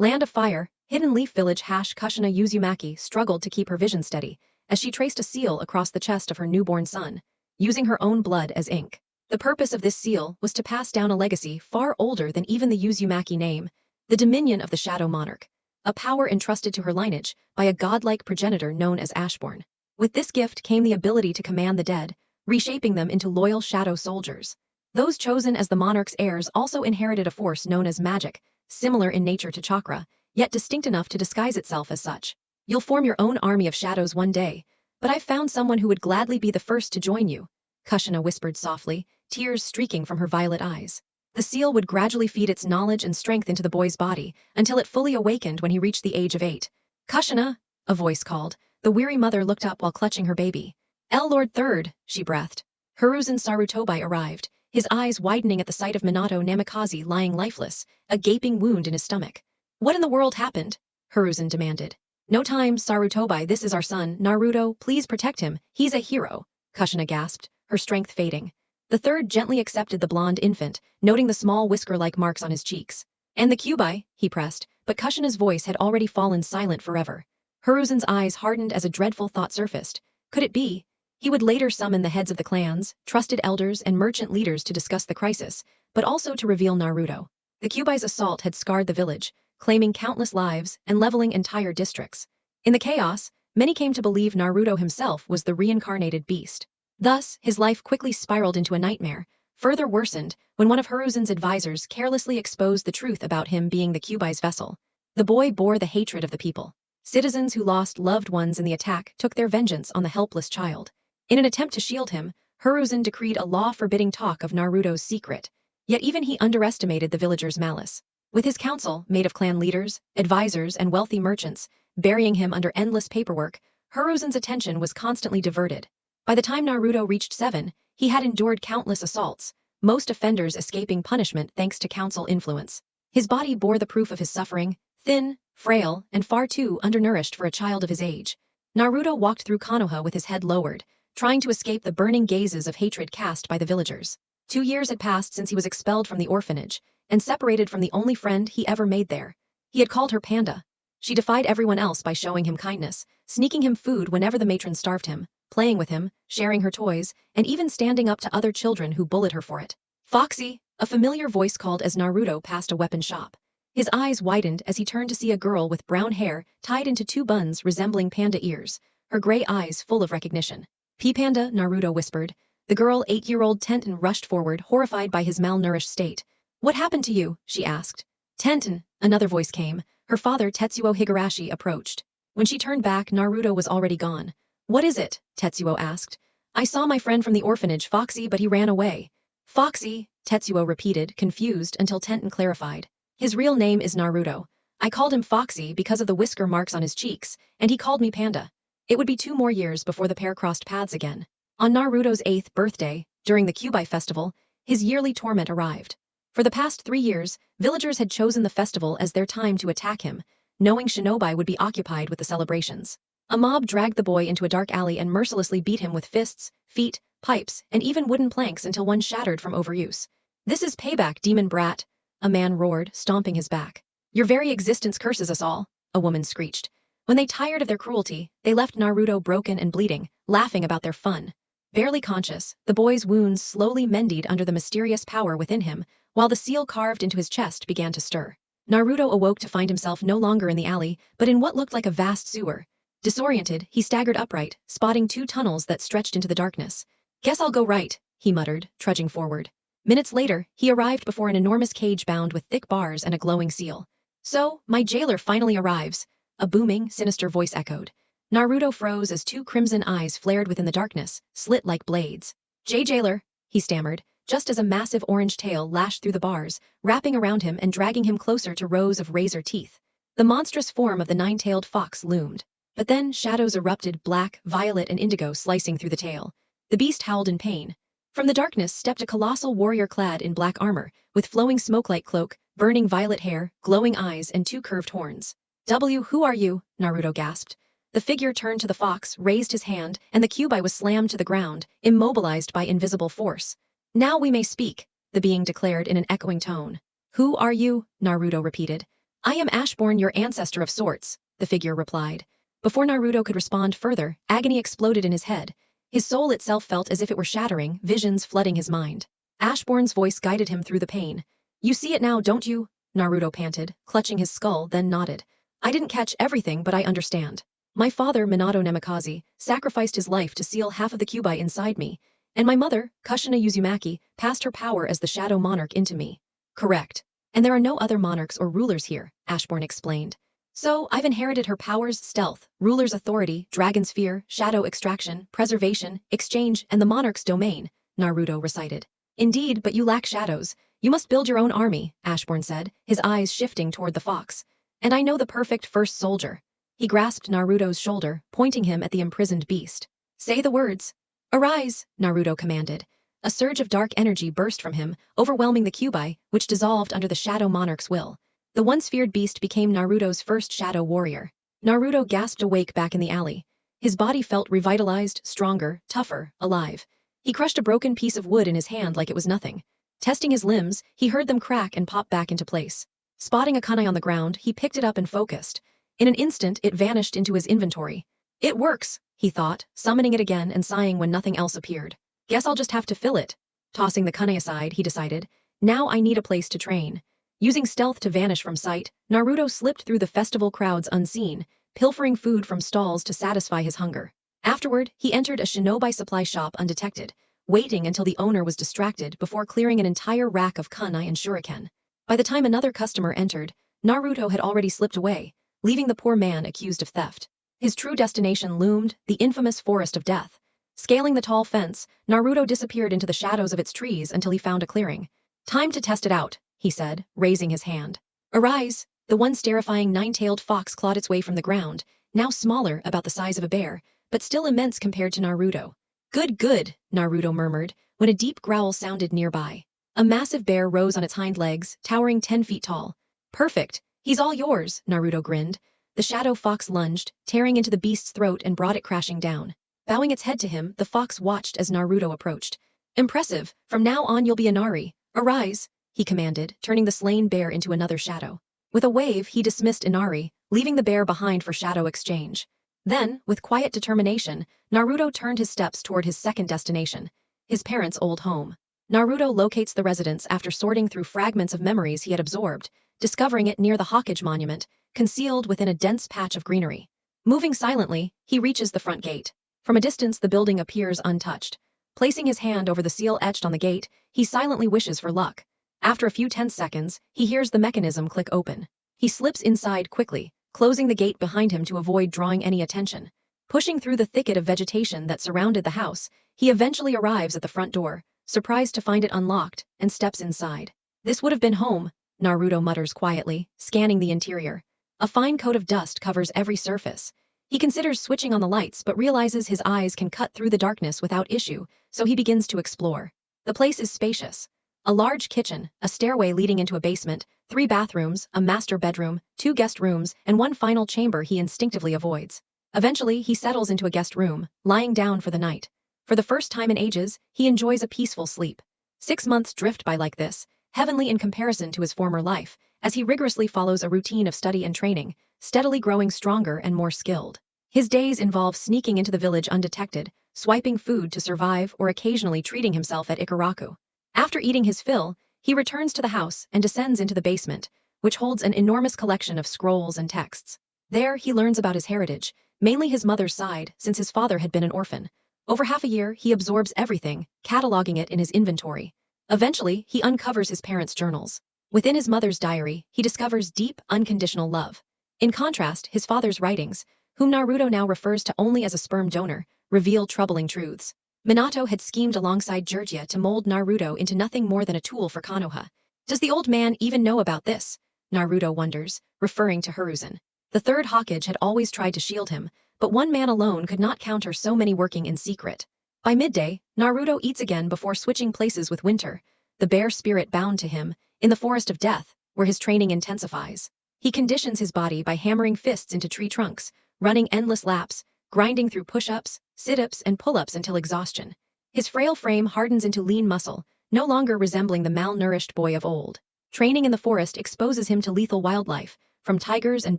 Land of Fire, Hidden Leaf Village Kushina Uzumaki struggled to keep her vision steady as she traced a seal across the chest of her newborn son, using her own blood as ink. The purpose of this seal was to pass down a legacy far older than even the Uzumaki name, the dominion of the Shadow Monarch, a power entrusted to her lineage by a godlike progenitor known as Ashborn. With this gift came the ability to command the dead, reshaping them into loyal shadow soldiers. Those chosen as the monarch's heirs also inherited a force known as magic, similar in nature to chakra, yet distinct enough to disguise itself as such. You'll form your own army of shadows one day, but I've found someone who would gladly be the first to join you, Kushina whispered softly, tears streaking from her violet eyes. The seal would gradually feed its knowledge and strength into the boy's body until it fully awakened when he reached the age of 8. Kushina, a voice called. The weary mother looked up while clutching her baby. Lord Third, she breathed. Hiruzen Sarutobi arrived, his eyes widening at the sight of Minato Namikaze lying lifeless, a gaping wound in his stomach. What in the world happened? Hiruzen demanded. No time, Sarutobi, this is our son, Naruto, please protect him, he's a hero, Kushina gasped, her strength fading. The third gently accepted the blonde infant, noting the small whisker-like marks on his cheeks. And the Kyuubi, he pressed, but Kushina's voice had already fallen silent forever. Hiruzen's eyes hardened as a dreadful thought surfaced. Could it be? He would later summon the heads of the clans, trusted elders and merchant leaders to discuss the crisis, but also to reveal Naruto. The Kyuubi's assault had scarred the village, claiming countless lives and leveling entire districts. In the chaos, many came to believe Naruto himself was the reincarnated beast. Thus, his life quickly spiraled into a nightmare, further worsened when one of Hiruzen's advisors carelessly exposed the truth about him being the Kyuubi's vessel. The boy bore the hatred of the people. Citizens who lost loved ones in the attack took their vengeance on the helpless child. In an attempt to shield him, Hiruzen decreed a law forbidding talk of Naruto's secret. Yet even he underestimated the villagers' malice. With his council, made of clan leaders, advisors, and wealthy merchants, burying him under endless paperwork, Hiruzen's attention was constantly diverted. By the time Naruto reached 7, he had endured countless assaults, most offenders escaping punishment thanks to council influence. His body bore the proof of his suffering, thin, frail, and far too undernourished for a child of his age. Naruto walked through Konoha with his head lowered, trying to escape the burning gazes of hatred cast by the villagers. 2 years had passed since he was expelled from the orphanage, and separated from the only friend he ever made there. He had called her Panda. She defied everyone else by showing him kindness, sneaking him food whenever the matron starved him, playing with him, sharing her toys, and even standing up to other children who bullied her for it. Foxy, a familiar voice called as Naruto passed a weapon shop. His eyes widened as he turned to see a girl with brown hair tied into 2 buns resembling panda ears, her gray eyes full of recognition. Panda, Naruto whispered. The girl, 8-year-old Tenten, rushed forward, horrified by his malnourished state. What happened to you? She asked. Tenten, another voice came. Her father, Tetsuo Higurashi, approached. When she turned back, Naruto was already gone. What is it? Tetsuo asked. I saw my friend from the orphanage, Foxy, but he ran away. Foxy, Tetsuo repeated, confused, until Tenten clarified. His real name is Naruto. I called him Foxy because of the whisker marks on his cheeks, and he called me Panda. It would be 2 more years before the pair crossed paths again. On Naruto's 8th birthday, during the Kyuubi festival, his yearly torment arrived. For the past 3 years, villagers had chosen the festival as their time to attack him, knowing Shinobi would be occupied with the celebrations. A mob dragged the boy into a dark alley and mercilessly beat him with fists, feet, pipes, and even wooden planks until one shattered from overuse. This is payback, demon brat, a man roared, stomping his back. Your very existence curses us all, a woman screeched. When they tired of their cruelty, they left Naruto broken and bleeding, laughing about their fun. Barely conscious, the boy's wounds slowly mended under the mysterious power within him, while the seal carved into his chest began to stir. Naruto awoke to find himself no longer in the alley, but in what looked like a vast sewer. Disoriented, he staggered upright, spotting 2 tunnels that stretched into the darkness. Guess I'll go right, he muttered, trudging forward. Minutes later, he arrived before an enormous cage bound with thick bars and a glowing seal. So, my jailer finally arrives, a booming, sinister voice echoed. Naruto froze as 2 crimson eyes flared within the darkness, slit like blades. Jailer, he stammered, just as a massive orange tail lashed through the bars, wrapping around him and dragging him closer to rows of razor teeth. The monstrous form of the 9-tailed fox loomed. But then shadows erupted, black, violet, and indigo slicing through the tail. The beast howled in pain. From the darkness stepped a colossal warrior clad in black armor, with flowing smoke-like cloak, burning violet hair, glowing eyes, and 2 curved horns. Who are you? Naruto gasped. The figure turned to the fox, raised his hand, and the Kyuubi was slammed to the ground, immobilized by invisible force. Now we may speak, the being declared in an echoing tone. Who are you? Naruto repeated. I am Ashborn, your ancestor of sorts, the figure replied. Before Naruto could respond further, agony exploded in his head. His soul itself felt as if it were shattering, visions flooding his mind. Ashborn's voice guided him through the pain. You see it now, don't you? Naruto panted, clutching his skull, then nodded. I didn't catch everything, but I understand. My father, Minato Namikaze, sacrificed his life to seal half of the Kyuubi inside me, and my mother, Kushina Uzumaki, passed her power as the Shadow Monarch into me. Correct. And there are no other monarchs or rulers here, Ashborn explained. So, I've inherited her powers, stealth, ruler's authority, dragon's fear, shadow extraction, preservation, exchange, and the monarch's domain, Naruto recited. Indeed, but you lack shadows. You must build your own army, Ashborn said, his eyes shifting toward the fox. And I know the perfect first soldier. He grasped Naruto's shoulder, pointing him at the imprisoned beast. Say the words. Arise, Naruto commanded. A surge of dark energy burst from him, overwhelming the Kyuubi, which dissolved under the Shadow Monarch's will. The once feared beast became Naruto's first shadow warrior. Naruto gasped awake back in the alley. His body felt revitalized, stronger, tougher, alive. He crushed a broken piece of wood in his hand like it was nothing. Testing his limbs, he heard them crack and pop back into place. Spotting a kunai on the ground, he picked it up and focused. In an instant, it vanished into his inventory. It works, he thought, summoning it again and sighing when nothing else appeared. Guess I'll just have to fill it. Tossing the kunai aside, he decided. Now I need a place to train. Using stealth to vanish from sight, Naruto slipped through the festival crowds unseen, pilfering food from stalls to satisfy his hunger. Afterward, he entered a shinobi supply shop undetected, waiting until the owner was distracted before clearing an entire rack of kunai and shuriken. By the time another customer entered, Naruto had already slipped away, leaving the poor man accused of theft. His true destination loomed, the infamous Forest of Death. Scaling the tall fence, Naruto disappeared into the shadows of its trees until he found a clearing. Time to test it out, he said, raising his hand. Arise! The once terrifying nine-tailed fox clawed its way from the ground, now smaller, about the size of a bear, but still immense compared to Naruto. Good, good, Naruto murmured, when a deep growl sounded nearby. A massive bear rose on its hind legs, towering 10 feet tall. Perfect! He's all yours, Naruto grinned. The shadow fox lunged, tearing into the beast's throat and brought it crashing down. Bowing its head to him, the fox watched as Naruto approached. Impressive, from now on you'll be a Nari. Arise, he commanded, turning the slain bear into another shadow. With a wave, he dismissed Inari, leaving the bear behind for shadow exchange. Then, with quiet determination, Naruto turned his steps toward his second destination, his parents' old home. Naruto locates the residence after sorting through fragments of memories he had absorbed, discovering it near the Hokage monument, concealed within a dense patch of greenery. Moving silently, he reaches the front gate. From a distance, the building appears untouched. Placing his hand over the seal etched on the gate, he silently wishes for luck. After a few tense seconds, he hears the mechanism click open. He slips inside quickly, closing the gate behind him to avoid drawing any attention. Pushing through the thicket of vegetation that surrounded the house, he eventually arrives at the front door, surprised to find it unlocked, and steps inside. This would have been home, Naruto mutters quietly, scanning the interior. A fine coat of dust covers every surface. He considers switching on the lights but realizes his eyes can cut through the darkness without issue, so he begins to explore. The place is spacious. A large kitchen, a stairway leading into a basement, 3 bathrooms, a master bedroom, 2 guest rooms, and one final chamber he instinctively avoids. Eventually, he settles into a guest room, lying down for the night. For the first time in ages, he enjoys a peaceful sleep. 6 months drift by like this, heavenly in comparison to his former life, as he rigorously follows a routine of study and training, steadily growing stronger and more skilled. His days involve sneaking into the village undetected, swiping food to survive, or occasionally treating himself at Ikaraku. After eating his fill, he returns to the house and descends into the basement, which holds an enormous collection of scrolls and texts. There, he learns about his heritage, mainly his mother's side, since his father had been an orphan. Over half a year, he absorbs everything, cataloging it in his inventory. Eventually, he uncovers his parents' journals. Within his mother's diary, he discovers deep, unconditional love. In contrast, his father's writings, whom Naruto now refers to only as a sperm donor, reveal troubling truths. Minato had schemed alongside Jiraiya to mold Naruto into nothing more than a tool for Konoha. Does the old man even know about this? Naruto wonders, referring to Hiruzen. The third Hokage had always tried to shield him, but one man alone could not counter so many working in secret. By midday, Naruto eats again before switching places with Winter, the bear spirit bound to him, in the Forest of Death, where his training intensifies. He conditions his body by hammering fists into tree trunks, running endless laps, grinding through push-ups, sit-ups, and pull-ups until exhaustion. His frail frame hardens into lean muscle, no longer resembling the malnourished boy of old. Training in the forest exposes him to lethal wildlife, from tigers and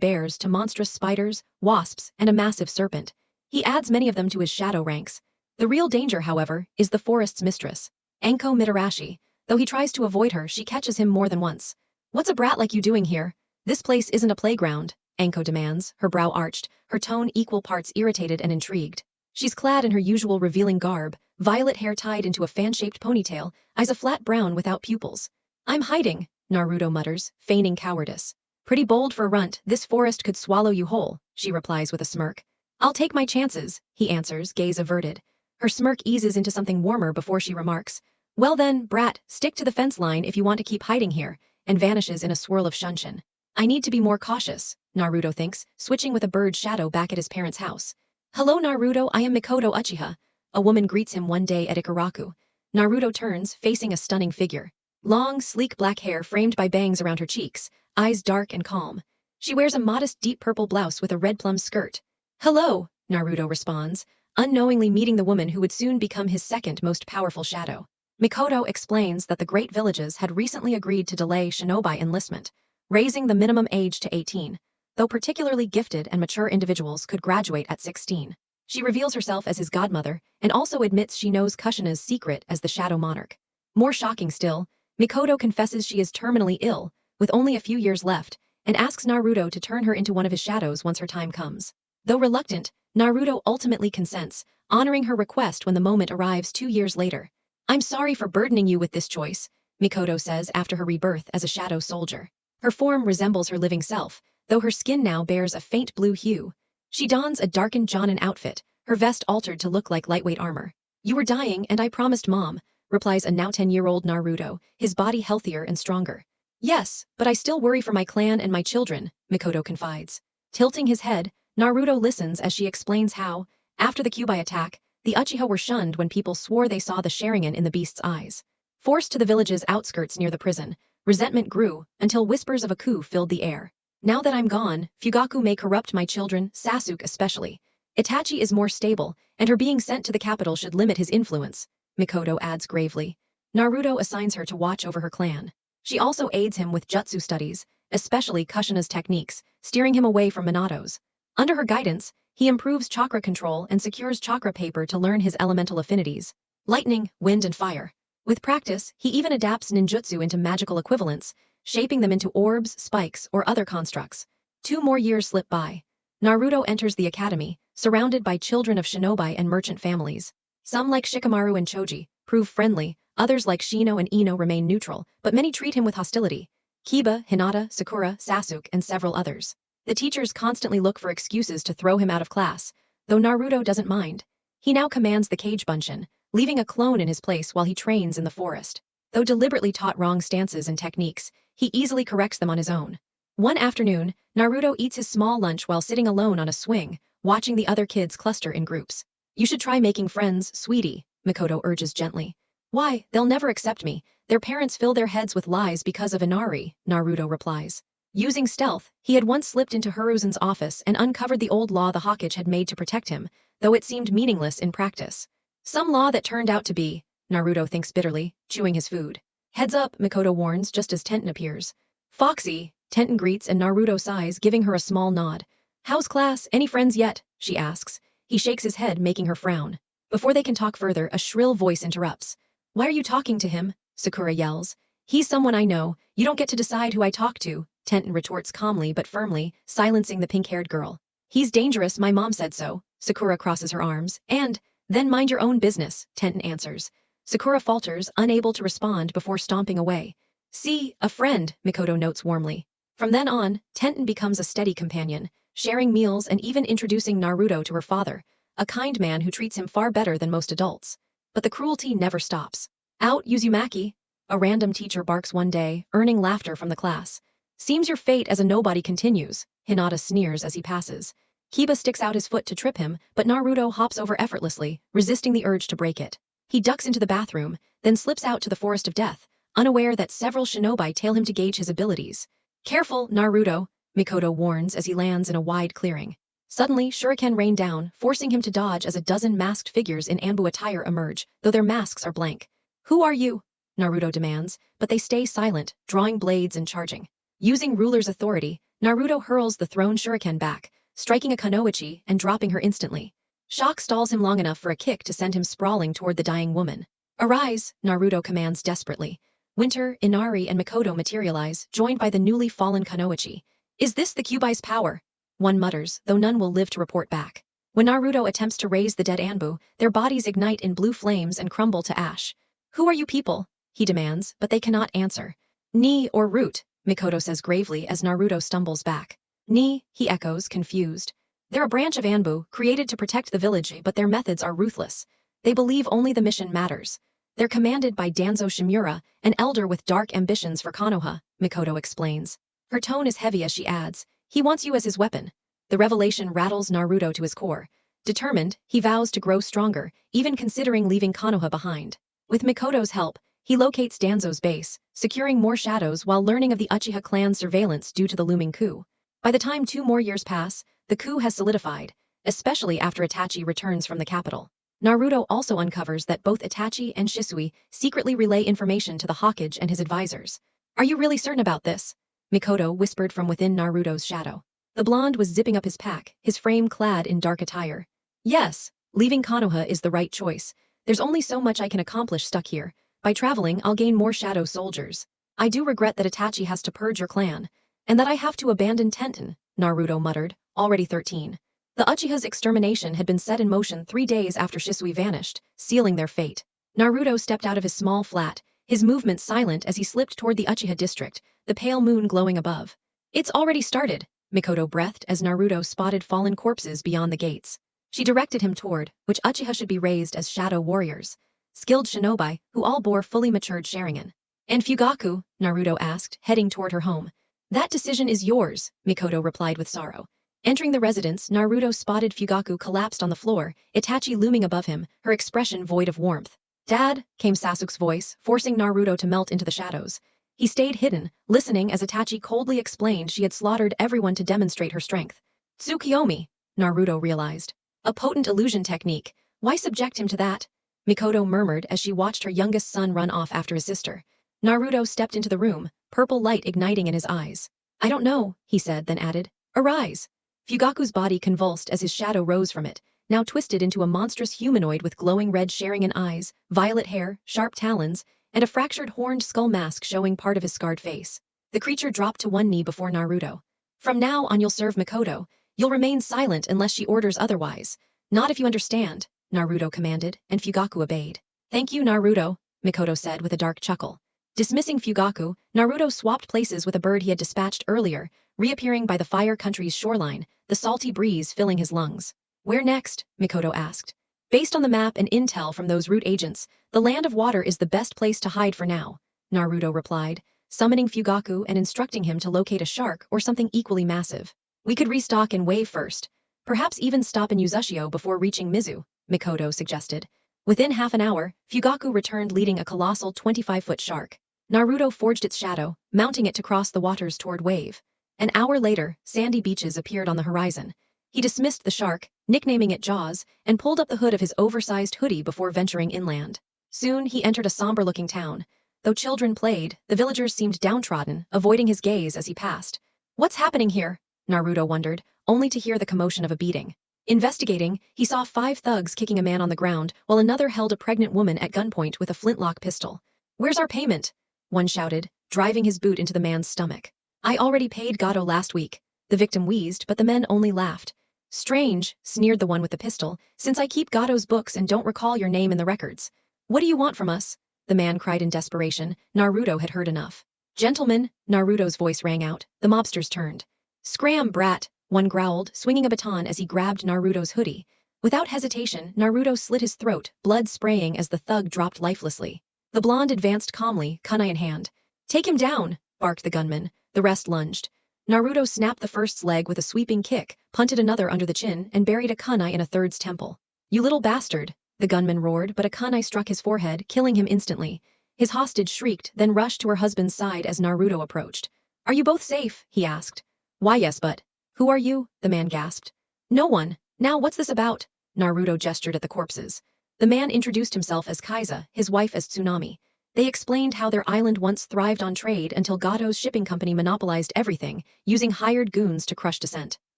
bears to monstrous spiders, wasps, and a massive serpent. He adds many of them to his shadow ranks. The real danger, however, is the forest's mistress, Anko Mitarashi. Though he tries to avoid her, she catches him more than once. "What's a brat like you doing here? This place isn't a playground," Anko demands, her brow arched, her tone equal parts irritated and intrigued. She's clad in her usual revealing garb, violet hair tied into a fan-shaped ponytail, eyes a flat brown without pupils. "I'm hiding," Naruto mutters, feigning cowardice. "Pretty bold for a runt, this forest could swallow you whole," she replies with a smirk. "I'll take my chances," he answers, gaze averted. Her smirk eases into something warmer before she remarks, "Well then, brat, stick to the fence line if you want to keep hiding here," and vanishes in a swirl of shunshin. I need to be more cautious, Naruto thinks, switching with a bird's shadow back at his parents' house. "Hello Naruto, I am Mikoto Uchiha," a woman greets him one day at Ikaraku. Naruto turns, facing a stunning figure. Long, sleek black hair framed by bangs around her cheeks, eyes dark and calm. She wears a modest deep purple blouse with a red plum skirt. "Hello," Naruto responds, unknowingly meeting the woman who would soon become his second most powerful shadow. Mikoto explains that the great villages had recently agreed to delay shinobi enlistment, raising the minimum age to 18, though particularly gifted and mature individuals could graduate at 16. She reveals herself as his godmother and also admits she knows Kushina's secret as the Shadow Monarch. More shocking still, Mikoto confesses she is terminally ill, with only a few years left, and asks Naruto to turn her into one of his shadows once her time comes. Though reluctant, Naruto ultimately consents, honoring her request when the moment arrives 2 years later. "I'm sorry for burdening you with this choice," Mikoto says after her rebirth as a shadow soldier. Her form resembles her living self, though her skin now bears a faint blue hue. She dons a darkened Jonin outfit, her vest altered to look like lightweight armor. "You were dying and I promised Mom," replies a now 10-year-old Naruto, his body healthier and stronger. "Yes, but I still worry for my clan and my children," Mikoto confides. Tilting his head, Naruto listens as she explains how, after the Kyuubi attack, the Uchiha were shunned when people swore they saw the Sharingan in the beast's eyes. Forced to the village's outskirts near the prison, resentment grew until whispers of a coup filled the air. "Now that I'm gone, Fugaku may corrupt my children, Sasuke especially. Itachi is more stable, and her being sent to the capital should limit his influence," Mikoto adds gravely. Naruto assigns her to watch over her clan. She also aids him with jutsu studies, especially Kushina's techniques, steering him away from Minato's. Under her guidance, he improves chakra control and secures chakra paper to learn his elemental affinities: lightning, wind, and fire. With practice, he even adapts ninjutsu into magical equivalents, shaping them into orbs, spikes, or other constructs. 2 more years slip by. Naruto enters the academy, surrounded by children of shinobi and merchant families. Some, like Shikamaru and Choji, prove friendly, others like Shino and Ino remain neutral, but many treat him with hostility. Kiba, Hinata, Sakura, Sasuke, and several others. The teachers constantly look for excuses to throw him out of class, though Naruto doesn't mind. He now commands the Cage Bunshin, leaving a clone in his place while he trains in the forest. Though deliberately taught wrong stances and techniques, he easily corrects them on his own. One afternoon, Naruto eats his small lunch while sitting alone on a swing, watching the other kids cluster in groups. "You should try making friends, sweetie," Mikoto urges gently. "Why, they'll never accept me. Their parents fill their heads with lies because of Inari," Naruto replies. Using stealth, he had once slipped into Hiruzen's office and uncovered the old law the Hokage had made to protect him, though it seemed meaningless in practice. Some law that turned out to be, Naruto thinks bitterly, chewing his food. "Heads up," Mikoto warns just as Tenten appears. "Foxy," Tenten greets and Naruto sighs, giving her a small nod. "How's class, any friends yet?" she asks. He shakes his head, making her frown. Before they can talk further, a shrill voice interrupts. "Why are you talking to him?" Sakura yells. "He's someone I know. You don't get to decide who I talk to," Tenten retorts calmly but firmly, silencing the pink-haired girl. "He's dangerous, my mom said so." Sakura crosses her arms. "And then mind your own business," Tenten answers. Sakura falters, unable to respond before stomping away. "See, a friend," Mikoto notes warmly. From then on, Tenten becomes a steady companion, sharing meals and even introducing Naruto to her father, a kind man who treats him far better than most adults. But the cruelty never stops. "Out, Uzumaki," a random teacher barks one day, earning laughter from the class. "Seems your fate as a nobody continues," Hinata sneers as he passes. Kiba sticks out his foot to trip him, but Naruto hops over effortlessly, resisting the urge to break it. He ducks into the bathroom, then slips out to the Forest of Death, unaware that several shinobi tail him to gauge his abilities. "Careful, Naruto," Mikoto warns as he lands in a wide clearing. Suddenly, shuriken rain down, forcing him to dodge as a dozen masked figures in Anbu attire emerge, though their masks are blank. "Who are you?" Naruto demands, but they stay silent, drawing blades and charging. Using ruler's authority, Naruto hurls the thrown shuriken back, striking a kunoichi and dropping her instantly. Shock stalls him long enough for a kick to send him sprawling toward the dying woman. Arise, Naruto commands desperately. Winter, Inari and Mikoto materialize, joined by the newly fallen kunoichi. Is this the Kyubai's power? One mutters, though none will live to report back. When Naruto attempts to raise the dead Anbu, their bodies ignite in blue flames and crumble to ash. Who are you people? He demands, but they cannot answer. Ni or root, Mikoto says gravely as Naruto stumbles back. Ni, he echoes, confused. They're a branch of Anbu, created to protect the village, but their methods are ruthless. They believe only the mission matters. They're commanded by Danzo Shimura, an elder with dark ambitions for Konoha, Mikoto explains. Her tone is heavy as she adds, he wants you as his weapon. The revelation rattles Naruto to his core. Determined, he vows to grow stronger, even considering leaving Konoha behind. With Mikoto's help, he locates Danzo's base, securing more shadows while learning of the Uchiha clan's surveillance due to the looming coup. By the time 2 more years pass, the coup has solidified, especially after Itachi returns from the capital. Naruto also uncovers that both Itachi and Shisui secretly relay information to the Hokage and his advisors. Are you really certain about this? Mikoto whispered from within Naruto's shadow. The blonde was zipping up his pack, his frame clad in dark attire. Yes, leaving Konoha is the right choice. There's only so much I can accomplish stuck here. By traveling, I'll gain more shadow soldiers. I do regret that Itachi has to purge your clan, and that I have to abandon Tenten, Naruto muttered, already 13. The Uchiha's extermination had been set in motion 3 days after Shisui vanished, sealing their fate. Naruto stepped out of his small flat, his movements silent as he slipped toward the Uchiha district, the pale moon glowing above. It's already started, Mikoto breathed as Naruto spotted fallen corpses beyond the gates. She directed him toward which Uchiha should be raised as shadow warriors. Skilled shinobi, who all bore fully matured Sharingan. And Fugaku? Naruto asked, heading toward her home. That decision is yours, Mikoto replied with sorrow. Entering the residence, Naruto spotted Fugaku collapsed on the floor, Itachi looming above him, her expression void of warmth. Dad, came Sasuke's voice, forcing Naruto to melt into the shadows. He stayed hidden, listening as Itachi coldly explained she had slaughtered everyone to demonstrate her strength. Tsukiyomi, Naruto realized. A potent illusion technique. Why subject him to that? Mikoto murmured as she watched her youngest son run off after his sister. Naruto stepped into the room, purple light igniting in his eyes. I don't know, he said, then added, arise. Fugaku's body convulsed as his shadow rose from it, now twisted into a monstrous humanoid with glowing red Sharingan eyes, violet hair, sharp talons, and a fractured horned skull mask showing part of his scarred face. The creature dropped to one knee before Naruto. From now on you'll serve Mikoto. You'll remain silent unless she orders otherwise. Not if you understand, Naruto commanded, and Fugaku obeyed. Thank you, Naruto, Mikoto said with a dark chuckle. Dismissing Fugaku, Naruto swapped places with a bird he had dispatched earlier, reappearing by the Fire Country's shoreline, the salty breeze filling his lungs. Where next? Mikoto asked. Based on the map and intel from those root agents, the Land of Water is the best place to hide for now, Naruto replied, summoning Fugaku and instructing him to locate a shark or something equally massive. We could restock in Wave first. Perhaps even stop in Uzushio before reaching Mizu, Mikoto suggested. Within half an hour, Fugaku returned leading a colossal 25-foot shark. Naruto forged its shadow, mounting it to cross the waters toward Wave. An hour later, sandy beaches appeared on the horizon. He dismissed the shark, nicknaming it Jaws, and pulled up the hood of his oversized hoodie before venturing inland. Soon, he entered a somber-looking town. Though children played, the villagers seemed downtrodden, avoiding his gaze as he passed. What's happening here? Naruto wondered, only to hear the commotion of a beating. Investigating, he saw 5 thugs kicking a man on the ground, while another held a pregnant woman at gunpoint with a flintlock pistol. Where's our payment? One shouted, driving his boot into the man's stomach. I already paid Gato last week. The victim wheezed, but the men only laughed. Strange, sneered the one with the pistol, since I keep Gato's books and don't recall your name in the records. What do you want from us? The man cried in desperation. Naruto had heard enough. Gentlemen, Naruto's voice rang out. The mobsters turned. Scram, brat, one growled, swinging a baton as he grabbed Naruto's hoodie. Without hesitation, Naruto slit his throat, blood spraying as the thug dropped lifelessly. The blonde advanced calmly, kunai in hand. Take him down, barked the gunman. The rest lunged. Naruto snapped the first's leg with a sweeping kick, punted another under the chin, and buried a kunai in a third's temple. You little bastard, the gunman roared, but a kunai struck his forehead, killing him instantly. His hostage shrieked, then rushed to her husband's side as Naruto approached. Are you both safe? He asked. Why yes, but... Who are you? The man gasped. No one. Now what's this about? Naruto gestured at the corpses. The man introduced himself as Kaiza, his wife as Tsunami. They explained how their island once thrived on trade until Goto's shipping company monopolized everything, using hired goons to crush dissent.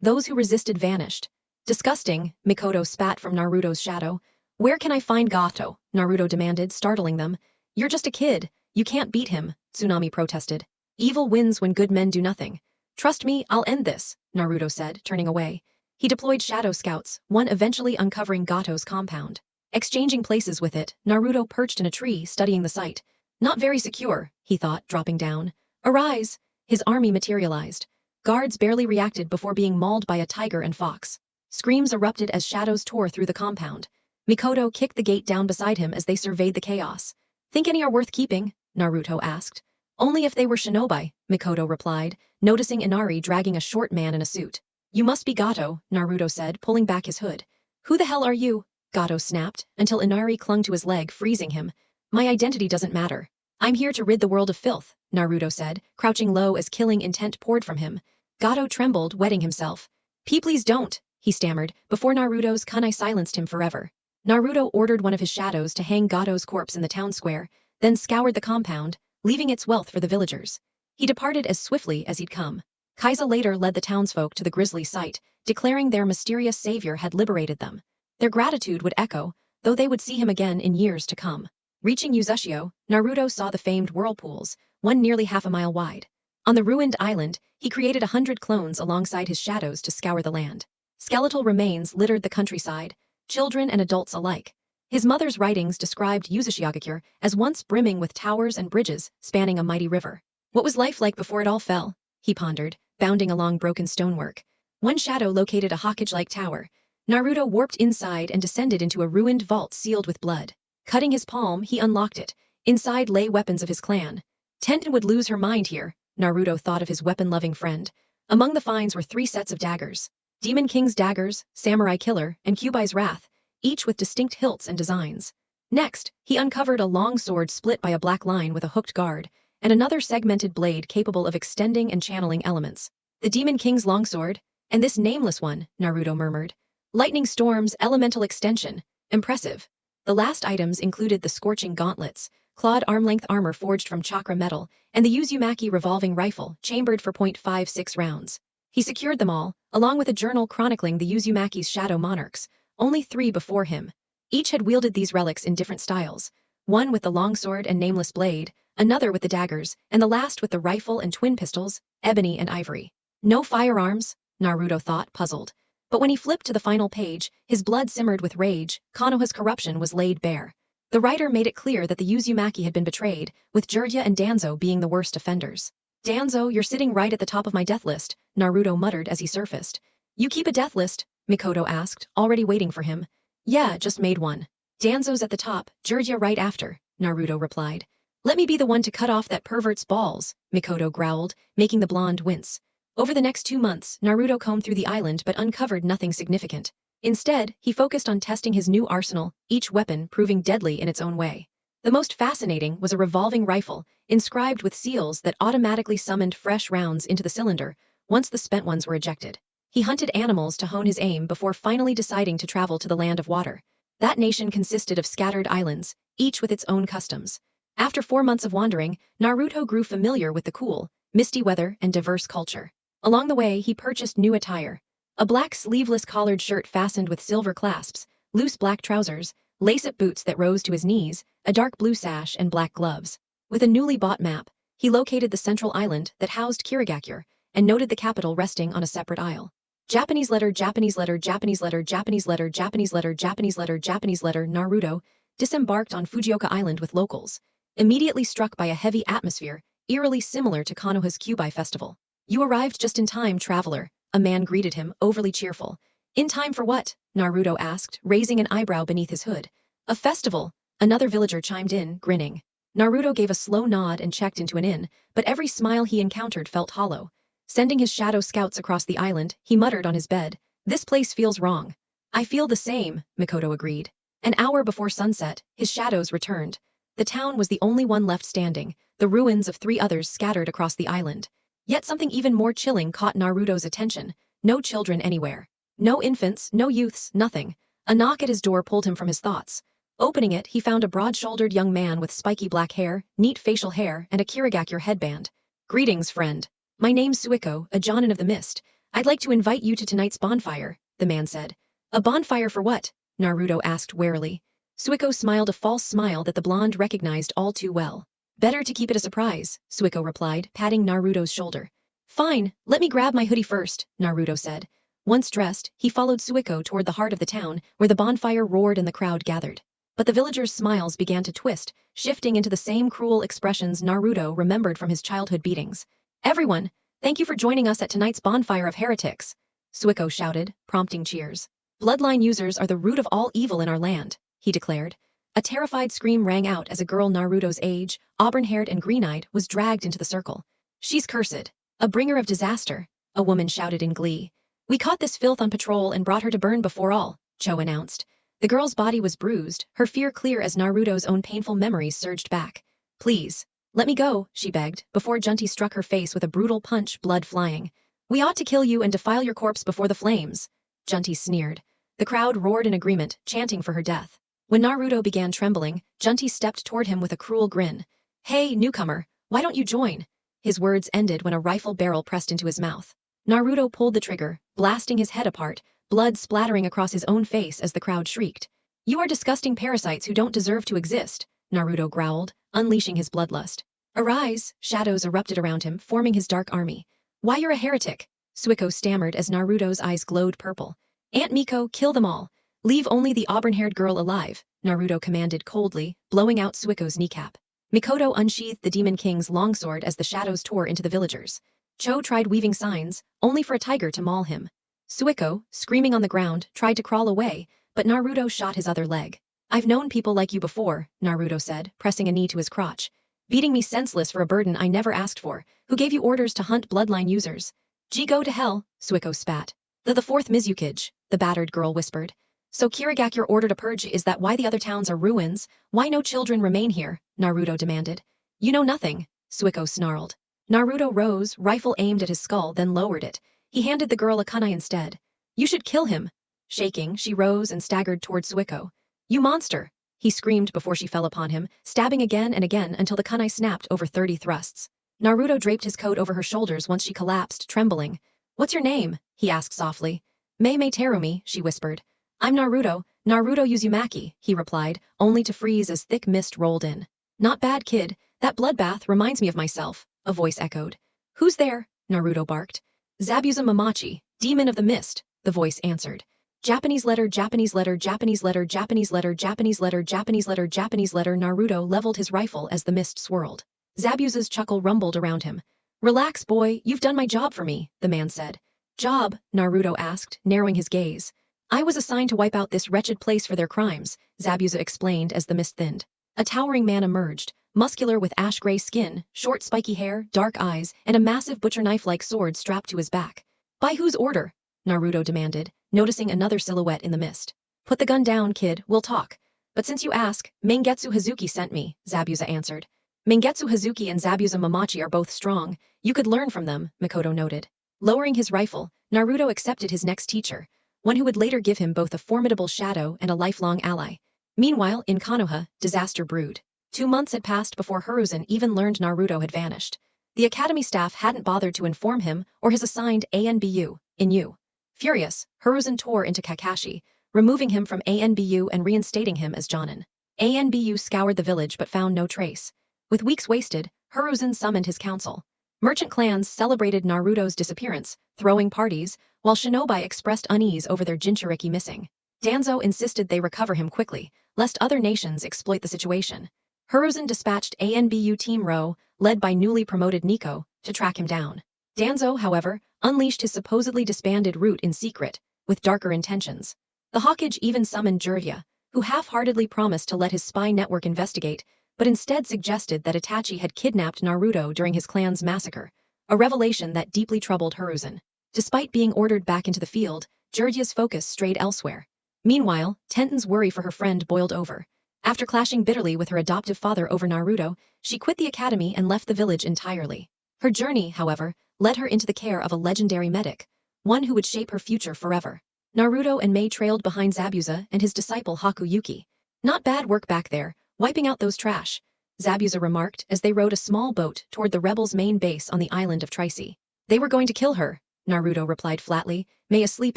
Those who resisted vanished. Disgusting, Mikoto spat from Naruto's shadow. Where can I find Goto? Naruto demanded, startling them. You're just a kid. You can't beat him, Tsunami protested. Evil wins when good men do nothing. Trust me, I'll end this, Naruto said, turning away. He deployed shadow scouts, one eventually uncovering Goto's compound. Exchanging places with it, Naruto perched in a tree, studying the site. Not very secure, he thought, dropping down. Arise! His army materialized. Guards barely reacted before being mauled by a tiger and fox. Screams erupted as shadows tore through the compound. Mikoto kicked the gate down beside him as they surveyed the chaos. Think any are worth keeping? Naruto asked. Only if they were shinobi, Mikoto replied, noticing Inari dragging a short man in a suit. You must be Goto, Naruto said, pulling back his hood. Who the hell are you? Goto snapped, until Inari clung to his leg, freezing him. My identity doesn't matter. I'm here to rid the world of filth, Naruto said, crouching low as killing intent poured from him. Goto trembled, wetting himself. Please don't, he stammered, before Naruto's kunai silenced him forever. Naruto ordered one of his shadows to hang Goto's corpse in the town square, then scoured the compound, leaving its wealth for the villagers. He departed as swiftly as he'd come. Kaiza later led the townsfolk to the grisly site, declaring their mysterious savior had liberated them. Their gratitude would echo, though they would see him again in years to come. Reaching Uzushio, Naruto saw the famed whirlpools, one nearly half a mile wide. On the ruined island, he created 100 clones alongside his shadows to scour the land. Skeletal remains littered the countryside, children and adults alike. His mother's writings described Uzushiogakure as once brimming with towers and bridges spanning a mighty river. What was life like before it all fell? He pondered, bounding along broken stonework. One shadow located a Hokage-like tower. Naruto warped inside and descended into a ruined vault sealed with blood. Cutting his palm, he unlocked it. Inside lay weapons of his clan. Tenten would lose her mind here, Naruto thought of his weapon-loving friend. Among the finds were 3 sets of daggers. Demon King's daggers, Samurai Killer, and Kyubai's Wrath, each with distinct hilts and designs. Next, he uncovered a long sword split by a black line with a hooked guard, and another segmented blade capable of extending and channeling elements. The Demon King's longsword, and this nameless one, Naruto murmured. Lightning Storm's elemental extension, impressive. The last items included the scorching gauntlets, clawed arm-length armor forged from chakra metal, and the Uzumaki revolving rifle, chambered for .56 rounds. He secured them all, along with a journal chronicling the Uzumaki's shadow monarchs, only 3 before him. Each had wielded these relics in different styles, one with the longsword and nameless blade, another with the daggers, and the last with the rifle and twin pistols, ebony and ivory. No firearms, Naruto thought, puzzled. But when he flipped to the final page, his blood simmered with rage. Konoha's corruption was laid bare. The writer made it clear that the Uzumaki had been betrayed, with Jiraiya and Danzo being the worst offenders. Danzo, you're sitting right at the top of my death list, Naruto muttered as he surfaced. You keep a death list? Mikoto asked, already waiting for him. Yeah, just made one. Danzo's at the top, Jiraiya right after, Naruto replied. Let me be the one to cut off that pervert's balls, Mikoto growled, making the blonde wince. Over the next 2 months, Naruto combed through the island but uncovered nothing significant. Instead, he focused on testing his new arsenal, each weapon proving deadly in its own way. The most fascinating was a revolving rifle, inscribed with seals that automatically summoned fresh rounds into the cylinder once the spent ones were ejected. He hunted animals to hone his aim before finally deciding to travel to the Land of Water. That nation consisted of scattered islands, each with its own customs. After 4 months of wandering, Naruto grew familiar with the cool, misty weather and diverse culture. Along the way, he purchased new attire. A black sleeveless collared shirt fastened with silver clasps, loose black trousers, lace-up boots that rose to his knees, a dark blue sash and black gloves. With a newly bought map, he located the central island that housed Kirigakure and noted the capital resting on a separate isle. Japanese letter, Japanese letter, Japanese letter, Japanese letter, Japanese letter, Japanese letter, Japanese letter. Naruto disembarked on Fujioka Island with locals, immediately struck by a heavy atmosphere, eerily similar to Konoha's Kyubai festival. You arrived just in time, traveler, a man greeted him, overly cheerful. In time for what? Naruto asked, raising an eyebrow beneath his hood. A festival, another villager chimed in, grinning. Naruto gave a slow nod and checked into an inn, but every smile he encountered felt hollow. Sending his shadow scouts across the island, he muttered on his bed, This place feels wrong. I feel the same, Mikoto agreed. An hour before sunset, his shadows returned. The town was the only one left standing, the ruins of 3 others scattered across the island. Yet something even more chilling caught Naruto's attention. No children anywhere. No infants, no youths, nothing. A knock at his door pulled him from his thoughts. Opening it, he found a broad-shouldered young man with spiky black hair, neat facial hair, and a kirigakure headband. "Greetings, friend. My name's Suiko, a Jonin of the Mist. I'd like to invite you to tonight's bonfire," the man said. "A bonfire for what?" Naruto asked warily. Suiko smiled a false smile that the blonde recognized all too well. "Better to keep it a surprise," Suiko replied, patting Naruto's shoulder. "Fine, let me grab my hoodie first," Naruto said. Once dressed, he followed Suiko toward the heart of the town, where the bonfire roared and the crowd gathered. But the villagers' smiles began to twist, shifting into the same cruel expressions Naruto remembered from his childhood beatings. "Everyone, thank you for joining us at tonight's bonfire of heretics," Suiko shouted, prompting cheers. "Bloodline users are the root of all evil in our land," he declared. A terrified scream rang out as a girl Naruto's age, auburn-haired and green-eyed, was dragged into the circle. "She's cursed. A bringer of disaster," a woman shouted in glee. "We caught this filth on patrol and brought her to burn before all," Cho announced. The girl's body was bruised, her fear clear as Naruto's own painful memories surged back. "Please, let me go," she begged, before Junti struck her face with a brutal punch, blood flying. "We ought to kill you and defile your corpse before the flames," Junti sneered. The crowd roared in agreement, chanting for her death. When Naruto began trembling, Junti stepped toward him with a cruel grin. "Hey, newcomer, why don't you join?" His words ended when a rifle barrel pressed into his mouth. Naruto pulled the trigger, blasting his head apart, blood splattering across his own face as the crowd shrieked. "You are disgusting parasites who don't deserve to exist," Naruto growled, unleashing his bloodlust. "Arise!" Shadows erupted around him, forming his dark army. "Why, you're a heretic!" Suiko stammered as Naruto's eyes glowed purple. "Aunt Miko, kill them all. Leave only the auburn-haired girl alive," Naruto commanded coldly, blowing out Suiko's kneecap. Mikoto unsheathed the Demon King's longsword as the shadows tore into the villagers. Cho tried weaving signs, only for a tiger to maul him. Suiko, screaming on the ground, tried to crawl away, but Naruto shot his other leg. "I've known people like you before," Naruto said, pressing a knee to his crotch. "Beating me senseless for a burden I never asked for. Who gave you orders to hunt bloodline users?" "Gee, go to hell," Suiko spat. The fourth Mizukage," the battered girl whispered. "So Kirigakure ordered a purge. Is that why the other towns are ruins? Why no children remain here?" Naruto demanded. "You know nothing," Suiko snarled. Naruto rose, rifle aimed at his skull, then lowered it. He handed the girl a kunai instead. "You should kill him." Shaking, she rose and staggered toward Suiko. "You monster!" he screamed before she fell upon him, stabbing again and again until the kunai snapped over 30 thrusts. Naruto draped his coat over her shoulders once she collapsed, trembling. "What's your name?" he asked softly. "Mei Terumi," she whispered. "I'm Naruto Uzumaki," he replied, only to freeze as thick mist rolled in. "Not bad, kid. That bloodbath reminds me of myself," a voice echoed. "Who's there?" Naruto barked. "Zabuza Mamachi, Demon of the Mist," the voice answered. Japanese letter, Japanese letter, Japanese letter, Japanese letter, Japanese letter, Japanese letter, Japanese letter. Naruto leveled his rifle as the mist swirled. Zabuza's chuckle rumbled around him. "Relax, boy, you've done my job for me," the man said. "Job?" Naruto asked, narrowing his gaze. "I was assigned to wipe out this wretched place for their crimes," Zabuza explained as the mist thinned. A towering man emerged, muscular with ash-gray skin, short spiky hair, dark eyes, and a massive butcher knife-like sword strapped to his back. "By whose order?" Naruto demanded, noticing another silhouette in the mist. "Put the gun down, kid, we'll talk." "But since you ask, Mangetsu Hazuki sent me," Zabuza answered. "Mangetsu Hazuki and Zabuza Mamachi are both strong. You could learn from them," Mikoto noted. Lowering his rifle, Naruto accepted his next teacher, one who would later give him both a formidable shadow and a lifelong ally. Meanwhile, in Konoha, disaster brewed. 2 months had passed before Hiruzen even learned Naruto had vanished. The academy staff hadn't bothered to inform him or his assigned ANBU, Inu. Furious, Hiruzen tore into Kakashi, removing him from ANBU and reinstating him as Jonin. ANBU scoured the village but found no trace. With weeks wasted, Hiruzen summoned his council. Merchant clans celebrated Naruto's disappearance, throwing parties, while shinobi expressed unease over their Jinchuriki missing. Danzo insisted they recover him quickly, lest other nations exploit the situation. Hiruzen dispatched ANBU Team Rho, led by newly promoted Nico, to track him down. Danzo, however, unleashed his supposedly disbanded route in secret, with darker intentions. The Hokage even summoned Jiraiya, who half-heartedly promised to let his spy network investigate, but instead suggested that Itachi had kidnapped Naruto during his clan's massacre, a revelation that deeply troubled Hiruzen. Despite being ordered back into the field, Jiraiya's focus strayed elsewhere. Meanwhile, Tenten's worry for her friend boiled over. After clashing bitterly with her adoptive father over Naruto, she quit the academy and left the village entirely. Her journey, however, led her into the care of a legendary medic, one who would shape her future forever. Naruto and Mei trailed behind Zabuza and his disciple Hakuyuki. Not bad work back there, wiping out those trash, Zabuza remarked as they rowed a small boat toward the rebels' main base on the island of Trice. They were going to kill her, Naruto replied flatly, May asleep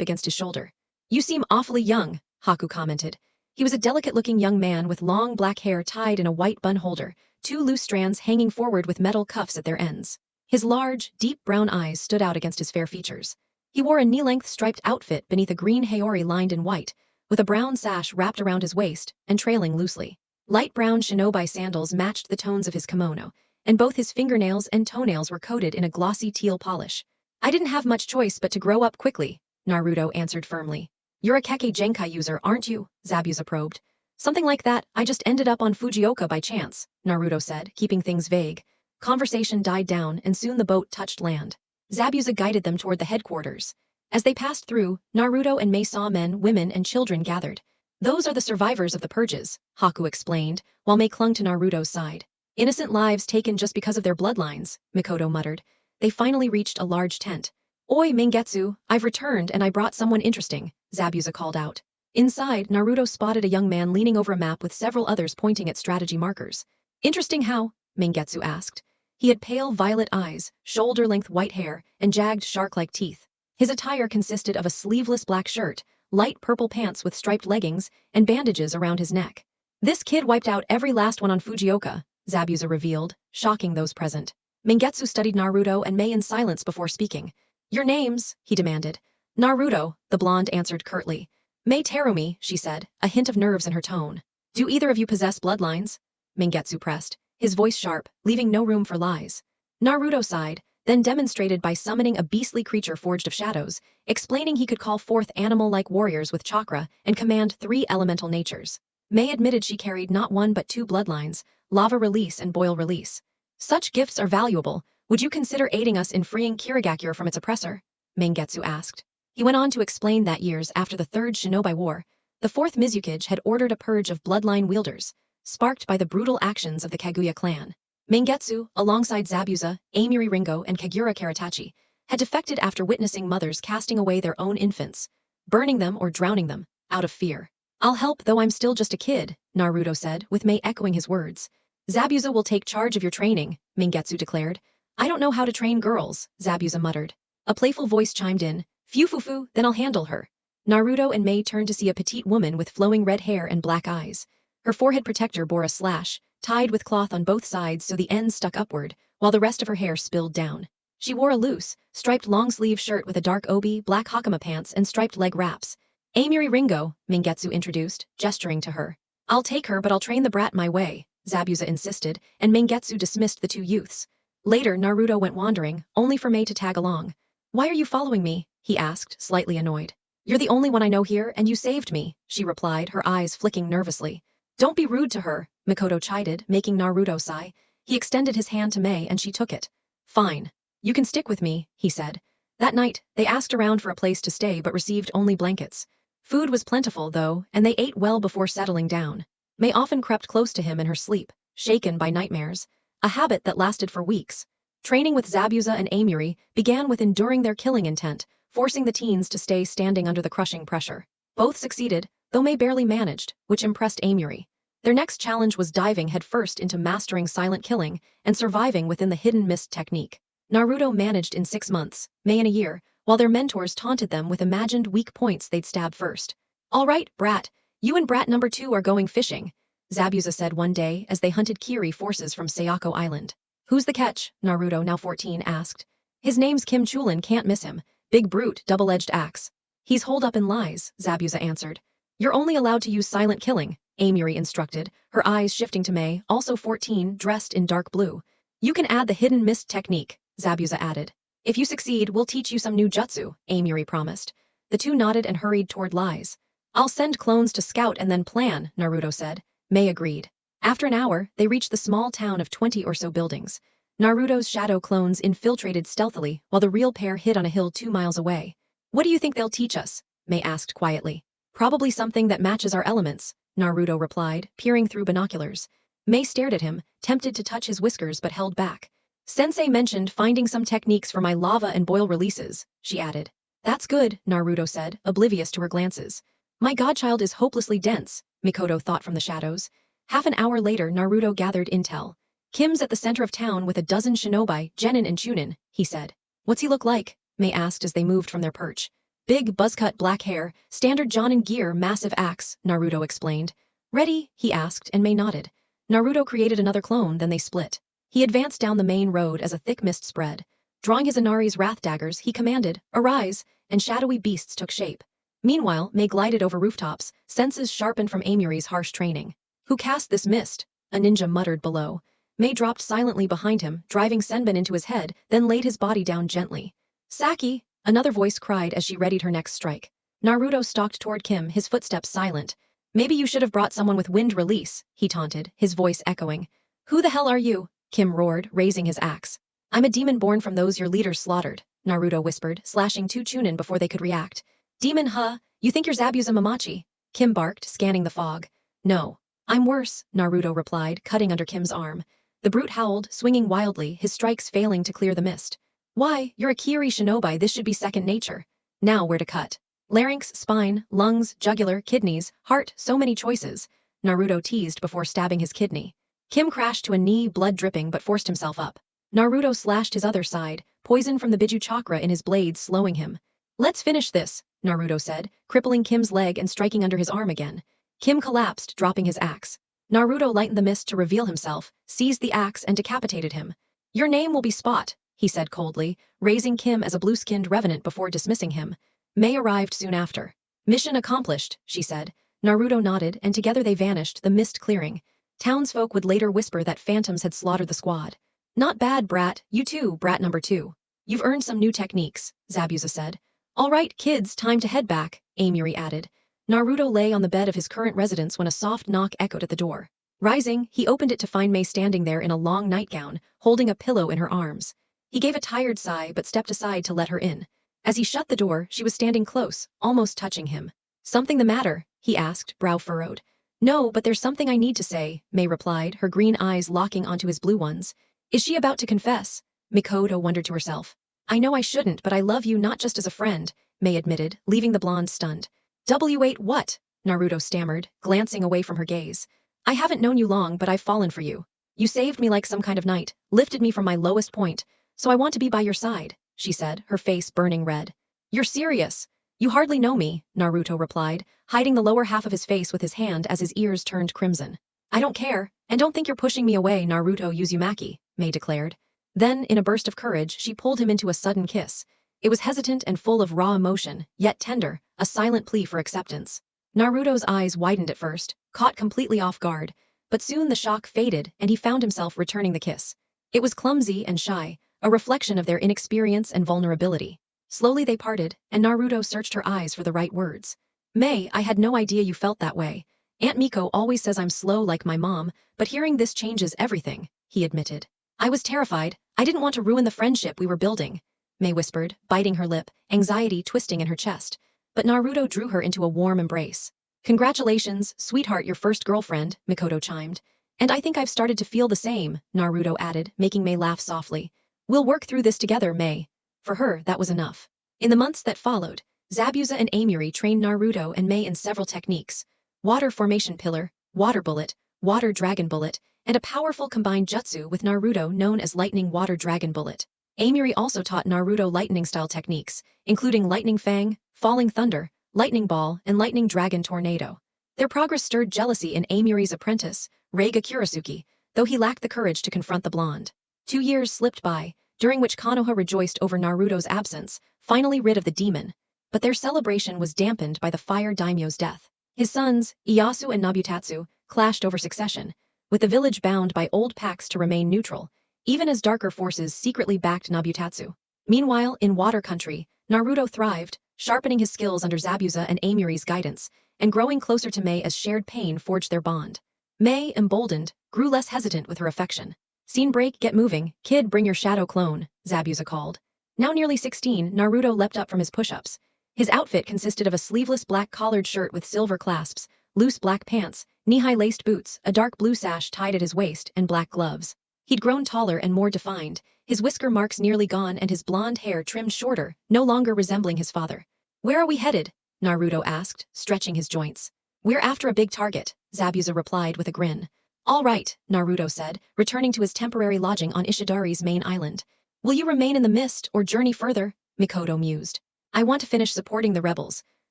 against his shoulder. You seem awfully young, Haku commented. He was a delicate-looking young man with long black hair tied in a white bun holder, two loose strands hanging forward with metal cuffs at their ends. His large, deep brown eyes stood out against his fair features. He wore a knee-length striped outfit beneath a green haori lined in white, with a brown sash wrapped around his waist and trailing loosely. Light brown shinobi sandals matched the tones of his kimono, and both his fingernails and toenails were coated in a glossy teal polish. I didn't have much choice but to grow up quickly, Naruto answered firmly. You're a Keke Genkai user, aren't you? Zabuza probed. Something like that. I just ended up on Fujioka by chance, Naruto said, keeping things vague. Conversation died down and soon the boat touched land. Zabuza guided them toward the headquarters. As they passed through, Naruto and Mei saw men, women, and children gathered. Those are the survivors of the purges, Haku explained, while Mei clung to Naruto's side. Innocent lives taken just because of their bloodlines, Mikoto muttered. They finally reached a large tent. Oi, Mangetsu, I've returned and I brought someone interesting, Zabuza called out. Inside, Naruto spotted a young man leaning over a map with several others pointing at strategy markers. Interesting how? Mangetsu asked. He had pale violet eyes, shoulder-length white hair, and jagged shark-like teeth. His attire consisted of a sleeveless black shirt, light purple pants with striped leggings, and bandages around his neck. This kid wiped out every last one on Fujioka, Zabuza revealed, shocking those present. Mangetsu studied Naruto and Mei in silence before speaking. Your names, he demanded. Naruto, the blonde answered curtly. Mei Terumi, she said, a hint of nerves in her tone. Do either of you possess bloodlines? Mangetsu pressed, his voice sharp, leaving no room for lies. Naruto sighed, then demonstrated by summoning a beastly creature forged of shadows, explaining he could call forth animal-like warriors with chakra and command 3 elemental natures. Mei admitted she carried not one but 2 bloodlines, lava release and boil release. Such gifts are valuable. Would you consider aiding us in freeing Kirigakure from its oppressor? Mangetsu asked. He went on to explain that years after the Third Shinobi War, the Fourth Mizukage had ordered a purge of bloodline wielders, sparked by the brutal actions of the Kaguya clan. Mangetsu, alongside Zabuza, Amiri Ringo, and Kagura Karatachi, had defected after witnessing mothers casting away their own infants, burning them or drowning them, out of fear. I'll help though I'm still just a kid, Naruto said, with Mei echoing his words. Zabuza will take charge of your training, Mangetsu declared. I don't know how to train girls, Zabuza muttered. A playful voice chimed in, Fufufu, then I'll handle her. Naruto and Mei turned to see a petite woman with flowing red hair and black eyes. Her forehead protector bore a slash, tied with cloth on both sides so the ends stuck upward, while the rest of her hair spilled down. She wore a loose, striped long-sleeve shirt with a dark obi, black hakama pants, and striped leg wraps. Amiri Ringo, Mangetsu introduced, gesturing to her. I'll take her but I'll train the brat my way, Zabuza insisted, and Mangetsu dismissed the 2 youths. Later, Naruto went wandering, only for Mei to tag along. Why are you following me? He asked, slightly annoyed. You're the only one I know here, and you saved me, she replied, her eyes flicking nervously. Don't be rude to her, Mikoto chided, making Naruto sigh. He extended his hand to Mei and she took it. Fine. You can stick with me, he said. That night, they asked around for a place to stay but received only blankets. Food was plentiful, though, and they ate well before settling down. Mei often crept close to him in her sleep, shaken by nightmares, a habit that lasted for weeks. Training with Zabuza and Amiri began with enduring their killing intent, forcing the teens to stay standing under the crushing pressure. Both succeeded, though Mei barely managed, which impressed Amiri. Their next challenge was diving headfirst into mastering silent killing and surviving within the hidden mist technique. Naruto managed in 6 months, Mei in a year, while their mentors taunted them with imagined weak points they'd stab first. All right, brat, you and brat number 2 are going fishing, Zabuza said one day as they hunted Kiri forces from Sayako Island. Who's the catch? Naruto, now 14, asked. His name's Kim Chulin, can't miss him. Big brute, double-edged axe. He's holed up in lies, Zabuza answered. You're only allowed to use silent killing, Amiri instructed, her eyes shifting to Mei, also 14, dressed in dark blue. You can add the hidden mist technique, Zabuza added. If you succeed, we'll teach you some new jutsu, Amiri promised. The 2 nodded and hurried toward lies. I'll send clones to scout and then plan, Naruto said. Mei agreed. After an hour, they reached the small town of 20 or so buildings. Naruto's shadow clones infiltrated stealthily while the real pair hid on a hill 2 miles away. What do you think they'll teach us? Mei asked quietly. Probably something that matches our elements, Naruto replied, peering through binoculars. Mei stared at him, tempted to touch his whiskers but held back. Sensei mentioned finding some techniques for my lava and boil releases, she added. That's good, Naruto said, oblivious to her glances. My godchild is hopelessly dense, Mikoto thought from the shadows. Half an hour later, Naruto gathered intel. Kim's at the center of town with a dozen shinobi, Genin and Chunin, he said. What's he look like? Mei asked as they moved from their perch. Big, buzzcut black hair, standard Jonin gear, massive axe, Naruto explained. Ready? He asked, and Mei nodded. Naruto created another clone, then they split. He advanced down the main road as a thick mist spread. Drawing his Inari's wrath daggers, he commanded, "Arise," and shadowy beasts took shape. Meanwhile, Mei glided over rooftops, senses sharpened from Amuri's harsh training. Who cast this mist? A ninja muttered below. Mei dropped silently behind him, driving Senbin into his head, then laid his body down gently. Saki! Another voice cried as she readied her next strike. Naruto stalked toward Kim, his footsteps silent. Maybe you should have brought someone with wind release, he taunted, his voice echoing. Who the hell are you? Kim roared, raising his axe. I'm a demon born from those your leaders slaughtered, Naruto whispered, slashing two Chunin before they could react. Demon, huh? You think you're Zabuza Mamachi? Kim barked, scanning the fog. No. I'm worse, Naruto replied, cutting under Kim's arm. The brute howled, swinging wildly, his strikes failing to clear the mist. Why, you're a Kiiri shinobi, this should be second nature. Now where to cut? Larynx, spine, lungs, jugular, kidneys, heart, so many choices, Naruto teased before stabbing his kidney. Kim crashed to a knee, blood dripping, but forced himself up. Naruto slashed his other side, poison from the Biju chakra in his blade slowing him. Let's finish this, Naruto said, crippling Kim's leg and striking under his arm again. Kim collapsed, dropping his axe. Naruto lightened the mist to reveal himself, seized the axe and decapitated him. Your name will be Spot, he said coldly, raising Kim as a blue-skinned revenant before dismissing him. Mei arrived soon after. Mission accomplished, she said. Naruto nodded, and together they vanished, the mist clearing. Townsfolk would later whisper that phantoms had slaughtered the squad. Not bad, brat. You too, brat number 2. You've earned some new techniques, Zabuza said. All right, kids, time to head back, Amuri added. Naruto lay on the bed of his current residence when a soft knock echoed at the door. Rising, he opened it to find Mei standing there in a long nightgown, holding a pillow in her arms. He gave a tired sigh but stepped aside to let her in. As he shut the door, she was standing close, almost touching him. Something the matter? He asked, brow furrowed. No, but there's something I need to say, Mei replied, her green eyes locking onto his blue ones. Is she about to confess? Mikoto wondered to herself. I know I shouldn't, but I love you not just as a friend, Mei admitted, leaving the blonde stunned. W8 what? Naruto stammered, glancing away from her gaze. I haven't known you long, but I've fallen for you. You saved me like some kind of knight, lifted me from my lowest point, so I want to be by your side, she said, her face burning red. You're serious. You hardly know me, Naruto replied, hiding the lower half of his face with his hand as his ears turned crimson. I don't care, and don't think you're pushing me away, Naruto Uzumaki, Mei declared. Then, in a burst of courage, she pulled him into a sudden kiss. It was hesitant and full of raw emotion, yet tender, a silent plea for acceptance. Naruto's eyes widened at first, caught completely off guard, but soon the shock faded and he found himself returning the kiss. It was clumsy and shy, a reflection of their inexperience and vulnerability. Slowly they parted, and Naruto searched her eyes for the right words. Mei, I had no idea you felt that way. Aunt Miko always says I'm slow like my mom, but hearing this changes everything, he admitted. I was terrified. I didn't want to ruin the friendship we were building, Mei whispered, biting her lip, anxiety twisting in her chest. But Naruto drew her into a warm embrace. Congratulations, sweetheart, your first girlfriend, Mikoto chimed. And I think I've started to feel the same, Naruto added, making Mei laugh softly. We'll work through this together, Mei. For her, that was enough. In the months that followed, Zabuza and Amuri trained Naruto and Mei in several techniques. Water formation pillar, water bullet, water dragon bullet, and a powerful combined jutsu with Naruto known as lightning water dragon bullet. Amuri also taught Naruto lightning-style techniques, including lightning fang, falling thunder, lightning ball, and lightning dragon tornado. Their progress stirred jealousy in Amuri's apprentice, Reiga Kurasuki, though he lacked the courage to confront the blonde. 2 years slipped by, during which Konoha rejoiced over Naruto's absence, finally rid of the demon. But their celebration was dampened by the Fire Daimyo's death. His sons, Ieyasu and Nobutatsu, clashed over succession, with the village bound by old pacts to remain neutral, even as darker forces secretly backed Nobutatsu. Meanwhile, in Water Country, Naruto thrived, sharpening his skills under Zabuza and Amuri's guidance, and growing closer to Mei as shared pain forged their bond. Mei, emboldened, grew less hesitant with her affection. Scene break, get moving, kid, bring your shadow clone, Zabuza called. Now nearly 16, Naruto leapt up from his push-ups. His outfit consisted of a sleeveless black collared shirt with silver clasps, loose black pants, knee-high laced boots, a dark blue sash tied at his waist, and black gloves. He'd grown taller and more defined, his whisker marks nearly gone and his blonde hair trimmed shorter, no longer resembling his father. Where are we headed? Naruto asked, stretching his joints. We're after a big target, Zabuza replied with a grin. All right, Naruto said, returning to his temporary lodging on Ishidari's main island. Will you remain in the mist or journey further? Mikoto mused. I want to finish supporting the rebels,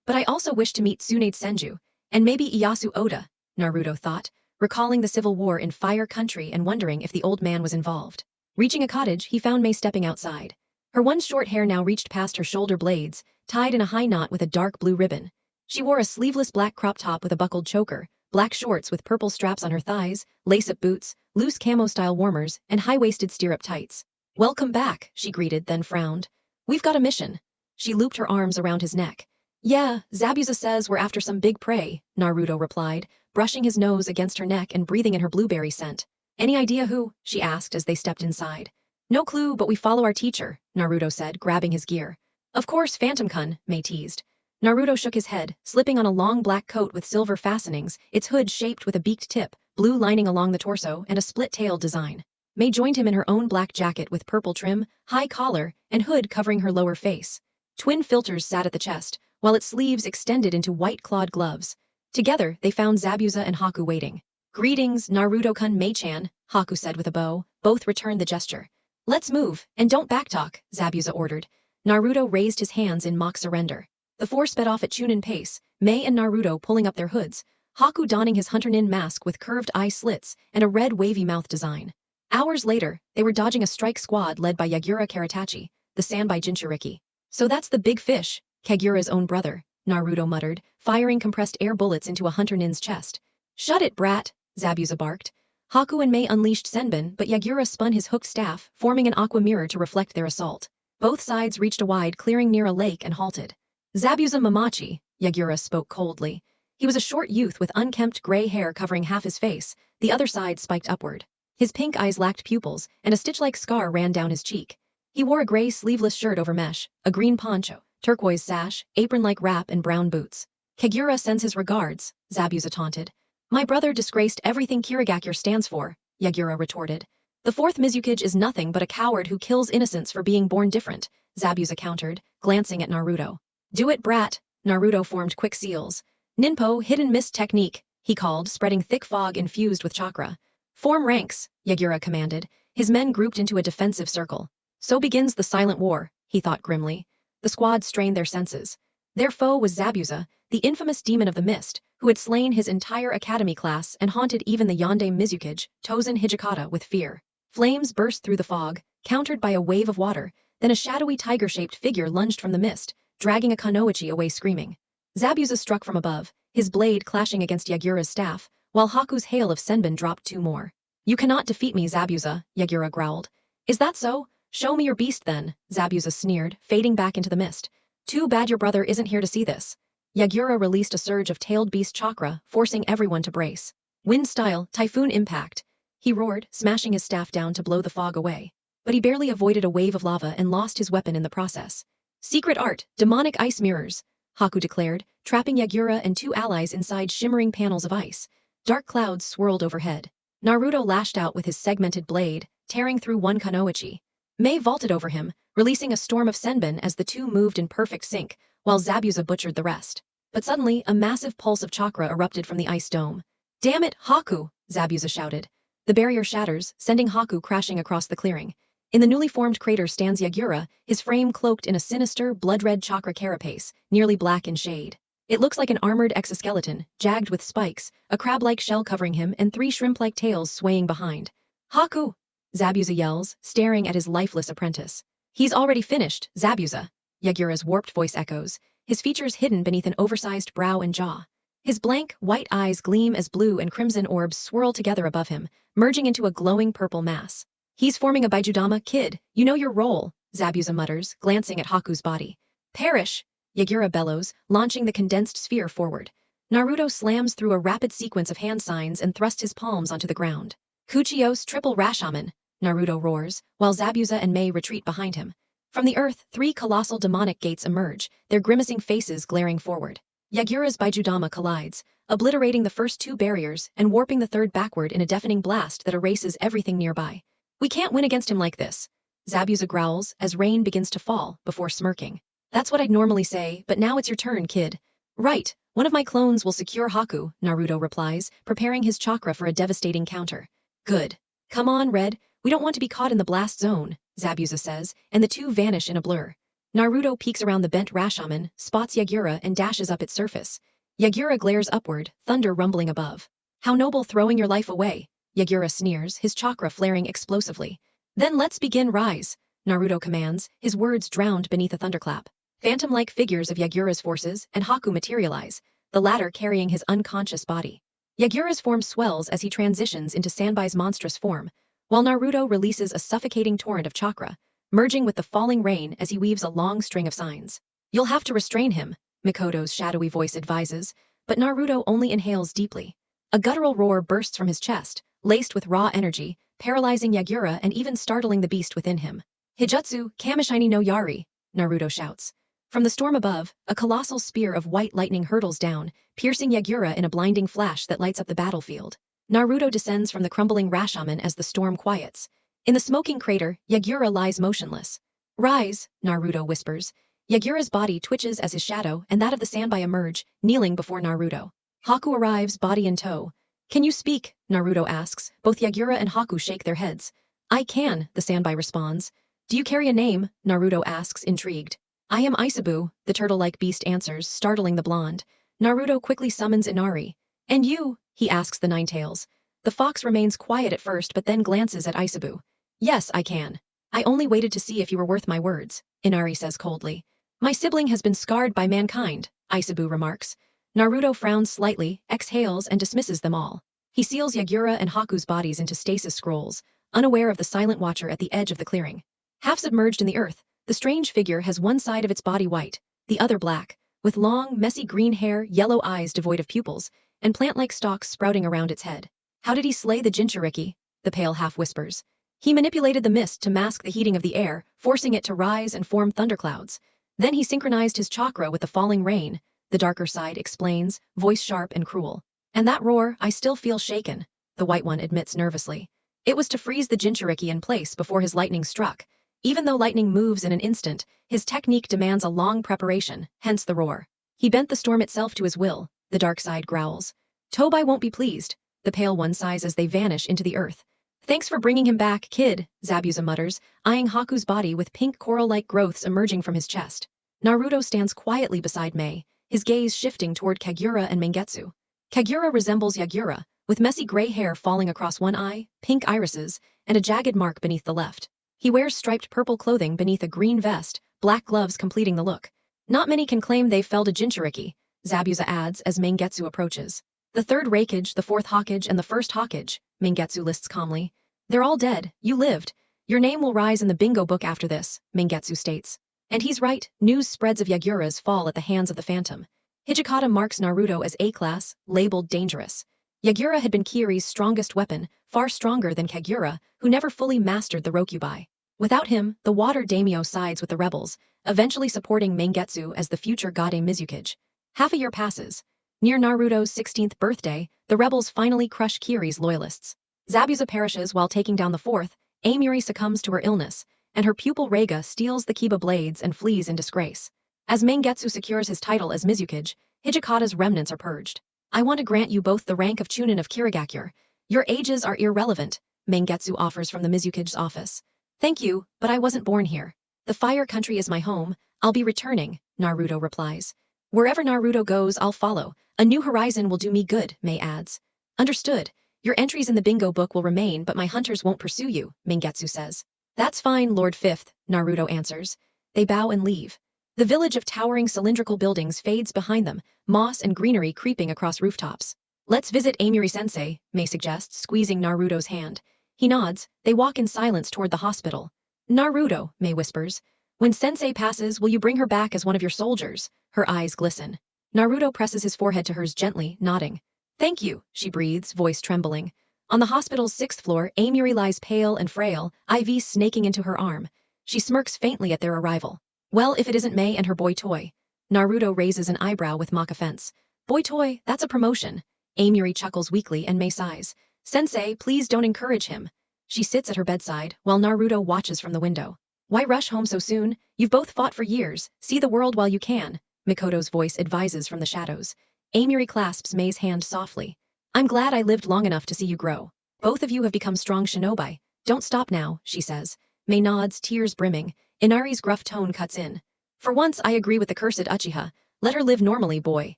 but I also wish to meet Tsunade Senju, and maybe Ieyasu Oda, Naruto thought, recalling the civil war in Fire Country and wondering if the old man was involved. Reaching a cottage, he found Mei stepping outside. Her one short hair now reached past her shoulder blades, tied in a high knot with a dark blue ribbon. She wore a sleeveless black crop top with a buckled choker, black shorts with purple straps on her thighs, lace-up boots, loose camo-style warmers, and high-waisted stirrup tights. Welcome back, she greeted, then frowned. We've got a mission. She looped her arms around his neck. Yeah, Zabuza says we're after some big prey, Naruto replied, brushing his nose against her neck and breathing in her blueberry scent. Any idea who? She asked as they stepped inside. No clue, but we follow our teacher, Naruto said, grabbing his gear. Of course, Phantom-kun, Mei teased. Naruto shook his head, slipping on a long black coat with silver fastenings, its hood shaped with a beaked tip, blue lining along the torso, and a split-tailed design. Mei joined him in her own black jacket with purple trim, high collar, and hood covering her lower face. Twin filters sat at the chest, while its sleeves extended into white-clawed gloves. Together, they found Zabuza and Haku waiting. Greetings, Naruto-kun Mei-chan, Haku said with a bow. Both returned the gesture. Let's move, and don't backtalk, Zabuza ordered. Naruto raised his hands in mock surrender. The four sped off at Chunin pace, Mei and Naruto pulling up their hoods, Haku donning his hunter-nin mask with curved eye slits and a red wavy mouth design. Hours later, they were dodging a strike squad led by Yagura Karatachi, the Sanbai Jinchuriki. So that's the big fish, Kagura's own brother, Naruto muttered, firing compressed air bullets into a hunter-nin's chest. Shut it, brat, Zabuza barked. Haku and Mei unleashed Senbon, but Yagura spun his hooked staff, forming an aqua mirror to reflect their assault. Both sides reached a wide clearing near a lake and halted. Zabuza Mamachi, Yagura spoke coldly. He was a short youth with unkempt gray hair covering half his face, the other side spiked upward. His pink eyes lacked pupils, and a stitch-like scar ran down his cheek. He wore a gray sleeveless shirt over mesh, a green poncho, turquoise sash, apron-like wrap, and brown boots. Kagura sends his regards, Zabuza taunted. My brother disgraced everything Kirigakure stands for, Yagura retorted. The fourth Mizukage is nothing but a coward who kills innocents for being born different, Zabuza countered, glancing at Naruto. Do it, brat, Naruto formed quick seals. Ninpo, hidden mist technique, he called, spreading thick fog infused with chakra. Form ranks, Yagura commanded, his men grouped into a defensive circle. So begins the silent war, he thought grimly. The squad strained their senses. Their foe was Zabuza, the infamous demon of the mist, who had slain his entire academy class and haunted even the Yonde Mizukage, Tozen Hijikata, with fear. Flames burst through the fog, countered by a wave of water, then a shadowy tiger-shaped figure lunged from the mist, dragging a Kanoichi away screaming. Zabuza struck from above, his blade clashing against Yagura's staff, while Haku's hail of Senbon dropped two more. You cannot defeat me, Zabuza, Yagura growled. Is that so? Show me your beast then, Zabuza sneered, fading back into the mist. Too bad your brother isn't here to see this. Yagura released a surge of tailed beast chakra, forcing everyone to brace. Wind style, typhoon impact. He roared, smashing his staff down to blow the fog away. But he barely avoided a wave of lava and lost his weapon in the process. Secret art, demonic ice mirrors, Haku declared, trapping Yagura and two allies inside shimmering panels of ice. Dark clouds swirled overhead. Naruto lashed out with his segmented blade, tearing through one Kanoichi. Mei vaulted over him, releasing a storm of Senbon as the two moved in perfect sync, while Zabuza butchered the rest. But suddenly, a massive pulse of chakra erupted from the ice dome. Damn it, Haku, Zabuza shouted. The barrier shatters, sending Haku crashing across the clearing. In the newly formed crater stands Yagura, his frame cloaked in a sinister, blood-red chakra carapace, nearly black in shade. It looks like an armored exoskeleton, jagged with spikes, a crab-like shell covering him and three shrimp-like tails swaying behind. Haku! Zabuza yells, staring at his lifeless apprentice. He's already finished, Zabuza. Yagura's warped voice echoes, his features hidden beneath an oversized brow and jaw. His blank, white eyes gleam as blue and crimson orbs swirl together above him, merging into a glowing purple mass. He's forming a Baijudama, kid, you know your role, Zabuza mutters, glancing at Haku's body. Perish! Yagura bellows, launching the condensed sphere forward. Naruto slams through a rapid sequence of hand signs and thrusts his palms onto the ground. Kuchios triple Rashaman, Naruto roars, while Zabuza and Mei retreat behind him. From the earth, three colossal demonic gates emerge, their grimacing faces glaring forward. Yagura's Baijudama collides, obliterating the first two barriers and warping the third backward in a deafening blast that erases everything nearby. We can't win against him like this. Zabuza growls as rain begins to fall, before smirking. That's what I'd normally say, but now it's your turn, kid. Right, one of my clones will secure Haku, Naruto replies, preparing his chakra for a devastating counter. Good. Come on, Red, we don't want to be caught in the blast zone, Zabuza says, and the two vanish in a blur. Naruto peeks around the bent Rashomon, spots Yagura and dashes up its surface. Yagura glares upward, thunder rumbling above. How noble throwing your life away, Yagura sneers, his chakra flaring explosively. Then let's begin, rise, Naruto commands, his words drowned beneath a thunderclap. Phantom-like figures of Yagura's forces and Haku materialize, the latter carrying his unconscious body. Yagura's form swells as he transitions into Sanbai's monstrous form, while Naruto releases a suffocating torrent of chakra, merging with the falling rain as he weaves a long string of signs. You'll have to restrain him, Mikoto's shadowy voice advises, but Naruto only inhales deeply. A guttural roar bursts from his chest, laced with raw energy, paralyzing Yagura and even startling the beast within him. Hijutsu, Kamishini no Yari, Naruto shouts. From the storm above, a colossal spear of white lightning hurtles down, piercing Yagura in a blinding flash that lights up the battlefield. Naruto descends from the crumbling Rashomon as the storm quiets. In the smoking crater, Yagura lies motionless. Rise, Naruto whispers. Yagura's body twitches as his shadow and that of the Sanbai emerge, kneeling before Naruto. Haku arrives, body in tow. Can you speak? Naruto asks. Both Yagura and Haku shake their heads. I can, the Sanbai responds. Do you carry a name? Naruto asks, intrigued. I am Isabu, the turtle-like beast answers, startling the blonde. Naruto quickly summons Inari. And you? He asks the Ninetales. The fox remains quiet at first but then glances at Isabu. Yes, I can. I only waited to see if you were worth my words, Inari says coldly. My sibling has been scarred by mankind, Isabu remarks. Naruto frowns slightly, exhales and dismisses them all. He seals Yagura and Haku's bodies into stasis scrolls, unaware of the silent watcher at the edge of the clearing. Half submerged in the earth, the strange figure has one side of its body white, the other black, with long, messy green hair, yellow eyes devoid of pupils, and plant-like stalks sprouting around its head. How did he slay the Jinchuriki? The pale half whispers. He manipulated the mist to mask the heating of the air, forcing it to rise and form thunderclouds. Then he synchronized his chakra with the falling rain, the darker side explains, voice sharp and cruel. And that roar, I still feel shaken, the white one admits nervously. It was to freeze the Jinchuriki in place before his lightning struck. Even though lightning moves in an instant, his technique demands a long preparation, hence the roar. He bent the storm itself to his will, the dark side growls. Tobai won't be pleased, the pale one sighs as they vanish into the earth. Thanks for bringing him back, kid, Zabuza mutters, eyeing Haku's body with pink coral-like growths emerging from his chest. Naruto stands quietly beside Mei, his gaze shifting toward Kagura and Mangetsu. Kagura resembles Yagura, with messy gray hair falling across one eye, pink irises, and a jagged mark beneath the left. He wears striped purple clothing beneath a green vest, black gloves completing the look. Not many can claim they've felled a Jinchuriki, Zabuza adds as Mangetsu approaches. The third Raikage, the fourth Hokage, and the first Hokage, Mangetsu lists calmly. They're all dead, you lived. Your name will rise in the bingo book after this, Mangetsu states. And he's right, news spreads of Yagura's fall at the hands of the Phantom. Hijikata marks Naruto as A-class, labeled dangerous. Yagura had been Kiri's strongest weapon, far stronger than Kagura, who never fully mastered the Rokubai. Without him, the water daimyo sides with the rebels, eventually supporting Mangetsu as the future Gade Mizukage. Half a year passes. Near Naruto's 16th birthday, the rebels finally crush Kiri's loyalists. Zabuza perishes while taking down the fourth, Amiri succumbs to her illness, and her pupil Reiga steals the Kiba blades and flees in disgrace. As Mangetsu secures his title as Mizukage, Hijikata's remnants are purged. I want to grant you both the rank of Chunin of Kirigakure. Your ages are irrelevant, Mangetsu offers from the Mizukage's office. Thank you, but I wasn't born here. The Fire Country is my home, I'll be returning, Naruto replies. Wherever Naruto goes, I'll follow. A new horizon will do me good, Mei adds. Understood. Your entries in the bingo book will remain, but my hunters won't pursue you, Mangetsu says. That's fine, Lord Fifth, Naruto answers. They bow and leave. The village of towering cylindrical buildings fades behind them, moss and greenery creeping across rooftops. Let's visit Amiri-sensei, Mei suggests, squeezing Naruto's hand. He nods, they walk in silence toward the hospital. Naruto, Mei whispers. When sensei passes, will you bring her back as one of your soldiers? Her eyes glisten. Naruto presses his forehead to hers gently, nodding. Thank you, she breathes, voice trembling. On the hospital's 6th floor, Amiri lies pale and frail, IV snaking into her arm. She smirks faintly at their arrival. Well, if it isn't Mei and her boy toy. Naruto raises an eyebrow with mock offense. Boy toy, that's a promotion. Amiri chuckles weakly and Mei sighs. Sensei, please don't encourage him. She sits at her bedside, while Naruto watches from the window. Why rush home so soon? You've both fought for years, see the world while you can, Mikoto's voice advises from the shadows. Amiri clasps Mei's hand softly. I'm glad I lived long enough to see you grow. Both of you have become strong shinobi. Don't stop now, she says. Mei nods, tears brimming. Inari's gruff tone cuts in. For once I agree with the cursed Uchiha. Let her live normally, boy.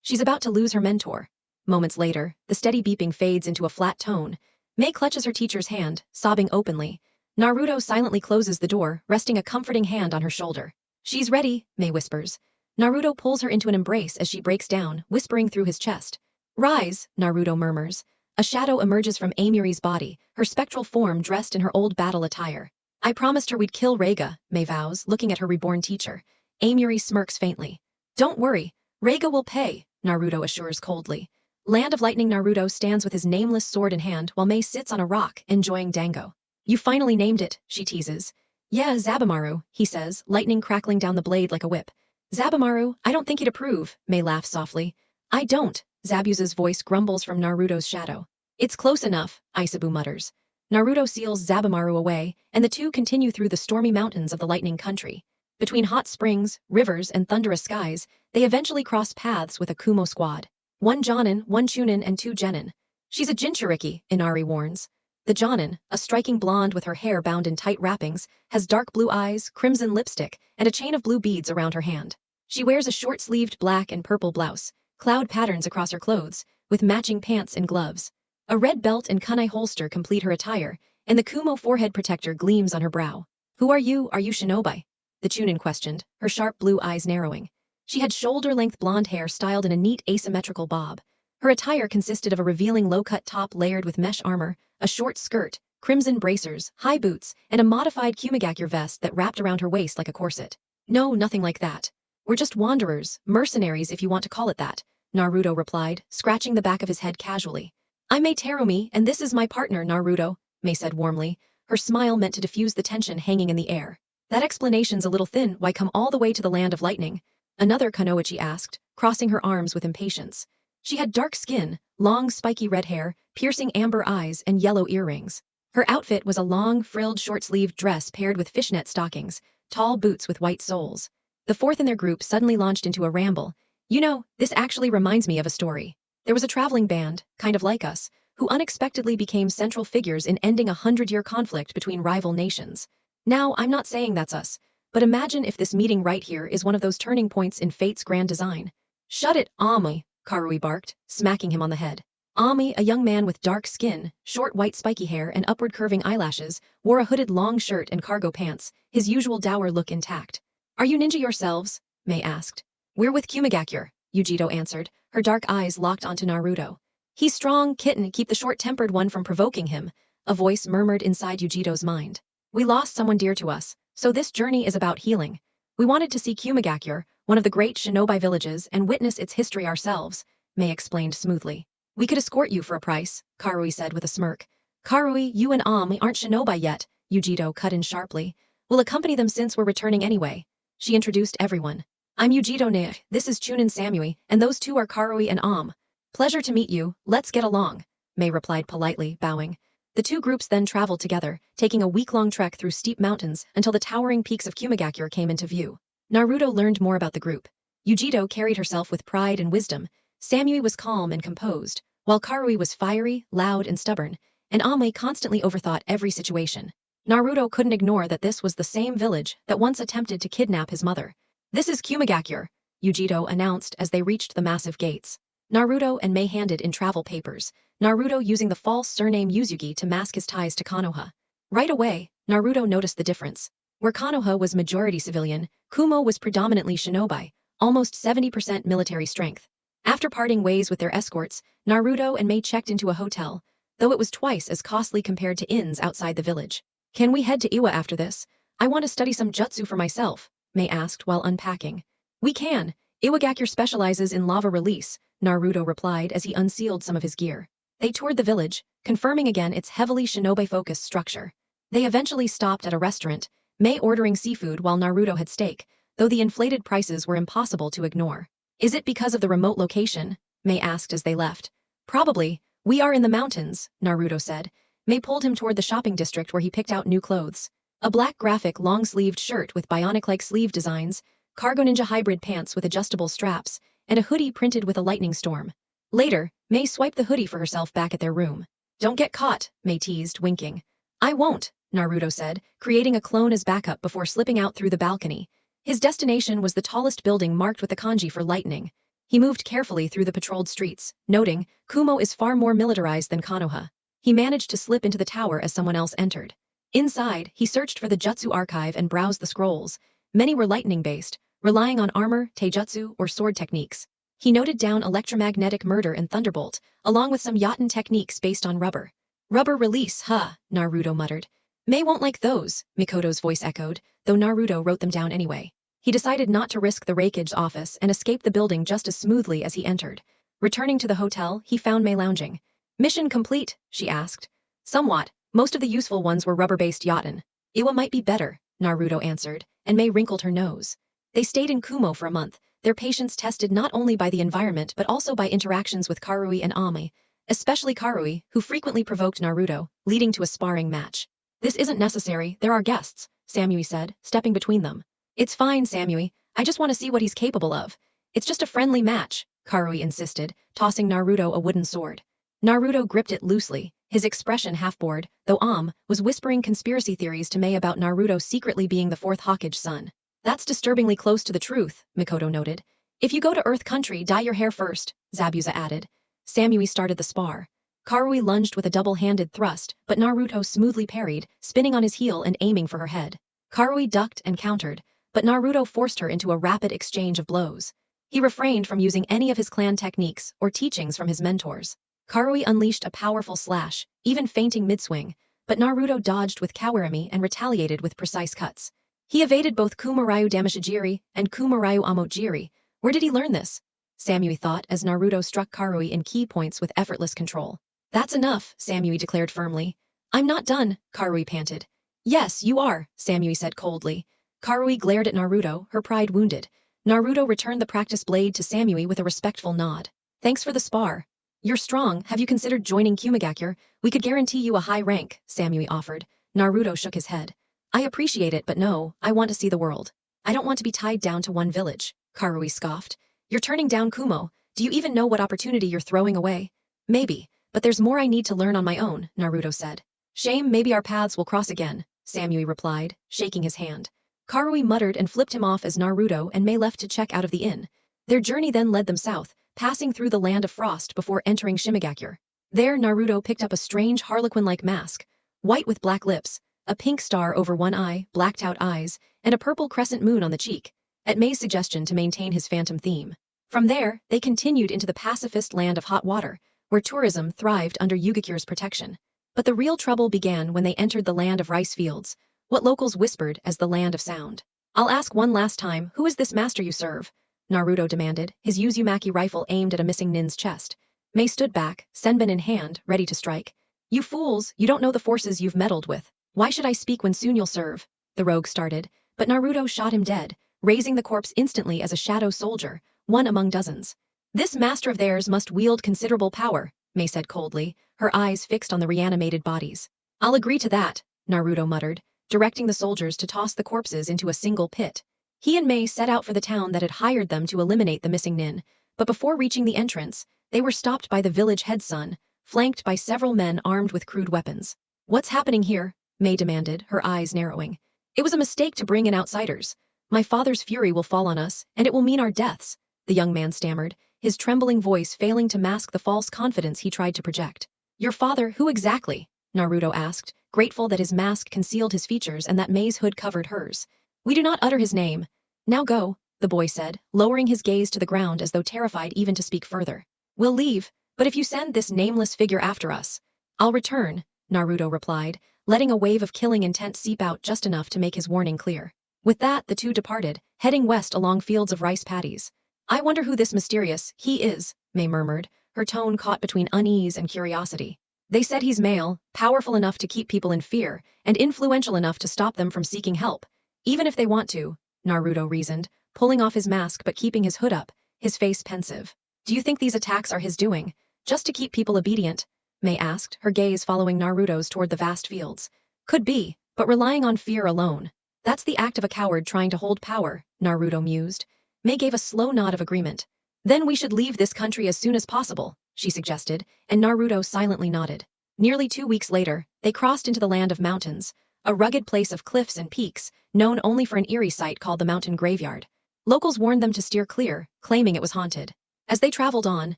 She's about to lose her mentor. Moments later, the steady beeping fades into a flat tone. Mei clutches her teacher's hand, sobbing openly. Naruto silently closes the door, resting a comforting hand on her shoulder. She's ready, Mei whispers. Naruto pulls her into an embrace as she breaks down, whispering through his chest. Rise, Naruto murmurs. A shadow emerges from Amiri's body, her spectral form dressed in her old battle attire. I promised her we'd kill Reiga, Mei vows, looking at her reborn teacher. Amiri smirks faintly. Don't worry, Reiga will pay, Naruto assures coldly. Land of Lightning Naruto stands with his nameless sword in hand while Mei sits on a rock, enjoying dango. You finally named it, she teases. Yeah, Zabumaru, he says, lightning crackling down the blade like a whip. Zabumaru, I don't think he'd approve, Mei laughs softly. I don't, Zabuza's voice grumbles from Naruto's shadow. It's close enough, Isabu mutters. Naruto seals Zabumaru away, and the two continue through the stormy mountains of the Lightning Country. Between hot springs, rivers, and thunderous skies, they eventually cross paths with a Kumo squad. One Jonin, one Chunin, and two Genin. She's a Jinchuriki, Inari warns. The Jonin, a striking blonde with her hair bound in tight wrappings, has dark blue eyes, crimson lipstick, and a chain of blue beads around her hand. She wears a short-sleeved black and purple blouse, cloud patterns across her clothes, with matching pants and gloves. A red belt and kunai holster complete her attire, and the Kumo forehead protector gleams on her brow. Who are you shinobi? The Chunin questioned, her sharp blue eyes narrowing. She had shoulder-length blonde hair styled in a neat asymmetrical bob. Her attire consisted of a revealing low-cut top layered with mesh armor, a short skirt, crimson bracers, high boots, and a modified Kumigakure vest that wrapped around her waist like a corset. No, nothing like that. We're just wanderers, mercenaries if you want to call it that, Naruto replied, scratching the back of his head casually. I'm Mei Terumi, and this is my partner, Naruto, Mei said warmly, her smile meant to diffuse the tension hanging in the air. That explanation's a little thin, why come all the way to the land of lightning? Another Kunoichi asked, crossing her arms with impatience. She had dark skin, long spiky red hair, piercing amber eyes, and yellow earrings. Her outfit was a long, frilled short-sleeved dress paired with fishnet stockings, tall boots with white soles. The fourth in their group suddenly launched into a ramble. You know, this actually reminds me of a story. There was a traveling band, kind of like us, who unexpectedly became central figures in ending a 100-year conflict between rival nations. Now, I'm not saying that's us, but imagine if this meeting right here is one of those turning points in fate's grand design. Shut it, Ami, Karui barked, smacking him on the head. Ami, a young man with dark skin, short white spiky hair and upward curving eyelashes, wore a hooded long shirt and cargo pants, his usual dour look intact. Are you ninja yourselves? Mei asked. We're with Kumigakure, Yujito answered, her dark eyes locked onto Naruto. He's strong, kitten, keep the short-tempered one from provoking him, a voice murmured inside Yujito's mind. We lost someone dear to us, so this journey is about healing. We wanted to see Kumigakure, one of the great shinobi villages, and witness its history ourselves, Mei explained smoothly. We could escort you for a price, Karui said with a smirk. Karui, you and Ami aren't shinobi yet, Yujito cut in sharply. We'll accompany them since we're returning anyway. She introduced everyone. I'm Yujito Ne, this is Chunin Samui, and those two are Karui and Am. Pleasure to meet you, let's get along, Mei replied politely, bowing. The two groups then traveled together, taking a week-long trek through steep mountains until the towering peaks of Kumigakure came into view. Naruto learned more about the group. Yujito carried herself with pride and wisdom, Samui was calm and composed, while Karui was fiery, loud, and stubborn, and Ame constantly overthought every situation. Naruto couldn't ignore that this was the same village that once attempted to kidnap his mother. This is Kumigakure, Yujito announced as they reached the massive gates. Naruto and Mei handed in travel papers, Naruto using the false surname Yuzugi to mask his ties to Konoha. Right away, Naruto noticed the difference. Where Konoha was majority civilian, Kumo was predominantly shinobi, almost 70% military strength. After parting ways with their escorts, Naruto and Mei checked into a hotel, though it was twice as costly compared to inns outside the village. Can we head to Iwa after this? I want to study some jutsu for myself, Mei asked while unpacking. We can. Iwagakure specializes in lava release, Naruto replied as he unsealed some of his gear. They toured the village, confirming again its heavily shinobi-focused structure. They eventually stopped at a restaurant, Mei ordering seafood while Naruto had steak, though the inflated prices were impossible to ignore. Is it because of the remote location? Mei asked as they left. Probably. We are in the mountains, Naruto said. Mei pulled him toward the shopping district where he picked out new clothes. A black graphic long-sleeved shirt with bionic-like sleeve designs, cargo ninja hybrid pants with adjustable straps, and a hoodie printed with a lightning storm. Later, May swiped the hoodie for herself back at their room. Don't get caught, May teased, winking. I won't, Naruto said, creating a clone as backup before slipping out through the balcony. His destination was the tallest building marked with a kanji for lightning. He moved carefully through the patrolled streets, noting, Kumo is far more militarized than Konoha. He managed to slip into the tower as someone else entered. Inside, he searched for the jutsu archive and browsed the scrolls. Many were lightning-based, relying on armor, taijutsu, or sword techniques. He noted down electromagnetic murder and thunderbolt, along with some yaten techniques based on rubber. Rubber release, huh, Naruto muttered. May won't like those, Mikoto's voice echoed, though Naruto wrote them down anyway. He decided not to risk the Raikage's office and escaped the building just as smoothly as he entered. Returning to the hotel, he found May lounging. Mission complete, she asked. Somewhat. Most of the useful ones were rubber-based yaten. Iwa might be better, Naruto answered, and May wrinkled her nose. They stayed in Kumo for a month, their patience tested not only by the environment but also by interactions with Karui and Ami, especially Karui, who frequently provoked Naruto, leading to a sparring match. This isn't necessary, there are guests, Samui said, stepping between them. It's fine, Samui, I just want to see what he's capable of. It's just a friendly match, Karui insisted, tossing Naruto a wooden sword. Naruto gripped it loosely, his expression half-bored, though was whispering conspiracy theories to May about Naruto secretly being the fourth Hokage son. That's disturbingly close to the truth, Mikoto noted. If you go to Earth Country, dye your hair first, Zabuza added. Samui started the spar. Karui lunged with a double-handed thrust, but Naruto smoothly parried, spinning on his heel and aiming for her head. Karui ducked and countered, but Naruto forced her into a rapid exchange of blows. He refrained from using any of his clan techniques or teachings from his mentors. Karui unleashed a powerful slash, even feinting mid-swing, but Naruto dodged with Kawarami and retaliated with precise cuts. He evaded both Kumarayu Damashijiri and Kumarayu Amojiri. Where did he learn this? Samui thought as Naruto struck Karui in key points with effortless control. That's enough, Samui declared firmly. I'm not done, Karui panted. Yes, you are, Samui said coldly. Karui glared at Naruto, her pride wounded. Naruto returned the practice blade to Samui with a respectful nod. Thanks for the spar. You're strong, have you considered joining Kumagakure? We could guarantee you a high rank, Samui offered. Naruto shook his head. I appreciate it, but no, I want to see the world. I don't want to be tied down to one village, Karui scoffed. You're turning down Kumo. Do you even know what opportunity you're throwing away? Maybe, but there's more I need to learn on my own, Naruto said. Shame, maybe our paths will cross again, Samui replied, shaking his hand. Karui muttered and flipped him off as Naruto and May left to check out of the inn. Their journey then led them south, passing through the land of frost before entering Shimagakure. There Naruto picked up a strange harlequin-like mask, white with black lips, a pink star over one eye, blacked-out eyes, and a purple crescent moon on the cheek, at May's suggestion to maintain his phantom theme. From there, they continued into the pacifist land of hot water, where tourism thrived under Yugakure's protection. But the real trouble began when they entered the land of rice fields, what locals whispered as the land of sound. I'll ask one last time, who is this master you serve? Naruto demanded, his Uzumaki rifle aimed at a missing nin's chest. May stood back, senbon in hand, ready to strike. You fools, you don't know the forces you've meddled with. Why should I speak when soon you'll serve? The rogue started, but Naruto shot him dead, raising the corpse instantly as a shadow soldier, one among dozens. This master of theirs must wield considerable power, May said coldly, her eyes fixed on the reanimated bodies. I'll agree to that, Naruto muttered, directing the soldiers to toss the corpses into a single pit. He and May set out for the town that had hired them to eliminate the missing nin, but before reaching the entrance, they were stopped by the village head son, flanked by several men armed with crude weapons. What's happening here? May demanded, her eyes narrowing. It was a mistake to bring in outsiders. My father's fury will fall on us, and it will mean our deaths, the young man stammered, his trembling voice failing to mask the false confidence he tried to project. Your father, who exactly? Naruto asked, grateful that his mask concealed his features and that May's hood covered hers. We do not utter his name. Now go, the boy said, lowering his gaze to the ground as though terrified even to speak further. We'll leave, but if you send this nameless figure after us, I'll return, Naruto replied, letting a wave of killing intent seep out just enough to make his warning clear. With that, the two departed, heading west along fields of rice paddies. I wonder who this mysterious he is, May murmured, her tone caught between unease and curiosity. They said he's male, powerful enough to keep people in fear, and influential enough to stop them from seeking help. Even if they want to, Naruto reasoned, pulling off his mask but keeping his hood up, his face pensive. Do you think these attacks are his doing, just to keep people obedient? May asked, her gaze following Naruto's toward the vast fields. Could be, but relying on fear alone. That's the act of a coward trying to hold power, Naruto mused. Mei gave a slow nod of agreement. Then we should leave this country as soon as possible, she suggested, and Naruto silently nodded. Nearly 2 weeks later, they crossed into the land of mountains, a rugged place of cliffs and peaks, known only for an eerie site called the Mountain Graveyard. Locals warned them to steer clear, claiming it was haunted. As they traveled on,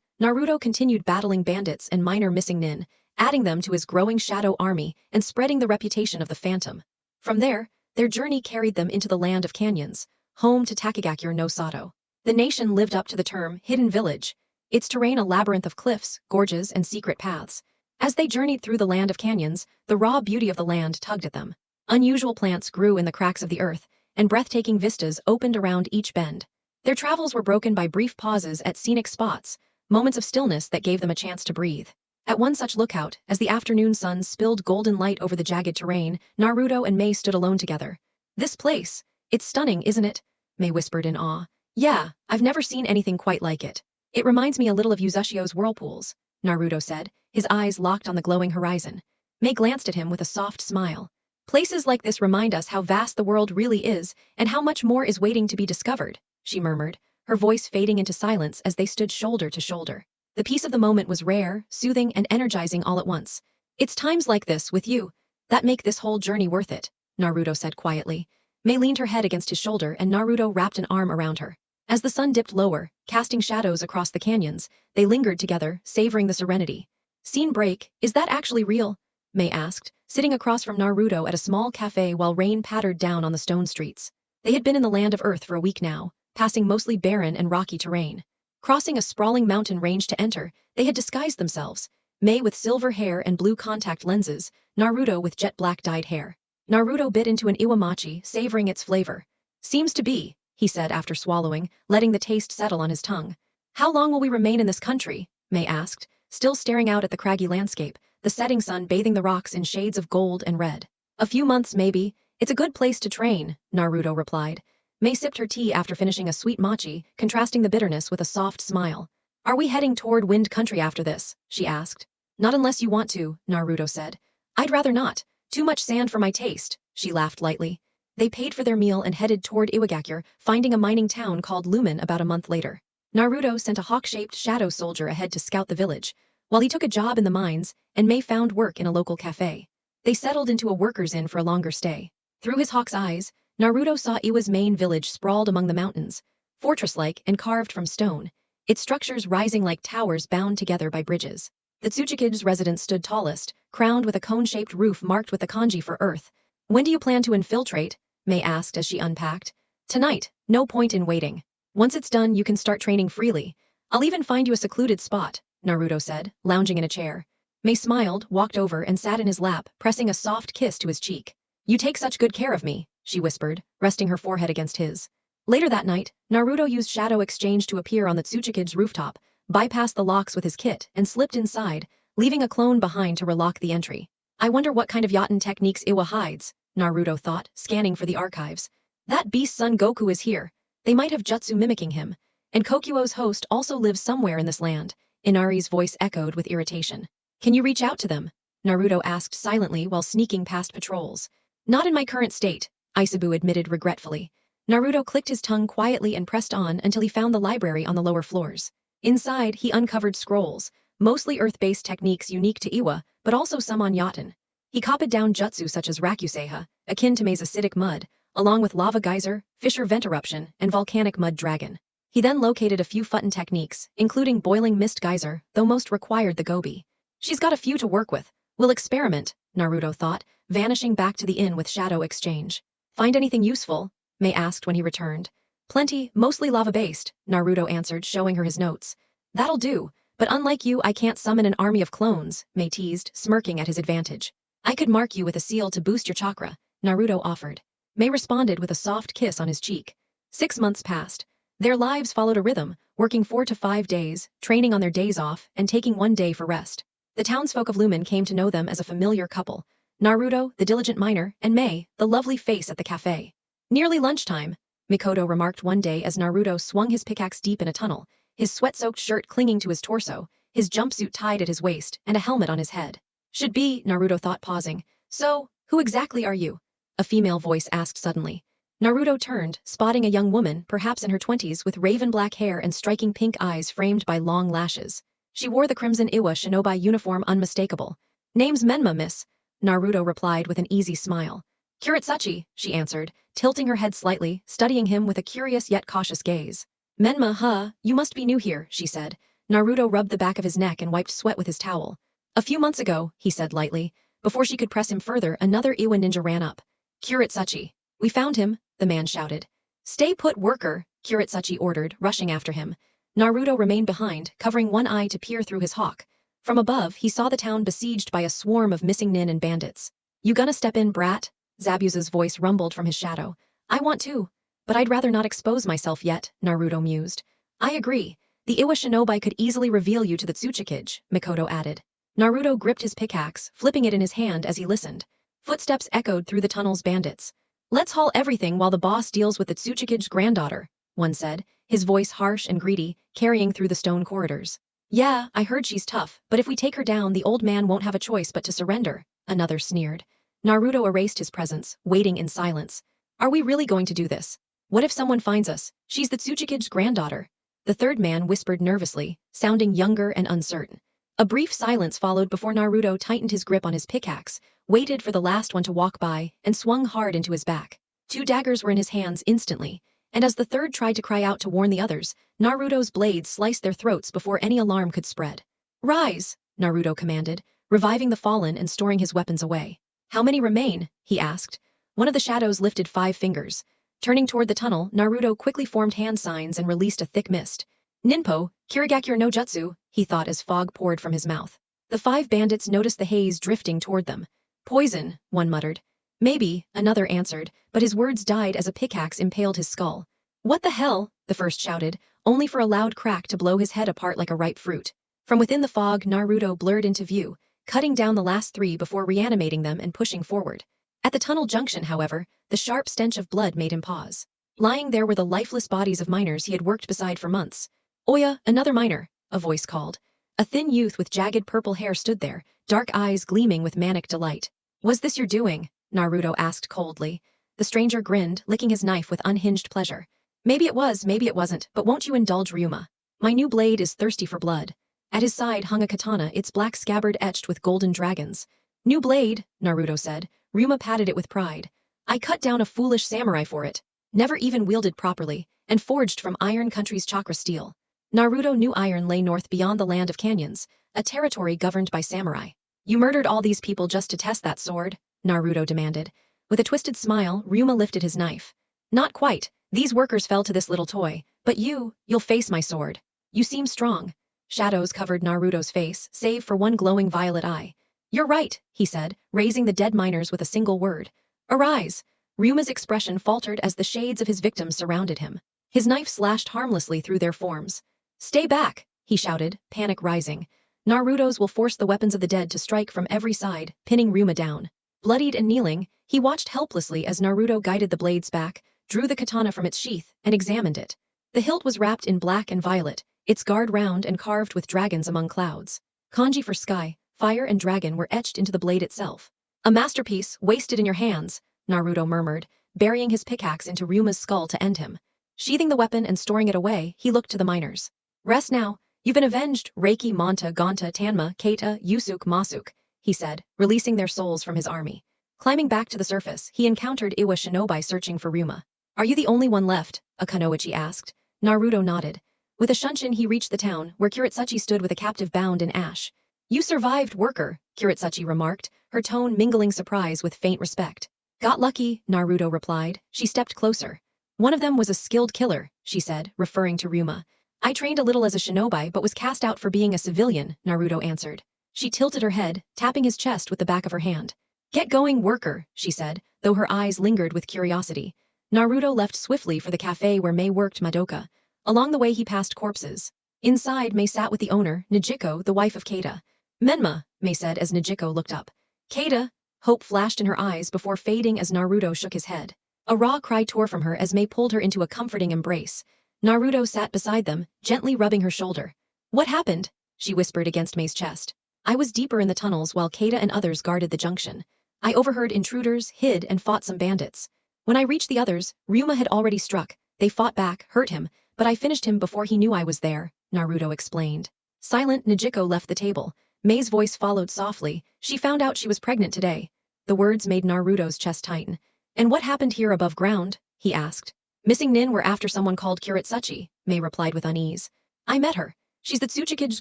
Naruto continued battling bandits and minor missing nin, adding them to his growing shadow army and spreading the reputation of the Phantom. From there, their journey carried them into the land of canyons, home to Takagakure no Sato. The nation lived up to the term hidden village, its terrain a labyrinth of cliffs, gorges, and secret paths. As they journeyed through the land of canyons, the raw beauty of the land tugged at them. Unusual plants grew in the cracks of the earth, and breathtaking vistas opened around each bend. Their travels were broken by brief pauses at scenic spots, moments of stillness that gave them a chance to breathe. At one such lookout, as the afternoon sun spilled golden light over the jagged terrain, Naruto and Mei stood alone together. This place, it's stunning, isn't it? Mei whispered in awe. Yeah, I've never seen anything quite like it. It reminds me a little of Uzushio's whirlpools, Naruto said, his eyes locked on the glowing horizon. Mei glanced at him with a soft smile. Places like this remind us how vast the world really is and how much more is waiting to be discovered, she murmured, her voice fading into silence as they stood shoulder to shoulder. The peace of the moment was rare, soothing, and energizing all at once. It's times like this, with you, that make this whole journey worth it, Naruto said quietly. Mei leaned her head against his shoulder and Naruto wrapped an arm around her. As the sun dipped lower, casting shadows across the canyons, they lingered together, savoring the serenity. Scene break, is that actually real? Mei asked, sitting across from Naruto at a small cafe while rain pattered down on the stone streets. They had been in the land of Earth for a week now, passing mostly barren and rocky terrain. Crossing a sprawling mountain range to enter, they had disguised themselves, Mei with silver hair and blue contact lenses, Naruto with jet-black dyed hair. Naruto bit into an iwamachi, savoring its flavor. Seems to be, he said after swallowing, letting the taste settle on his tongue. How long will we remain in this country? Mei asked, still staring out at the craggy landscape, the setting sun bathing the rocks in shades of gold and red. A few months maybe. It's a good place to train, Naruto replied. Mei sipped her tea after finishing a sweet mochi, contrasting the bitterness with a soft smile. Are we heading toward Wind Country after this? She asked. Not unless you want to, Naruto said. I'd rather not. Too much sand for my taste, she laughed lightly. They paid for their meal and headed toward Iwagakure, finding a mining town called Lumen about a month later. Naruto sent a hawk-shaped shadow soldier ahead to scout the village, while he took a job in the mines, and Mei found work in a local cafe. They settled into a workers' inn for a longer stay. Through his hawk's eyes, Naruto saw Iwa's main village sprawled among the mountains, fortress-like and carved from stone, its structures rising like towers bound together by bridges. The Tsuchikide's residence stood tallest, crowned with a cone-shaped roof marked with the kanji for Earth. When do you plan to infiltrate? Mei asked as she unpacked. Tonight, no point in waiting. Once it's done, you can start training freely. I'll even find you a secluded spot, Naruto said, lounging in a chair. Mei smiled, walked over, and sat in his lap, pressing a soft kiss to his cheek. You take such good care of me, she whispered, resting her forehead against his. Later that night, Naruto used Shadow Exchange to appear on the Tsuchikide's rooftop, bypassed the locks with his kit, and slipped inside, leaving a clone behind to relock the entry. I wonder what kind of Yaten techniques Iwa hides, Naruto thought, scanning for the archives. That beast's son Goku is here. They might have jutsu mimicking him. And Kokuo's host also lives somewhere in this land, Inari's voice echoed with irritation. Can you reach out to them? Naruto asked silently while sneaking past patrols. Not in my current state, Isabu admitted regretfully. Naruto clicked his tongue quietly and pressed on until he found the library on the lower floors. Inside, he uncovered scrolls, mostly earth-based techniques unique to Iwa, but also some on Yaten. He copied down jutsu such as Rakuseha, akin to Mei's acidic mud, along with lava geyser, fissure vent eruption, and volcanic mud dragon. He then located a few Futten techniques, including boiling mist geyser, though most required the gobi. She's got a few to work with. We'll experiment, Naruto thought, vanishing back to the inn with Shadow Exchange. Find anything useful? Mei asked when he returned. Plenty, mostly lava-based, Naruto answered, showing her his notes. That'll do, but unlike you I can't summon an army of clones, Mei teased, smirking at his advantage. I could mark you with a seal to boost your chakra, Naruto offered. Mei responded with a soft kiss on his cheek. 6 months passed. Their lives followed a rhythm, working 4 to 5 days, training on their days off, and taking 1 day for rest. The townsfolk of Lumen came to know them as a familiar couple. Naruto, the diligent miner, and Mei, the lovely face at the cafe. Nearly lunchtime, Mikoto remarked one day as Naruto swung his pickaxe deep in a tunnel, his sweat-soaked shirt clinging to his torso, his jumpsuit tied at his waist, and a helmet on his head. Should be, Naruto thought, pausing. So, who exactly are you? a female voice asked suddenly. Naruto turned, spotting a young woman, perhaps in her 20s, with raven-black hair and striking pink eyes framed by long lashes. She wore the crimson Iwa shinobi uniform unmistakable. "Name's Menma, miss," Naruto replied with an easy smile. "Kuretsuchi," she answered, tilting her head slightly, studying him with a curious yet cautious gaze. "Menma, huh? You must be new here," she said. Naruto rubbed the back of his neck and wiped sweat with his towel. "A few months ago," he said lightly. Before she could press him further, another Iwa ninja ran up. "Kuretsuchi. We found him," the man shouted. "Stay put, worker," Kuretsuchi ordered, rushing after him. Naruto remained behind, covering one eye to peer through his hawk. From above, he saw the town besieged by a swarm of missing nin and bandits. "You gonna step in, brat?" Zabuza's voice rumbled from his shadow. "I want to. But I'd rather not expose myself yet," Naruto mused. "I agree. The Iwa shinobi could easily reveal you to the Tsuchikage," Mikoto added. Naruto gripped his pickaxe, flipping it in his hand as he listened. Footsteps echoed through the tunnel's bandits. "Let's haul everything while the boss deals with the Tsuchikage's granddaughter," one said, his voice harsh and greedy, carrying through the stone corridors. "Yeah, I heard she's tough, but if we take her down the old man won't have a choice but to surrender," another sneered. Naruto erased his presence, waiting in silence. "Are we really going to do this? What if someone finds us? She's the Tsuchikage's granddaughter." The third man whispered nervously, sounding younger and uncertain. A brief silence followed before Naruto tightened his grip on his pickaxe, waited for the last one to walk by, and swung hard into his back. 2 daggers were in his hands instantly, and as the third tried to cry out to warn the others, Naruto's blades sliced their throats before any alarm could spread. "Rise!" Naruto commanded, reviving the fallen and storing his weapons away. "How many remain?" he asked. One of the shadows lifted 5 fingers. Turning toward the tunnel, Naruto quickly formed hand signs and released a thick mist. "Ninpo, Kirigakure no Jutsu," he thought as fog poured from his mouth. The 5 bandits noticed the haze drifting toward them. "Poison," one muttered. "Maybe," another answered, but his words died as a pickaxe impaled his skull. "What the hell?" the first shouted, only for a loud crack to blow his head apart like a ripe fruit. From within the fog, Naruto blurred into view, cutting down the last 3 before reanimating them and pushing forward. At the tunnel junction, however, the sharp stench of blood made him pause. Lying there were the lifeless bodies of miners he had worked beside for months. "Oya, another miner," a voice called. A thin youth with jagged purple hair stood there, dark eyes gleaming with manic delight. "Was this your doing?" Naruto asked coldly. The stranger grinned, licking his knife with unhinged pleasure. "Maybe it was, maybe it wasn't, but won't you indulge Ryuma? My new blade is thirsty for blood." At his side hung a katana, its black scabbard etched with golden dragons. "New blade," Naruto said. Ryuma patted it with pride. "I cut down a foolish samurai for it. Never even wielded properly, and forged from Iron Country's chakra steel." Naruto knew iron lay north beyond the land of canyons, a territory governed by samurai. "You murdered all these people just to test that sword?" Naruto demanded. With a twisted smile, Ryuma lifted his knife. "Not quite. These workers fell to this little toy, but you'll face my sword. You seem strong." Shadows covered Naruto's face, save for one glowing violet eye. "You're right," he said, raising the dead miners with a single word. "Arise." Ryuma's expression faltered as the shades of his victims surrounded him. His knife slashed harmlessly through their forms. "Stay back," he shouted, panic rising. Naruto's will force the weapons of the dead to strike from every side, pinning Ryuma down. Bloodied and kneeling, he watched helplessly as Naruto guided the blades back, drew the katana from its sheath, and examined it. The hilt was wrapped in black and violet, its guard round and carved with dragons among clouds. Kanji for sky, fire and dragon were etched into the blade itself. "A masterpiece, wasted in your hands," Naruto murmured, burying his pickaxe into Ryuma's skull to end him. Sheathing the weapon and storing it away, he looked to the miners. "Rest now. You've been avenged, Reiki, Monta, Gonta, Tanma, Keita, Yusuk, Masuk," he said, releasing their souls from his army. Climbing back to the surface, he encountered Iwa shinobi searching for Ryuma. "Are you the only one left?" a kunoichi asked. Naruto nodded. With a shunshin he reached the town, where Kuretsuchi stood with a captive bound in ash. "You survived, worker," Kuretsuchi remarked, her tone mingling surprise with faint respect. "Got lucky," Naruto replied. She stepped closer. "One of them was a skilled killer," she said, referring to Ryuma. "I trained a little as a shinobi but was cast out for being a civilian," Naruto answered. She tilted her head, tapping his chest with the back of her hand. "Get going, worker," she said, though her eyes lingered with curiosity. Naruto left swiftly for the cafe where Mei worked Madoka. Along the way he passed corpses. Inside, Mei sat with the owner, Nijiko, the wife of Keita. "Menma," Mei said as Nijiko looked up. "Keita," hope flashed in her eyes before fading as Naruto shook his head. A raw cry tore from her as Mei pulled her into a comforting embrace. Naruto sat beside them, gently rubbing her shoulder. "What happened?" she whispered against Mei's chest. "I was deeper in the tunnels while Keita and others guarded the junction. I overheard intruders, hid, and fought some bandits. When I reached the others, Ryuma had already struck. They fought back, hurt him, but I finished him before he knew I was there, Naruto explained. Silent, Nijiko left the table. Mei's voice followed softly. She found out she was pregnant today. The words made Naruto's chest tighten. And what happened here above ground? He asked. Missing Nin were after someone called Kuretsuchi, Mei replied with unease. I met her. She's the Tsuchikige's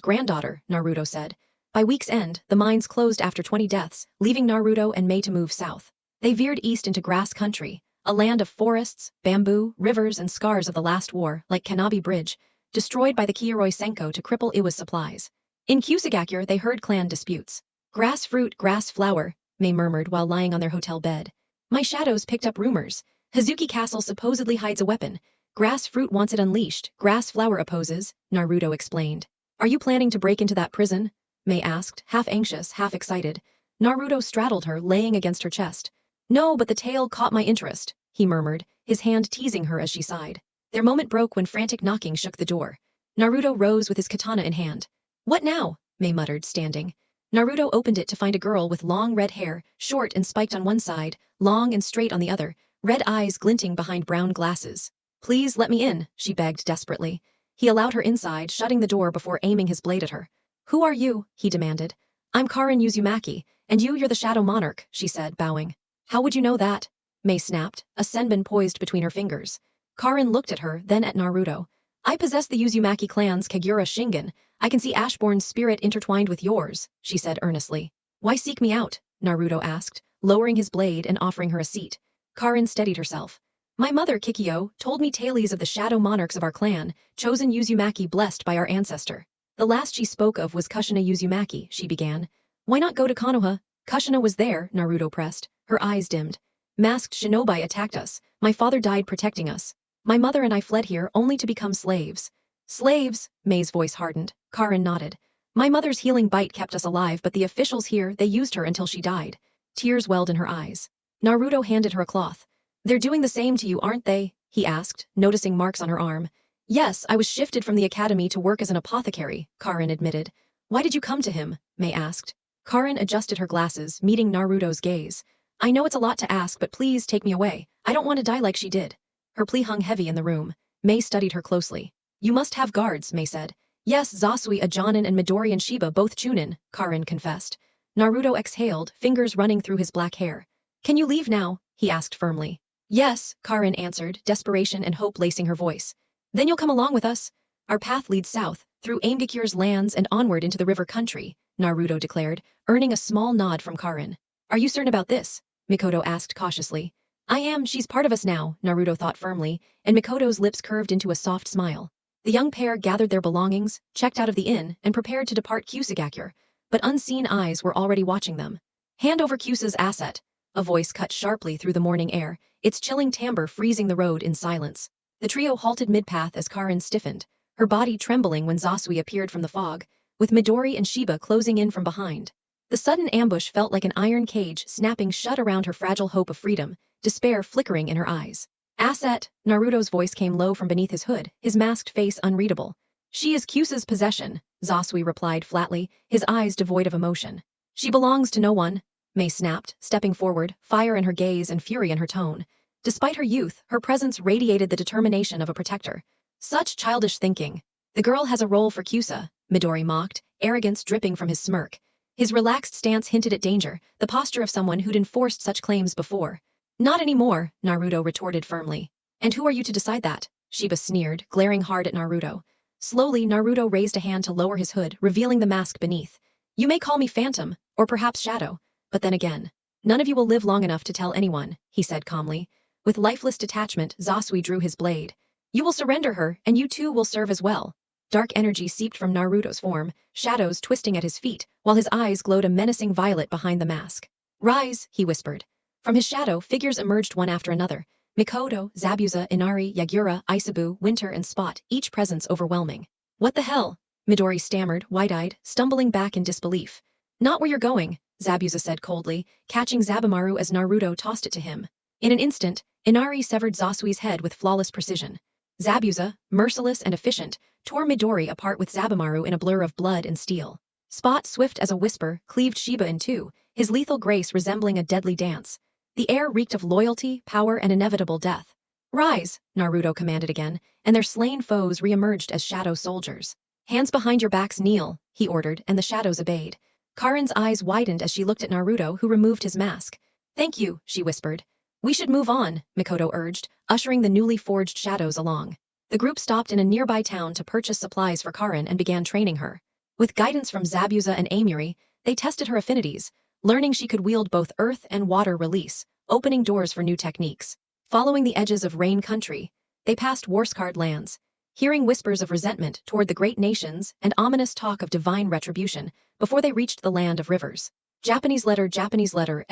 granddaughter, Naruto said. By week's end, the mines closed after 20 deaths, leaving Naruto and Mei to move south. They veered east into grass country, a land of forests, bamboo, rivers, and scars of the last war, like Kanabi Bridge, destroyed by the Kyoroi Senko to cripple Iwa's supplies. In Kusagakure, they heard clan disputes. Grass fruit, grass flower, Mei murmured while lying on their hotel bed. My shadows picked up rumors. Hazuki Castle supposedly hides a weapon. Grass fruit wants it unleashed, grass flower opposes, Naruto explained. Are you planning to break into that prison? Mei asked, half anxious, half excited. Naruto straddled her, laying against her chest. No, but the tale caught my interest, he murmured, his hand teasing her as she sighed. Their moment broke when frantic knocking shook the door. Naruto rose with his katana in hand. What now? Mei muttered, standing. Naruto opened it to find a girl with long red hair, short and spiked on one side, long and straight on the other, red eyes glinting behind brown glasses. Please let me in, she begged desperately. He allowed her inside, shutting the door before aiming his blade at her. Who are you? He demanded. I'm Karin Uzumaki, and you're the Shadow Monarch, she said, bowing. How would you know that? Mei snapped, a senbon poised between her fingers. Karin looked at her, then at Naruto. I possess the Uzumaki clan's Kagura Shingen. I can see Ashbourne's spirit intertwined with yours, she said earnestly. Why seek me out? Naruto asked, lowering his blade and offering her a seat. Karin steadied herself. My mother, Kikyo, told me tales of the shadow monarchs of our clan, chosen Uzumaki blessed by our ancestor. The last she spoke of was Kushina Uzumaki, she began. Why not go to Konoha? Kushina was there, Naruto pressed, her eyes dimmed. Masked shinobi attacked us. My father died protecting us. My mother and I fled here only to become slaves. Slaves? Mei's voice hardened. Karin nodded. My mother's healing bite kept us alive, but the officials here, they used her until she died. Tears welled in her eyes. Naruto handed her a cloth. They're doing the same to you, aren't they? He asked, noticing marks on her arm. Yes, I was shifted from the academy to work as an apothecary, Karin admitted. Why did you come to him? Mei asked. Karin adjusted her glasses, meeting Naruto's gaze. I know it's a lot to ask, but please take me away. I don't want to die like she did. Her plea hung heavy in the room. Mei studied her closely. You must have guards, Mei said. Yes, Zasui, a Jonin, and Midori and Shiba both Chunin, Karin confessed. Naruto exhaled, fingers running through his black hair. Can you leave now? He asked firmly. Yes, Karin answered, desperation and hope lacing her voice. Then you'll come along with us. Our path leads south, through Aimgakure's lands and onward into the river country, Naruto declared, earning a small nod from Karin. Are you certain about this? Mikoto asked cautiously. I am, she's part of us now, Naruto thought firmly, and Mikoto's lips curved into a soft smile. The young pair gathered their belongings, checked out of the inn, and prepared to depart Kusagakure, but unseen eyes were already watching them. Hand over Kusa's asset. A voice cut sharply through the morning air, its chilling timbre freezing the road in silence. The trio halted mid-path as Karin stiffened, her body trembling when Zasui appeared from the fog, with Midori and Shiba closing in from behind. The sudden ambush felt like an iron cage snapping shut around her fragile hope of freedom, despair flickering in her eyes. Asset, Naruto's voice came low from beneath his hood, his masked face unreadable. She is Kusa's possession, Zasui replied flatly, his eyes devoid of emotion. She belongs to no one, Mei snapped, stepping forward, fire in her gaze and fury in her tone. Despite her youth, her presence radiated the determination of a protector. Such childish thinking. The girl has a role for Kusa, Midori mocked, arrogance dripping from his smirk. His relaxed stance hinted at danger, the posture of someone who'd enforced such claims before. Not anymore, Naruto retorted firmly. And who are you to decide that? Shiba sneered, glaring hard at Naruto. Slowly, Naruto raised a hand to lower his hood, revealing the mask beneath. You may call me Phantom, or perhaps Shadow, but then again. None of you will live long enough to tell anyone, he said calmly. With lifeless detachment, Zasui drew his blade. You will surrender her, and you too will serve as well. Dark energy seeped from Naruto's form, shadows twisting at his feet, while his eyes glowed a menacing violet behind the mask. Rise, he whispered. From his shadow, figures emerged one after another. Mikoto, Zabuza, Inari, Yagura, Isabu, Winter, and Spot, each presence overwhelming. What the hell? Midori stammered, wide-eyed, stumbling back in disbelief. Not where you're going, Zabuza said coldly, catching Zabumaru as Naruto tossed it to him. In an instant, Inari severed Zasui's head with flawless precision. Zabuza, merciless and efficient, tore Midori apart with Zabumaru in a blur of blood and steel. Spot, swift as a whisper, cleaved Shiba in two, his lethal grace resembling a deadly dance. The air reeked of loyalty, power, and inevitable death. Rise, Naruto commanded again, and their slain foes re-emerged as shadow soldiers. Hands behind your backs, kneel, he ordered, and the shadows obeyed. Karin's eyes widened as she looked at Naruto, who removed his mask. Thank you, she whispered. We should move on, Mikoto urged, ushering the newly forged shadows along. The group stopped in a nearby town to purchase supplies for Karin and began training her. With guidance from Zabuza and Amuri, they tested her affinities, learning she could wield both earth and water release, opening doors for new techniques. Following the edges of Rain Country, they passed war-scarred lands, hearing whispers of resentment toward the great nations and ominous talk of divine retribution before they reached the land of rivers. Japanese letter, SCENEBRE,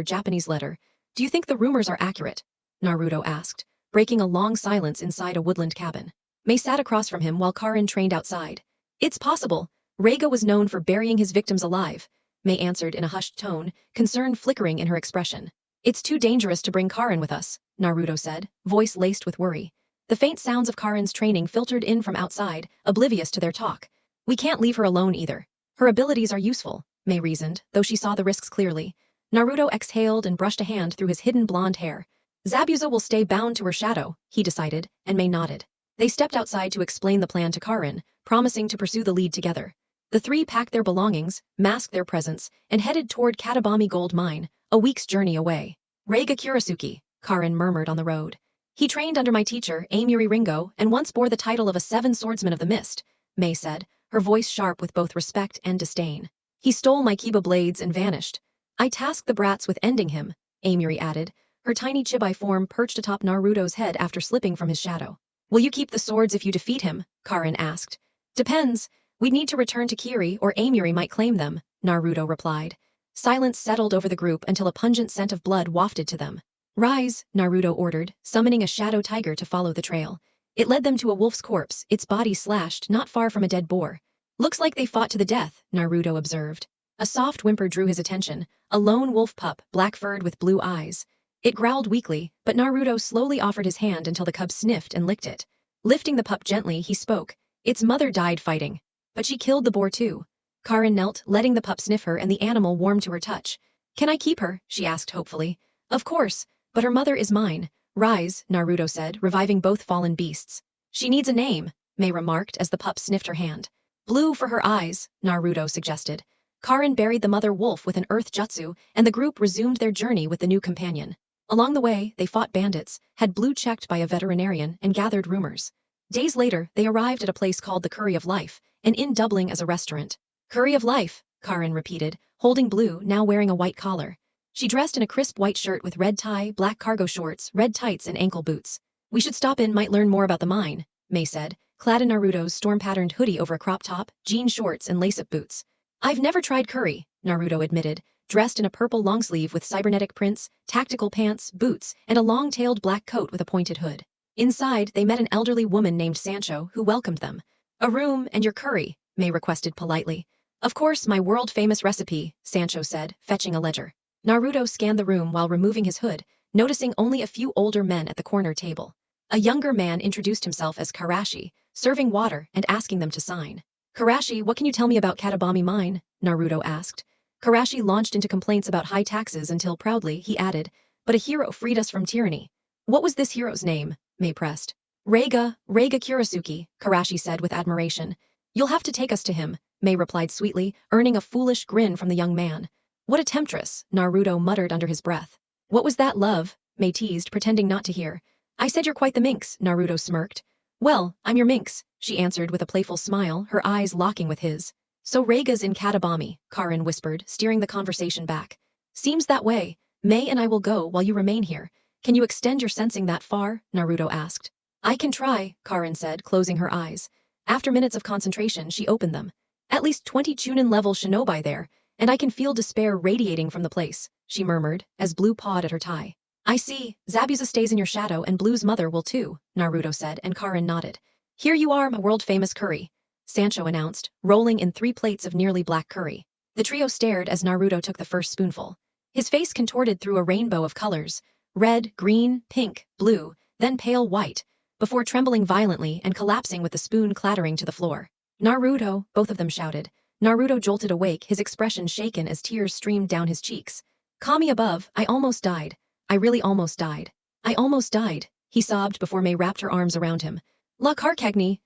Japanese letter. Do you think the rumors are accurate? Naruto asked, breaking a long silence inside a woodland cabin. Mei sat across from him while Karin trained outside. It's possible. Reiga was known for burying his victims alive, Mei answered in a hushed tone, concern flickering in her expression. It's too dangerous to bring Karin with us, Naruto said, voice laced with worry. The faint sounds of Karin's training filtered in from outside, oblivious to their talk. We can't leave her alone either. Her abilities are useful, Mei reasoned, though she saw the risks clearly. Naruto exhaled and brushed a hand through his hidden blonde hair. Zabuza will stay bound to her shadow, he decided, and Mei nodded. They stepped outside to explain the plan to Karin, promising to pursue the lead together. The three packed their belongings, masked their presence, and headed toward Katabami Gold Mine, a week's journey away. Reiga Kurasuki, Karin murmured on the road. He trained under my teacher, Amuri Ringo, and once bore the title of a Seven Swordsman of the Mist, Mei said, her voice sharp with both respect and disdain. He stole my Kiba blades and vanished. I tasked the brats with ending him, Amuri added, her tiny chibi form perched atop Naruto's head after slipping from his shadow. Will you keep the swords if you defeat him? Karin asked. Depends. We'd need to return to Kiri or Amuri might claim them, Naruto replied. Silence settled over the group until a pungent scent of blood wafted to them. Rise, Naruto ordered, summoning a shadow tiger to follow the trail. It led them to a wolf's corpse, its body slashed not far from a dead boar. Looks like they fought to the death, Naruto observed. A soft whimper drew his attention, a lone wolf pup, black-furred with blue eyes. It growled weakly, but Naruto slowly offered his hand until the cub sniffed and licked it. Lifting the pup gently, he spoke. Its mother died fighting. But she killed the boar too. Karin knelt, letting the pup sniff her, and the animal warmed to her touch. Can I keep her? She asked hopefully. Of course, but her mother is mine. Rise, Naruto said, reviving both fallen beasts. She needs a name, Mei remarked as the pup sniffed her hand. Blue for her eyes, Naruto suggested. Karin buried the mother wolf with an earth jutsu, and the group resumed their journey with the new companion. Along the way, they fought bandits, had blue checked by a veterinarian, and gathered rumors. Days later, they arrived at a place called the Curry of Life, an inn doubling as a restaurant. Curry of Life, Karin repeated, holding Blue, now wearing a white collar. She dressed in a crisp white shirt with red tie, black cargo shorts, red tights, and ankle boots. We should stop in, might learn more about the mine, Mei said, clad in Naruto's storm-patterned hoodie over a crop top, jean shorts, and lace-up boots. I've never tried curry, Naruto admitted, dressed in a purple long-sleeve with cybernetic prints, tactical pants, boots, and a long-tailed black coat with a pointed hood. Inside, they met an elderly woman named Sancho who welcomed them. A room and your curry, Mei requested politely. Of course, my world-famous recipe, Sancho said, fetching a ledger. Naruto scanned the room while removing his hood, noticing only a few older men at the corner table. A younger man introduced himself as Karashi, serving water and asking them to sign. Karashi, what can you tell me about Katabami Mine? Naruto asked. Karashi launched into complaints about high taxes until proudly, he added, but a hero freed us from tyranny. What was this hero's name? Mei pressed. Reiga Kurasuki, Karashi said with admiration. You'll have to take us to him, Mei replied sweetly, earning a foolish grin from the young man. What a temptress, Naruto muttered under his breath. What was that, love? Mei teased, pretending not to hear. I said you're quite the minx, Naruto smirked. Well, I'm your minx, she answered with a playful smile, her eyes locking with his. So Reiga's in Katabami, Karin whispered, steering the conversation back. Seems that way. Mei and I will go while you remain here. Can you extend your sensing that far? Naruto asked. I can try, Karin said, closing her eyes. After minutes of concentration, she opened them. At least 20 Chunin-level shinobi there, and I can feel despair radiating from the place, she murmured, as Blue pawed at her tie. I see, Zabuza stays in your shadow and Blue's mother will too, Naruto said, and Karin nodded. Here you are, my world-famous curry, Sancho announced, rolling in 3 plates of nearly black curry. The trio stared as Naruto took the first spoonful. His face contorted through a rainbow of colors, red, green, pink, blue, then pale white, before trembling violently and collapsing with the spoon clattering to the floor. Naruto, both of them shouted. Naruto jolted awake, his expression shaken as tears streamed down his cheeks. Kami above, I almost died. I really almost died. I almost died, he sobbed before May wrapped her arms around him. La Carcagni,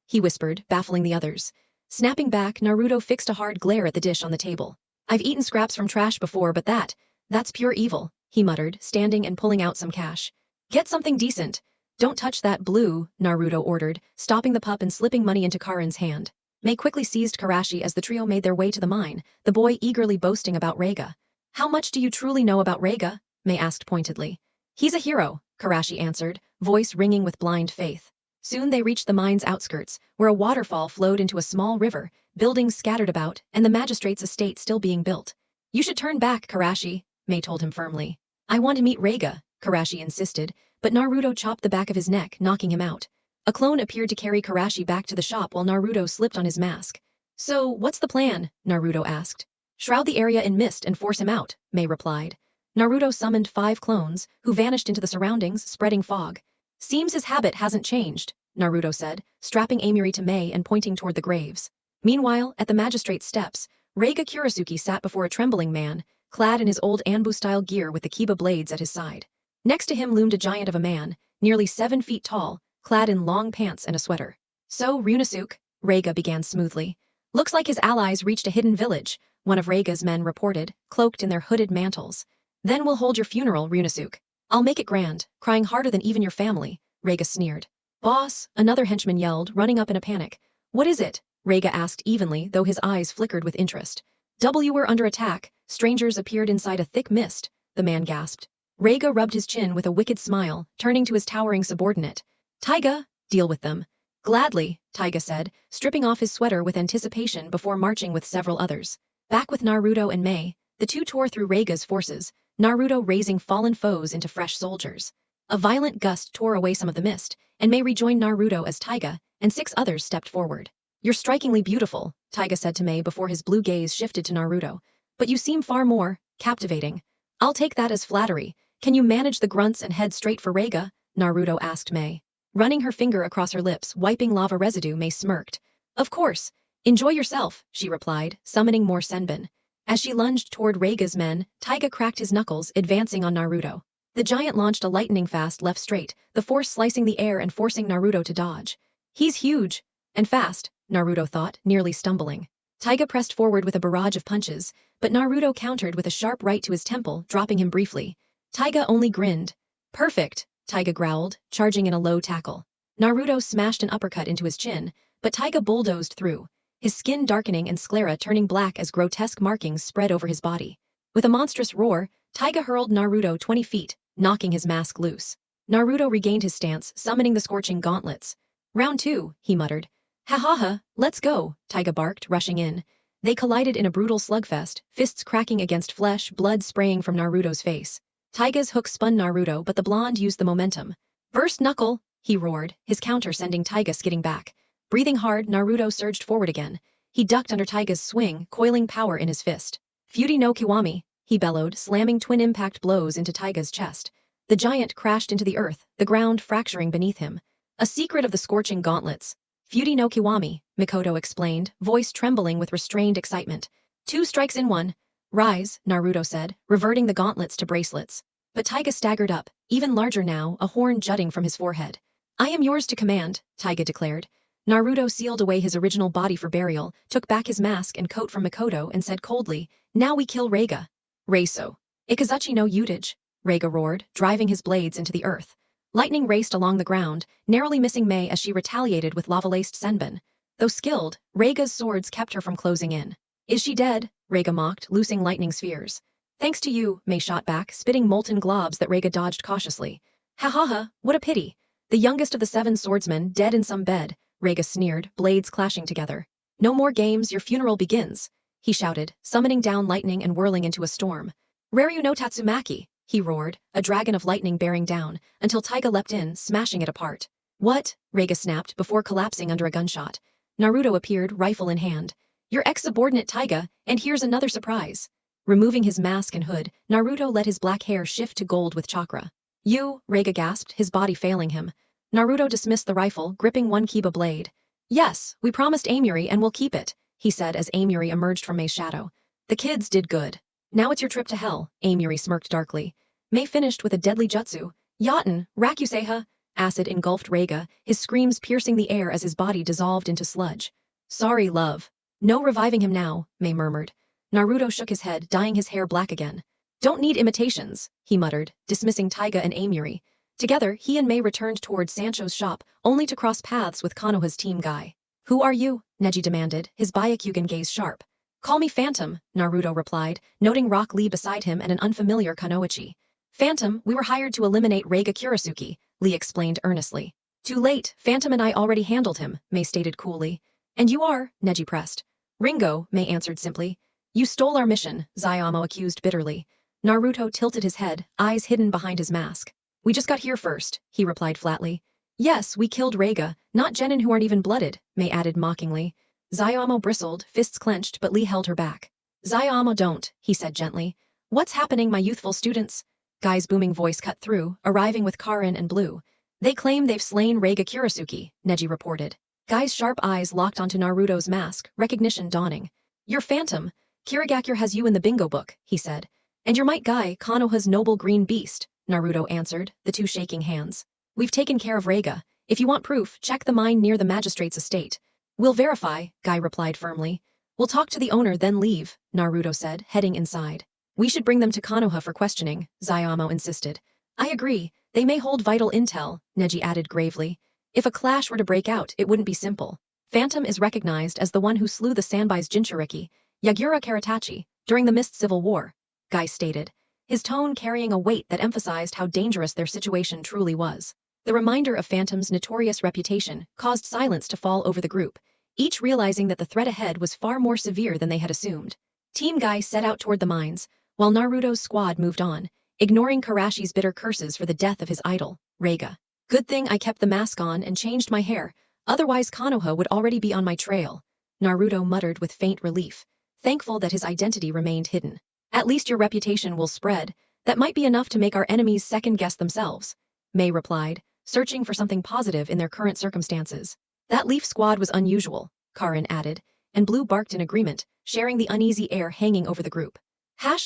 he whispered, baffling the others. Snapping back, Naruto fixed a hard glare at the dish on the table. I've eaten scraps from trash before, but that's pure evil, he muttered, standing and pulling out some cash. Get something decent. Don't touch that blue, Naruto ordered, stopping the pup and slipping money into Karin's hand. May quickly seized Karashi as the trio made their way to the mine, the boy eagerly boasting about Reiga. How much do you truly know about Reiga? May asked pointedly. He's a hero, Karashi answered, voice ringing with blind faith. Soon they reached the mine's outskirts, where a waterfall flowed into a small river, buildings scattered about, and the magistrate's estate still being built. You should turn back, Karashi, May told him firmly. I want to meet Reiga, Karashi insisted, but Naruto chopped the back of his neck, knocking him out. A clone appeared to carry Karashi back to the shop while Naruto slipped on his mask. So, what's the plan? Naruto asked. Shroud the area in mist and force him out, May replied. Naruto summoned 5 clones, who vanished into the surroundings, spreading fog. Seems his habit hasn't changed, Naruto said, strapping Amiri to May and pointing toward the graves. Meanwhile, at the magistrate's steps, Reiga Kurisuke sat before a trembling man, clad in his old Anbu-style gear with the Kiba blades at his side. Next to him loomed a giant of a man, nearly 7 feet tall, clad in long pants and a sweater. So, Ryunosuke, Reiga began smoothly. Looks like his allies reached a hidden village, one of Reiga's men reported, cloaked in their hooded mantles. Then we'll hold your funeral, Ryunosuke. I'll make it grand, crying harder than even your family, Reiga sneered. Boss, another henchman yelled, running up in a panic. What is it? Reiga asked evenly, though his eyes flickered with interest. We're under attack. Strangers appeared inside a thick mist, the man gasped. Reiga rubbed his chin with a wicked smile, turning to his towering subordinate. Taiga, deal with them. Gladly, Taiga said, stripping off his sweater with anticipation before marching with several others. Back with Naruto and May, the two tore through Reiga's forces, Naruto raising fallen foes into fresh soldiers. A violent gust tore away some of the mist, and May rejoined Naruto as Taiga, and 6 others stepped forward. You're strikingly beautiful, Taiga said to May before his blue gaze shifted to Naruto. But you seem far more captivating. I'll take that as flattery. Can you manage the grunts and head straight for Reiga? Naruto asked May. Running her finger across her lips, wiping lava residue, May smirked. Of course. Enjoy yourself, she replied, summoning more senbon. As she lunged toward Reiga's men, Taiga cracked his knuckles, advancing on Naruto. The giant launched a lightning-fast left straight, the force slicing the air and forcing Naruto to dodge. He's huge. And fast, Naruto thought, nearly stumbling. Taiga pressed forward with a barrage of punches, but Naruto countered with a sharp right to his temple, dropping him briefly. Taiga only grinned. Perfect, Taiga growled, charging in a low tackle. Naruto smashed an uppercut into his chin, but Taiga bulldozed through, his skin darkening and sclera turning black as grotesque markings spread over his body. With a monstrous roar, Taiga hurled Naruto 20 feet, knocking his mask loose. Naruto regained his stance, summoning the scorching gauntlets. Round 2, he muttered. Ha ha ha, let's go, Taiga barked, rushing in. They collided in a brutal slugfest, fists cracking against flesh, blood spraying from Naruto's face. Taiga's hook spun Naruto, but the blonde used the momentum. Burst knuckle, he roared, his counter sending Taiga skidding back. Breathing hard, Naruto surged forward again. He ducked under Taiga's swing, coiling power in his fist. Fury no Kiwami, he bellowed, slamming twin impact blows into Taiga's chest. The giant crashed into the earth, the ground fracturing beneath him. A secret of the scorching gauntlets. Fury no Kiwami, Mikoto explained, voice trembling with restrained excitement. 2 strikes in 1. Rise, Naruto said, reverting the gauntlets to bracelets. But Taiga staggered up, even larger now, a horn jutting from his forehead. I am yours to command, Taiga declared. Naruto sealed away his original body for burial, took back his mask and coat from Mikoto and said coldly, now we kill Reiga. Reiso. Ikazuchi no Utage, Reiga roared, driving his blades into the earth. Lightning raced along the ground, narrowly missing May as she retaliated with lava-laced senbon. Though skilled, Reiga's swords kept her from closing in. Is she dead? Reiga mocked, loosing lightning spheres. Thanks to you, May shot back, spitting molten globs that Reiga dodged cautiously. Ha ha ha, what a pity. The youngest of the 7 swordsmen dead in some bed, Reiga sneered, blades clashing together. No more games, your funeral begins, he shouted, summoning down lightning and whirling into a storm. Raryu no Tatsumaki, he roared, a dragon of lightning bearing down, until Taiga leapt in, smashing it apart. What? Reiga snapped before collapsing under a gunshot. Naruto appeared, rifle in hand. Your ex-subordinate Taiga, and here's another surprise. Removing his mask and hood, Naruto let his black hair shift to gold with chakra. You, Reiga gasped, his body failing him. Naruto dismissed the rifle, gripping one Kiba blade. Yes, we promised Amiri and we'll keep it, he said as Amiri emerged from May's shadow. The kids did good. Now it's your trip to hell, Amiri smirked darkly. May finished with a deadly jutsu. Yaten, Rakuseha! Acid engulfed Reiga, his screams piercing the air as his body dissolved into sludge. Sorry, love. No reviving him now, May murmured. Naruto shook his head, dyeing his hair black again. Don't need imitations, he muttered, dismissing Taiga and Amiri. Together, he and May returned toward Sancho's shop, only to cross paths with Konoha's team guy. Who are you? Neji demanded, his Byakugan gaze sharp. Call me Phantom, Naruto replied, noting Rock Lee beside him and an unfamiliar Kanoichi. Phantom, we were hired to eliminate Reiga Kurasuki, Lee explained earnestly. Too late, Phantom and I already handled him, May stated coolly. And you are, Neji pressed. Ringo, May answered simply. You stole our mission, Zayamo accused bitterly. Naruto tilted his head, eyes hidden behind his mask. We just got here first, he replied flatly. Yes, we killed Reiga, not genin who aren't even blooded, May added mockingly. Zayamo bristled, fists clenched, but Lee held her back. Zayamo don't, he said gently. What's happening, my youthful students? Guy's booming voice cut through, arriving with Karin and Blue. They claim they've slain Reiga Kurasuki, Neji reported. Guy's sharp eyes locked onto Naruto's mask, recognition dawning. You're Phantom. Kirigakure has you in the bingo book, he said. And you're Might Guy, Konoha's noble green beast, Naruto answered, the two shaking hands. We've taken care of Reiga. If you want proof, check the mine near the magistrate's estate. We'll verify, Guy replied firmly. We'll talk to the owner then leave, Naruto said, heading inside. We should bring them to Konoha for questioning, Zayamo insisted. I agree, they may hold vital intel, Neji added gravely. If a clash were to break out, it wouldn't be simple. Phantom is recognized as the one who slew the Sanbai's Jinchuriki, Yagura Karatachi, during the Mist Civil War, Guy stated, his tone carrying a weight that emphasized how dangerous their situation truly was. The reminder of Phantom's notorious reputation caused silence to fall over the group, each realizing that the threat ahead was far more severe than they had assumed. Team Guy set out toward the mines, while Naruto's squad moved on, ignoring Karashi's bitter curses for the death of his idol, Reiga. Good thing I kept the mask on and changed my hair, otherwise Konoha would already be on my trail, Naruto muttered with faint relief, thankful that his identity remained hidden. At least your reputation will spread. That might be enough to make our enemies second-guess themselves, May replied, searching for something positive in their current circumstances. That Leaf squad was unusual, Karin added, and Blue barked in agreement, sharing the uneasy air hanging over the group.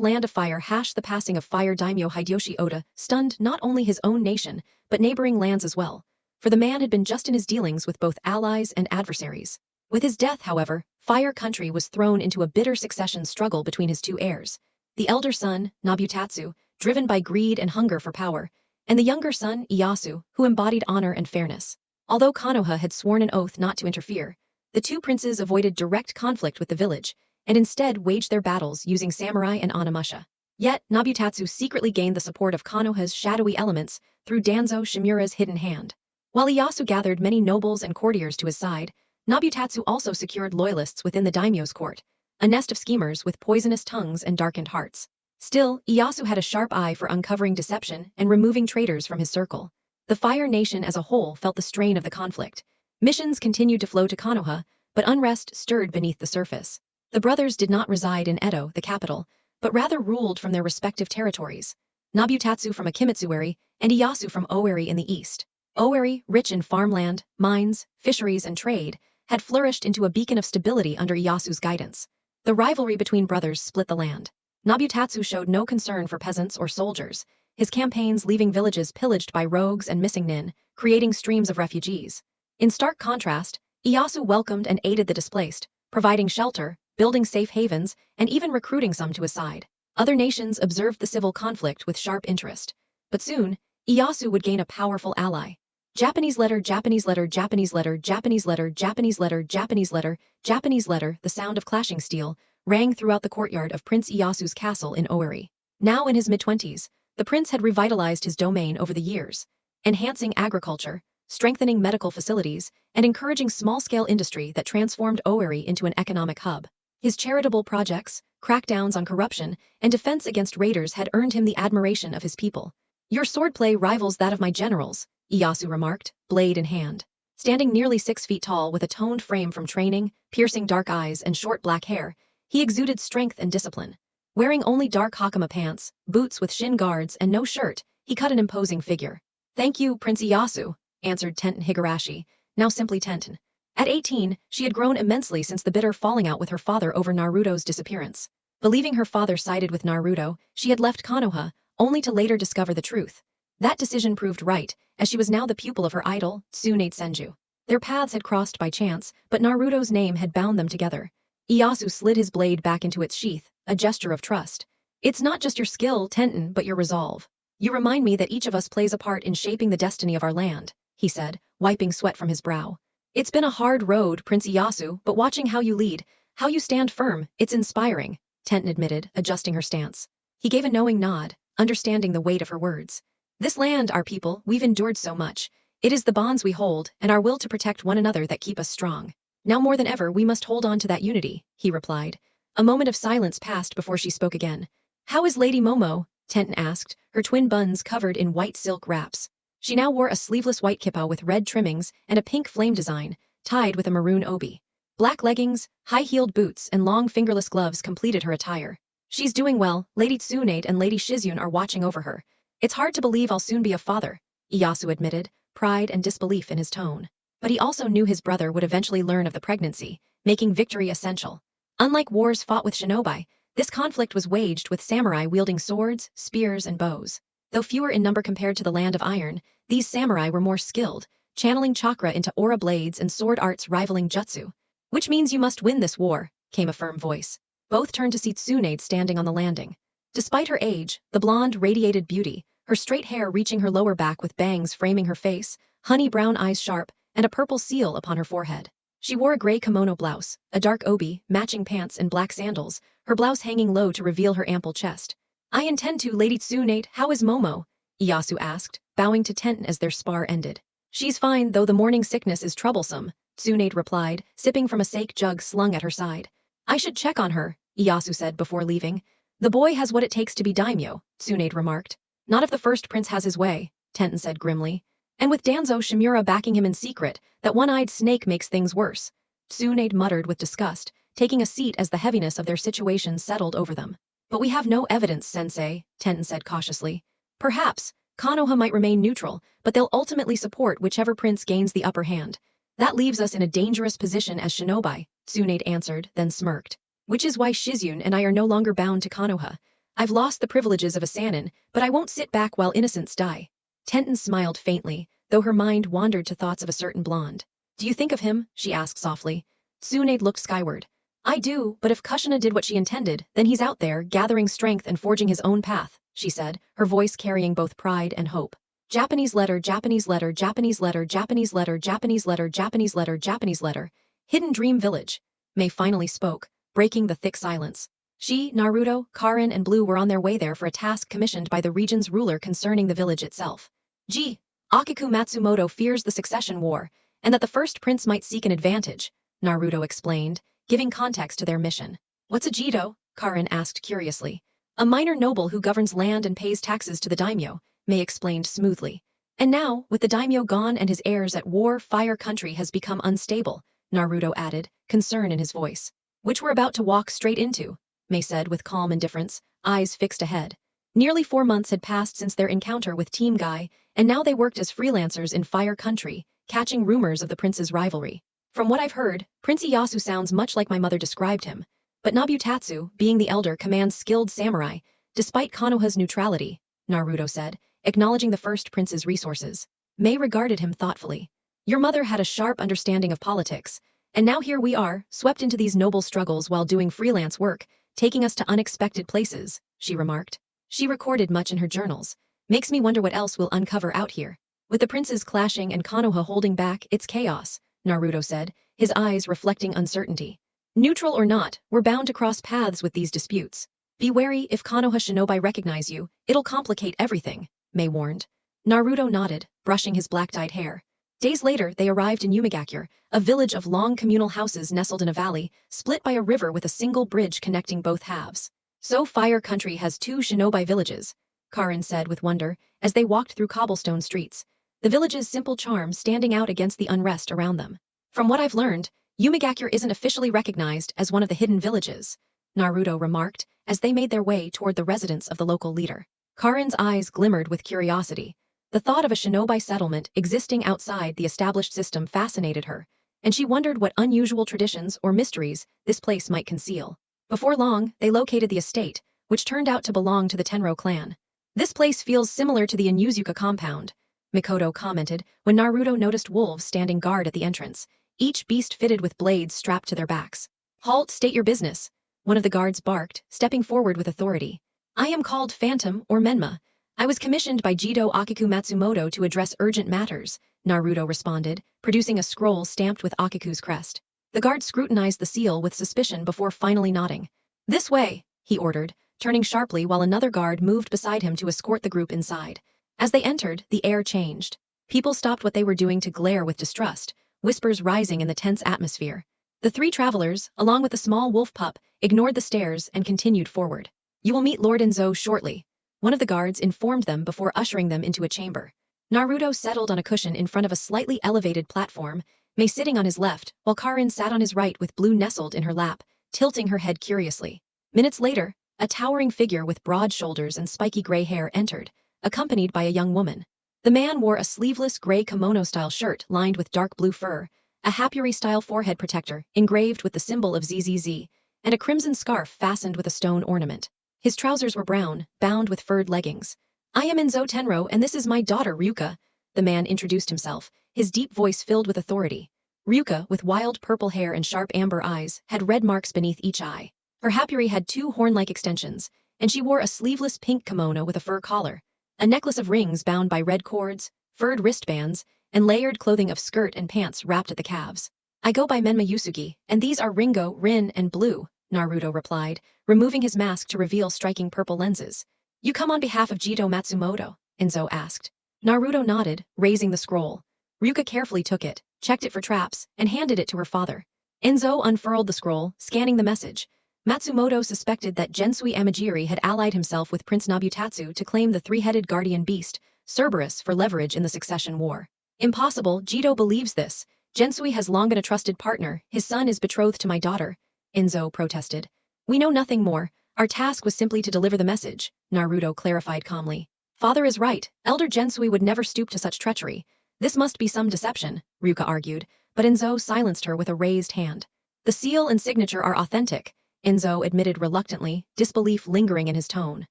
Land of Fire the passing of Fire Daimyo Hideyoshi Oda stunned not only his own nation, but neighboring lands as well, for the man had been just in his dealings with both allies and adversaries. With his death, however, Fire Country was thrown into a bitter succession struggle between his two heirs. The elder son, Nabutatsu, driven by greed and hunger for power, and the younger son, Ieyasu, who embodied honor and fairness. Although Konoha had sworn an oath not to interfere, the two princes avoided direct conflict with the village, and instead waged their battles using samurai and onimusha. Yet, Nabutatsu secretly gained the support of Konoha's shadowy elements through Danzo Shimura's hidden hand. While Ieyasu gathered many nobles and courtiers to his side, Nabutatsu also secured loyalists within the daimyo's court, a nest of schemers with poisonous tongues and darkened hearts. Still, Ieyasu had a sharp eye for uncovering deception and removing traitors from his circle. The Fire Nation as a whole felt the strain of the conflict. Missions continued to flow to Konoha, but unrest stirred beneath the surface. The brothers did not reside in Edo, the capital, but rather ruled from their respective territories. Nabutatsu from Akimitsuari and Ieyasu from Owari in the east. Owari, rich in farmland, mines, fisheries, and trade, had flourished into a beacon of stability under Ieyasu's guidance. The rivalry between brothers split the land. Nabutatsu showed no concern for peasants or soldiers, his campaigns leaving villages pillaged by rogues and missing nin, creating streams of refugees. In stark contrast, Ieyasu welcomed and aided the displaced, providing shelter, building safe havens, and even recruiting some to his side. Other nations observed the civil conflict with sharp interest. But soon, Ieyasu would gain a powerful ally. Japanese letter, Japanese letter, Japanese letter, Japanese letter, Japanese letter, Japanese letter, Japanese letter, the sound of clashing steel rang throughout the courtyard of Prince Iyasu's castle in Owari. Now in his mid-20s, the prince had revitalized his domain over the years, enhancing agriculture, strengthening medical facilities, and encouraging small-scale industry that transformed Owari into an economic hub. His charitable projects, crackdowns on corruption, and defense against raiders had earned him the admiration of his people. Your swordplay rivals that of my generals, Ieyasu remarked, blade in hand. Standing nearly 6 feet tall with a toned frame from training, piercing dark eyes, and short black hair, he exuded strength and discipline. Wearing only dark hakama pants, boots with shin guards, and no shirt, he cut an imposing figure. Thank you, Prince Ieyasu, answered Tenten Higurashi, now simply Tenten. At 18, she had grown immensely since the bitter falling out with her father over Naruto's disappearance. Believing her father sided with Naruto, she had left Konoha, only to later discover the truth. That decision proved right, as she was now the pupil of her idol, Tsunade Senju. Their paths had crossed by chance, but Naruto's name had bound them together. Ieyasu slid his blade back into its sheath, a gesture of trust. It's not just your skill, Tenten, but your resolve. You remind me that each of us plays a part in shaping the destiny of our land, he said, wiping sweat from his brow. It's been a hard road, Prince Ieyasu, but watching how you lead, how you stand firm, it's inspiring, Tenten admitted, adjusting her stance. He gave a knowing nod, understanding the weight of her words. This land, our people, we've endured so much. It is the bonds we hold, and our will to protect one another that keep us strong. Now more than ever we must hold on to that unity, he replied. A moment of silence passed before she spoke again. How is Lady Momo? Tenten asked, her twin buns covered in white silk wraps. She now wore a sleeveless white kippa with red trimmings and a pink flame design, tied with a maroon obi. Black leggings, high-heeled boots, and long fingerless gloves completed her attire. She's doing well, Lady Tsunade and Lady Shizune are watching over her. It's hard to believe I'll soon be a father, Ieyasu admitted, pride and disbelief in his tone. But he also knew his brother would eventually learn of the pregnancy, making victory essential. Unlike wars fought with shinobi, this conflict was waged with samurai wielding swords, spears, and bows. Though fewer in number compared to the Land of Iron, these samurai were more skilled, channeling chakra into aura blades and sword arts rivaling jutsu. Which means you must win this war, came a firm voice. Both turned to see Tsunade standing on the landing. Despite her age, the blonde radiated beauty, her straight hair reaching her lower back with bangs framing her face, honey brown eyes sharp, and a purple seal upon her forehead. She wore a gray kimono blouse, a dark obi, matching pants and black sandals, her blouse hanging low to reveal her ample chest. I intend to, Lady Tsunade, how is Momo? Ieyasu asked, bowing to Tenten as their spar ended. She's fine, though the morning sickness is troublesome, Tsunade replied, sipping from a sake jug slung at her side. I should check on her, Ieyasu said before leaving. The boy has what it takes to be daimyo, Tsunade remarked. Not if the first prince has his way, Tenten said grimly. And with Danzo Shimura backing him in secret, that one-eyed snake makes things worse. Tsunade muttered with disgust, taking a seat as the heaviness of their situation settled over them. But we have no evidence, Sensei, Tenten said cautiously. Perhaps, Konoha might remain neutral, but they'll ultimately support whichever prince gains the upper hand. That leaves us in a dangerous position as shinobi, Tsunade answered, then smirked. Which is why Shizune and I are no longer bound to Konoha. I've lost the privileges of a Sannin, but I won't sit back while innocents die. Tenten smiled faintly, though her mind wandered to thoughts of a certain blonde. Do you think of him? She asked softly. Tsunade looked skyward. I do, but if Kushina did what she intended, then he's out there, gathering strength and forging his own path, she said, her voice carrying both pride and hope. Japanese letter, Japanese letter, Japanese letter, Japanese letter, Japanese letter, Japanese letter, Japanese letter. Hidden Dream Village. Mei finally spoke, breaking the thick silence. She, Naruto, Karin, and Blue were on their way there for a task commissioned by the region's ruler concerning the village itself. G. Akiku Matsumoto fears the succession war, and that the first prince might seek an advantage, Naruto explained, giving context to their mission. What's a Jido? Karin asked curiously. A minor noble who governs land and pays taxes to the daimyo, Mei explained smoothly. And now, with the daimyo gone and his heirs at war, Fire Country has become unstable, Naruto added, concern in his voice. Which we're about to walk straight into, Mei said with calm indifference, eyes fixed ahead. Nearly 4 months had passed since their encounter with Team Guy, and now they worked as freelancers in Fire Country, catching rumors of the prince's rivalry. From what I've heard, Prince Ieyasu sounds much like my mother described him. But Nabutatsu, being the elder, commands skilled samurai, despite Konoha's neutrality, Naruto said, acknowledging the first prince's resources. Mei regarded him thoughtfully. Your mother had a sharp understanding of politics, and now here we are, swept into these noble struggles while doing freelance work, taking us to unexpected places, she remarked. She recorded much in her journals. Makes me wonder what else we'll uncover out here. With the princes clashing and Konoha holding back, it's chaos, Naruto said, his eyes reflecting uncertainty. Neutral or not, we're bound to cross paths with these disputes. Be wary if Konoha shinobi recognize you, it'll complicate everything, Mei warned. Naruto nodded, brushing his black-dyed hair. Days later, they arrived in Yumigakure, a village of long communal houses nestled in a valley, split by a river with a single bridge connecting both halves. So Fire Country has 2 shinobi villages, Karin said with wonder, as they walked through cobblestone streets, the village's simple charm standing out against the unrest around them. From what I've learned, Yumigakure isn't officially recognized as one of the hidden villages, Naruto remarked, as they made their way toward the residence of the local leader. Karin's eyes glimmered with curiosity. The thought of a shinobi settlement existing outside the established system fascinated her, and she wondered what unusual traditions or mysteries this place might conceal. Before long, they located the estate, which turned out to belong to the Tenro clan. This place feels similar to the Inuzuka compound, Mikoto commented when Naruto noticed wolves standing guard at the entrance, each beast fitted with blades strapped to their backs. Halt, state your business, one of the guards barked, stepping forward with authority. I am called Phantom or Menma. I was commissioned by Jido Akiku Matsumoto to address urgent matters, Naruto responded, producing a scroll stamped with Akiku's crest. The guard scrutinized the seal with suspicion before finally nodding. This way, he ordered, turning sharply while another guard moved beside him to escort the group inside. As they entered, the air changed. People stopped what they were doing to glare with distrust, whispers rising in the tense atmosphere. The three travelers, along with the small wolf pup, ignored the stares and continued forward. You will meet Lord Enzo shortly, one of the guards informed them before ushering them into a chamber. Naruto settled on a cushion in front of a slightly elevated platform, Mei sitting on his left, while Karin sat on his right with Blue nestled in her lap, tilting her head curiously. Minutes later, a towering figure with broad shoulders and spiky gray hair entered, accompanied by a young woman. The man wore a sleeveless gray kimono-style shirt lined with dark blue fur, a Happuri-style forehead protector engraved with the symbol of ZZZ, and a crimson scarf fastened with a stone ornament. His trousers were brown, bound with furred leggings. I am Enzo Tenro and this is my daughter Ryuka, the man introduced himself, his deep voice filled with authority. Ryuka, with wild purple hair and sharp amber eyes, had red marks beneath each eye. Her Happuri had two horn-like extensions, and she wore a sleeveless pink kimono with a fur collar, a necklace of rings bound by red cords, furred wristbands, and layered clothing of skirt and pants wrapped at the calves. I go by Menma Yusugi, and these are Ringo, Rin, and Blue, Naruto replied, removing his mask to reveal striking purple lenses. You come on behalf of Jido Matsumoto? Enzo asked. Naruto nodded, raising the scroll. Ryuka carefully took it, checked it for traps, and handed it to her father. Enzo unfurled the scroll, scanning the message. Matsumoto suspected that Gensui Amajiri had allied himself with Prince Nabutatsu to claim the three-headed guardian beast, Cerberus, for leverage in the succession war. Impossible, Jido believes this. Gensui has long been a trusted partner, his son is betrothed to my daughter, Enzo protested. We know nothing more, our task was simply to deliver the message, Naruto clarified calmly. Father is right, Elder Gensui would never stoop to such treachery. This must be some deception, Ryuka argued, but Enzo silenced her with a raised hand. The seal and signature are authentic, Enzo admitted reluctantly, disbelief lingering in his tone.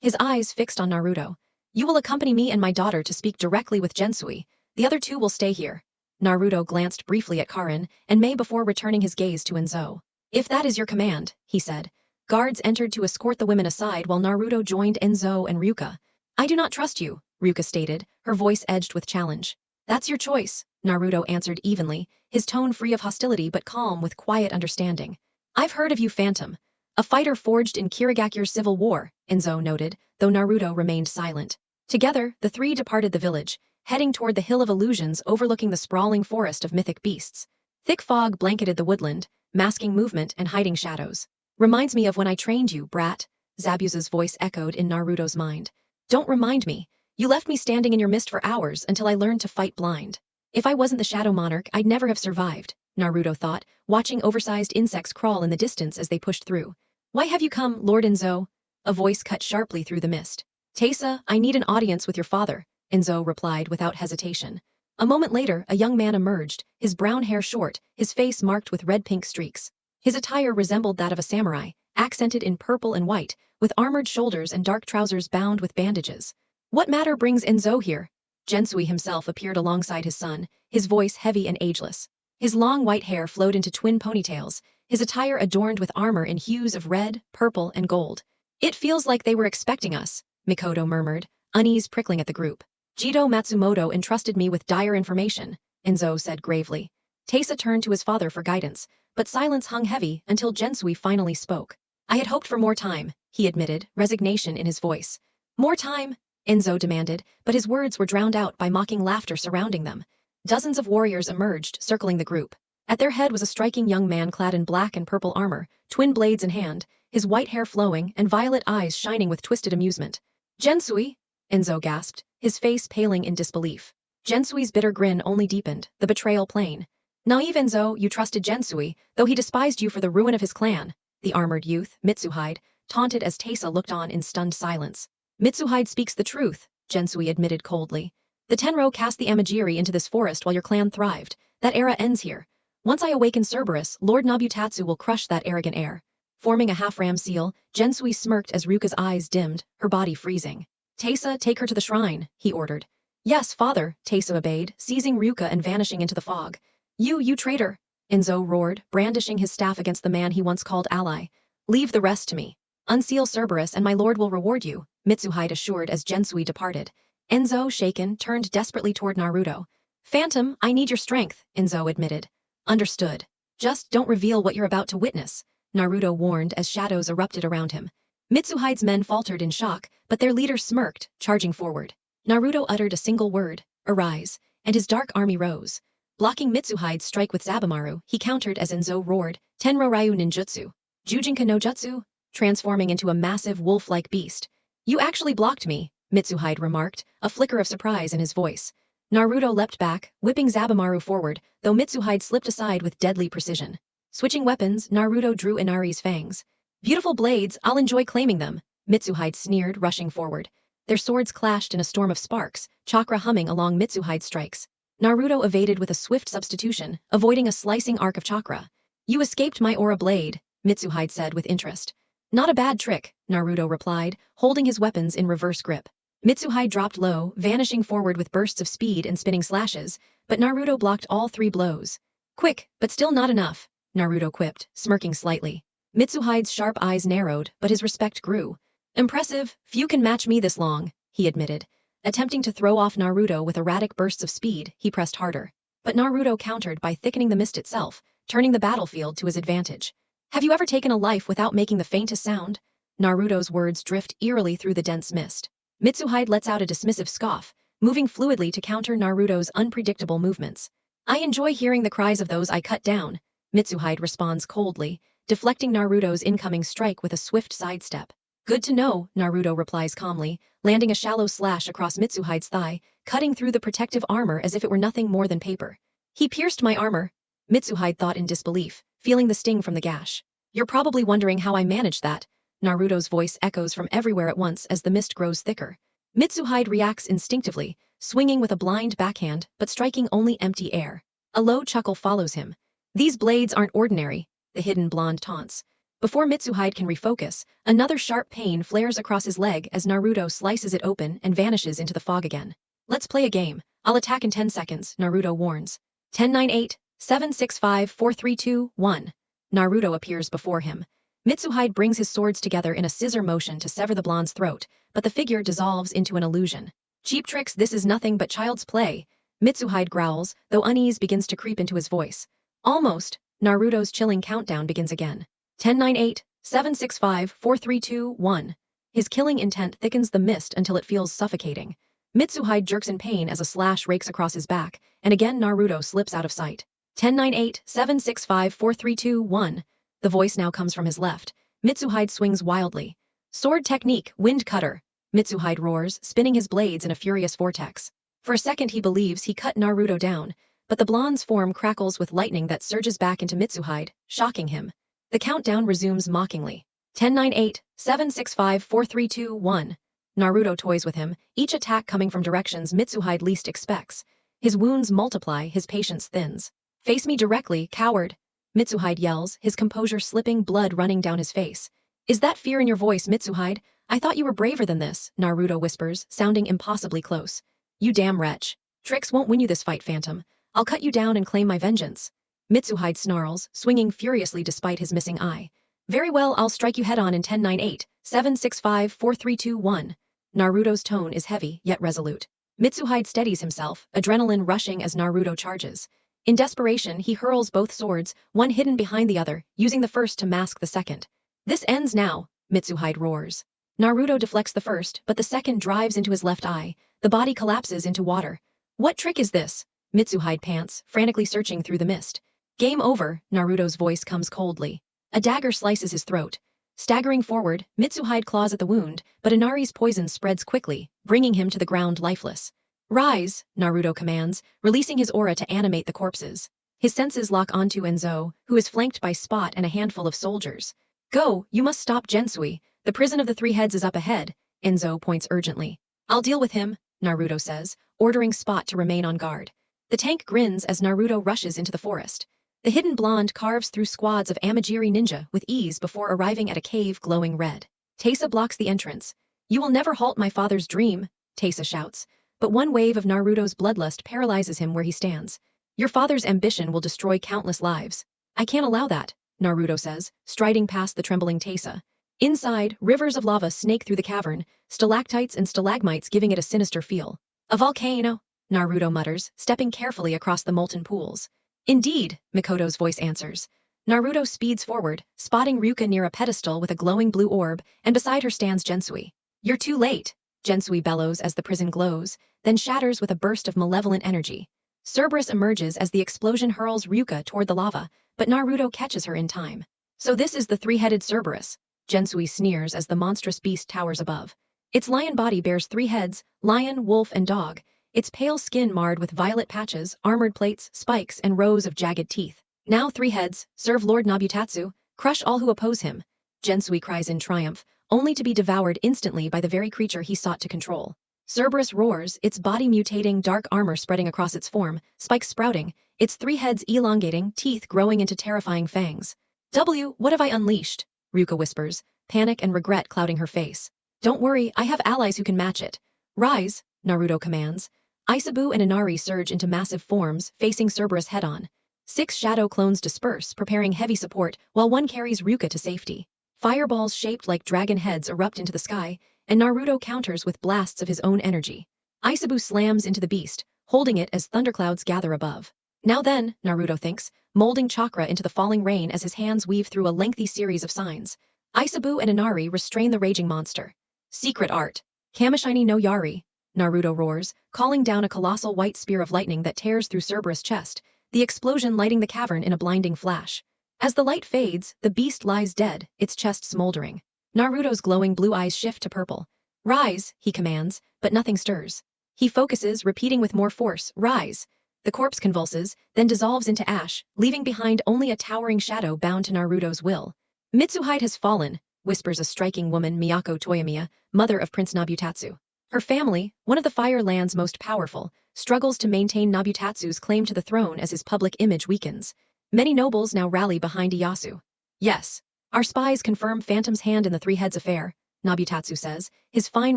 His eyes fixed on Naruto. You will accompany me and my daughter to speak directly with Gensui. The other two will stay here. Naruto glanced briefly at Karin and Mei before returning his gaze to Enzo. If that is your command, he said. Guards entered to escort the women aside while Naruto joined Enzo and Ryuka. I do not trust you, Ryuka stated, her voice edged with challenge. That's your choice, Naruto answered evenly, his tone free of hostility but calm with quiet understanding. I've heard of you, Phantom. A fighter forged in Kirigakura's civil war, Enzo noted, though Naruto remained silent. Together, the three departed the village, heading toward the Hill of Illusions overlooking the sprawling forest of mythic beasts. Thick fog blanketed the woodland, masking movement and hiding shadows. Reminds me of when I trained you, brat, Zabuza's voice echoed in Naruto's mind. Don't remind me. You left me standing in your mist for hours until I learned to fight blind. If I wasn't the Shadow Monarch, I'd never have survived, Naruto thought, watching oversized insects crawl in the distance as they pushed through. Why have you come, Lord Enzo? A voice cut sharply through the mist. Tesa, I need an audience with your father, Enzo replied without hesitation. A moment later, a young man emerged, his brown hair short, his face marked with red-pink streaks. His attire resembled that of a samurai, accented in purple and white, with armored shoulders and dark trousers bound with bandages. What matter brings Enzo here? Gensui himself appeared alongside his son, his voice heavy and ageless. His long white hair flowed into twin ponytails, his attire adorned with armor in hues of red, purple, and gold. It feels like they were expecting us, Mikoto murmured, unease prickling at the group. Jido Matsumoto entrusted me with dire information, Enzo said gravely. Tesa turned to his father for guidance, but silence hung heavy until Gensui finally spoke. I had hoped for more time, he admitted, resignation in his voice. More time? Enzo demanded, but his words were drowned out by mocking laughter surrounding them. Dozens of warriors emerged, circling the group. At their head was a striking young man clad in black and purple armor, twin blades in hand, his white hair flowing and violet eyes shining with twisted amusement. Gensui? Enzo gasped, his face paling in disbelief. Gensui's bitter grin only deepened, the betrayal plain. Naive Enzo, you trusted Gensui, though he despised you for the ruin of his clan, the armored youth, Mitsuhide, taunted as Tesa looked on in stunned silence. Mitsuhide speaks the truth, Gensui admitted coldly. The Tenro cast the Amajiri into this forest while your clan thrived. That era ends here. Once I awaken Cerberus, Lord Nobutatsu will crush that arrogant heir. Forming a half-ram seal, Gensui smirked as Ruka's eyes dimmed, her body freezing. Teysa, take her to the shrine, he ordered. Yes, father, Teysa obeyed, seizing Ruka and vanishing into the fog. You traitor! Enzo roared, brandishing his staff against the man he once called ally. Leave the rest to me. Unseal Cerberus and my lord will reward you, Mitsuhide assured as Gensui departed. Enzo, shaken, turned desperately toward Naruto. Phantom, I need your strength, Enzo admitted. Understood. Just don't reveal what you're about to witness, Naruto warned as shadows erupted around him. Mitsuhide's men faltered in shock, but their leader smirked, charging forward. Naruto uttered a single word, arise, and his dark army rose. Blocking Mitsuhide's strike with Zabumaru, he countered as Enzo roared, Tenro Ryu Ninjutsu. Jujinka no Jutsu? Transforming into a massive wolf-like beast. You actually blocked me, Mitsuhide remarked, a flicker of surprise in his voice. Naruto leapt back, whipping Zabumaru forward, though Mitsuhide slipped aside with deadly precision. Switching weapons, Naruto drew Inari's fangs. Beautiful blades, I'll enjoy claiming them, Mitsuhide sneered, rushing forward. Their swords clashed in a storm of sparks, chakra humming along Mitsuhide's strikes. Naruto evaded with a swift substitution, avoiding a slicing arc of chakra. You escaped my aura blade, Mitsuhide said with interest. Not a bad trick, Naruto replied, holding his weapons in reverse grip. Mitsuhide dropped low, vanishing forward with bursts of speed and spinning slashes, but Naruto blocked all 3 blows. Quick, but still not enough, Naruto quipped, smirking slightly. Mitsuhide's sharp eyes narrowed, but his respect grew. Impressive, few can match me this long, he admitted. Attempting to throw off Naruto with erratic bursts of speed, he pressed harder. But Naruto countered by thickening the mist itself, turning the battlefield to his advantage. Have you ever taken a life without making the faintest sound? Naruto's words drift eerily through the dense mist. Mitsuhide lets out a dismissive scoff, moving fluidly to counter Naruto's unpredictable movements. I enjoy hearing the cries of those I cut down, Mitsuhide responds coldly, deflecting Naruto's incoming strike with a swift sidestep. Good to know, Naruto replies calmly, landing a shallow slash across Mitsuhide's thigh, cutting through the protective armor as if it were nothing more than paper. He pierced my armor, Mitsuhide thought in disbelief, feeling the sting from the gash. You're probably wondering how I managed that. Naruto's voice echoes from everywhere at once as the mist grows thicker. Mitsuhide reacts instinctively, swinging with a blind backhand but striking only empty air. A low chuckle follows him. These blades aren't ordinary, the hidden blonde taunts. Before Mitsuhide can refocus, another sharp pain flares across his leg as Naruto slices it open and vanishes into the fog again. Let's play a game. I'll attack in 10 seconds, Naruto warns. 10, 9, 8, 7, 6, 5, 4, 3, 2, 1. Naruto appears before him. Mitsuhide brings his swords together in a scissor motion to sever the blonde's throat, but the figure dissolves into an illusion. Cheap tricks, this is nothing but child's play, Mitsuhide growls, though unease begins to creep into his voice. Almost, Naruto's chilling countdown begins again. 10, 9, 8, 7, 6, 5, 4, 3, 2, 1. His killing intent thickens the mist until it feels suffocating. Mitsuhide jerks in pain as a slash rakes across his back, and again Naruto slips out of sight. 10, 9, 8, 7, 6, 5, 4, 3, 2, 1. The voice now comes from his left. Mitsuhide swings wildly. Sword technique, wind cutter, Mitsuhide roars, spinning his blades in a furious vortex. For a second he believes he cut Naruto down, but the blonde's form crackles with lightning that surges back into Mitsuhide, shocking him. The countdown resumes mockingly. 10, 9, 8, 7, 6, 5, 4, 3, 2, 1. Naruto toys with him, each attack coming from directions Mitsuhide least expects. His wounds multiply, his patience thins. Face me directly, coward, Mitsuhide yells, his composure slipping, blood running down his face. Is that fear in your voice, Mitsuhide? I thought you were braver than this, Naruto whispers, sounding impossibly close. You damn wretch. Tricks won't win you this fight, Phantom. I'll cut you down and claim my vengeance. Mitsuhide snarls, swinging furiously despite his missing eye. Very well, I'll strike you head-on in 10, 9, 8, 7, 6, 5, 4, 3, 2, 1. Naruto's tone is heavy, yet resolute. Mitsuhide steadies himself, adrenaline rushing as Naruto charges. In desperation, he hurls both swords, one hidden behind the other, using the first to mask the second. This ends now, Mitsuhide roars. Naruto deflects the first, but the second drives into his left eye. The body collapses into water. What trick is this? Mitsuhide pants, frantically searching through the mist. Game over, Naruto's voice comes coldly. A dagger slices his throat. Staggering forward, Mitsuhide claws at the wound, but Inari's poison spreads quickly, bringing him to the ground lifeless. Rise, Naruto commands, releasing his aura to animate the corpses. His senses lock onto Enzo, who is flanked by Spot and a handful of soldiers. Go, you must stop Gensui. The prison of the three heads is up ahead, Enzo points urgently. I'll deal with him, Naruto says, ordering Spot to remain on guard. The tank grins as Naruto rushes into the forest. The hidden blonde carves through squads of Amagiri ninja with ease before arriving at a cave glowing red. Teysa blocks the entrance. "You will never halt my father's dream," Teysa shouts, but one wave of Naruto's bloodlust paralyzes him where he stands. "Your father's ambition will destroy countless lives." "I can't allow that," Naruto says, striding past the trembling Teysa. Inside, rivers of lava snake through the cavern, stalactites and stalagmites giving it a sinister feel. "A volcano," Naruto mutters, stepping carefully across the molten pools. "Indeed," Mikoto's voice answers. Naruto speeds forward, spotting Ryuka near a pedestal with a glowing blue orb, and beside her stands Gensui. "You're too late," Gensui bellows as the prison glows, then shatters with a burst of malevolent energy. Cerberus emerges as the explosion hurls Ryuka toward the lava, but Naruto catches her in time. "So this is the three-headed Cerberus," Gensui sneers as the monstrous beast towers above. Its lion body bears 3 heads, lion, wolf, and dog, its pale skin marred with violet patches, armored plates, spikes, and rows of jagged teeth. "Now 3 heads, serve Lord Nabutatsu, crush all who oppose him," Gensui cries in triumph, only to be devoured instantly by the very creature he sought to control. Cerberus roars, its body mutating, dark armor spreading across its form, spikes sprouting, its 3 heads elongating, teeth growing into terrifying fangs. What have I unleashed?" Ryuka whispers, panic and regret clouding her face. "Don't worry, I have allies who can match it." "Rise," Naruto commands. Aisabu and Inari surge into massive forms, facing Cerberus head-on. 6 shadow clones disperse, preparing heavy support, while one carries Ryuka to safety. Fireballs shaped like dragon heads erupt into the sky, and Naruto counters with blasts of his own energy. Aisabu slams into the beast, holding it as thunderclouds gather above. "Now then," Naruto thinks, molding chakra into the falling rain as his hands weave through a lengthy series of signs. Aisabu and Inari restrain the raging monster. "Secret art. Kamishini no Yari," Naruto roars, calling down a colossal white spear of lightning that tears through Cerberus' chest, the explosion lighting the cavern in a blinding flash. As the light fades, the beast lies dead, its chest smoldering. Naruto's glowing blue eyes shift to purple. "Rise," he commands, but nothing stirs. He focuses, repeating with more force, "Rise." The corpse convulses, then dissolves into ash, leaving behind only a towering shadow bound to Naruto's will. "Mitsuhide has fallen," whispers a striking woman, Miyako Toyomiya, mother of Prince Nabutatsu. Her family, one of the Fire Land's most powerful, struggles to maintain Nabutatsu's claim to the throne as his public image weakens. Many nobles now rally behind Ieyasu. "Yes. Our spies confirm Phantom's hand in the 3 heads affair," Nabutatsu says, his fine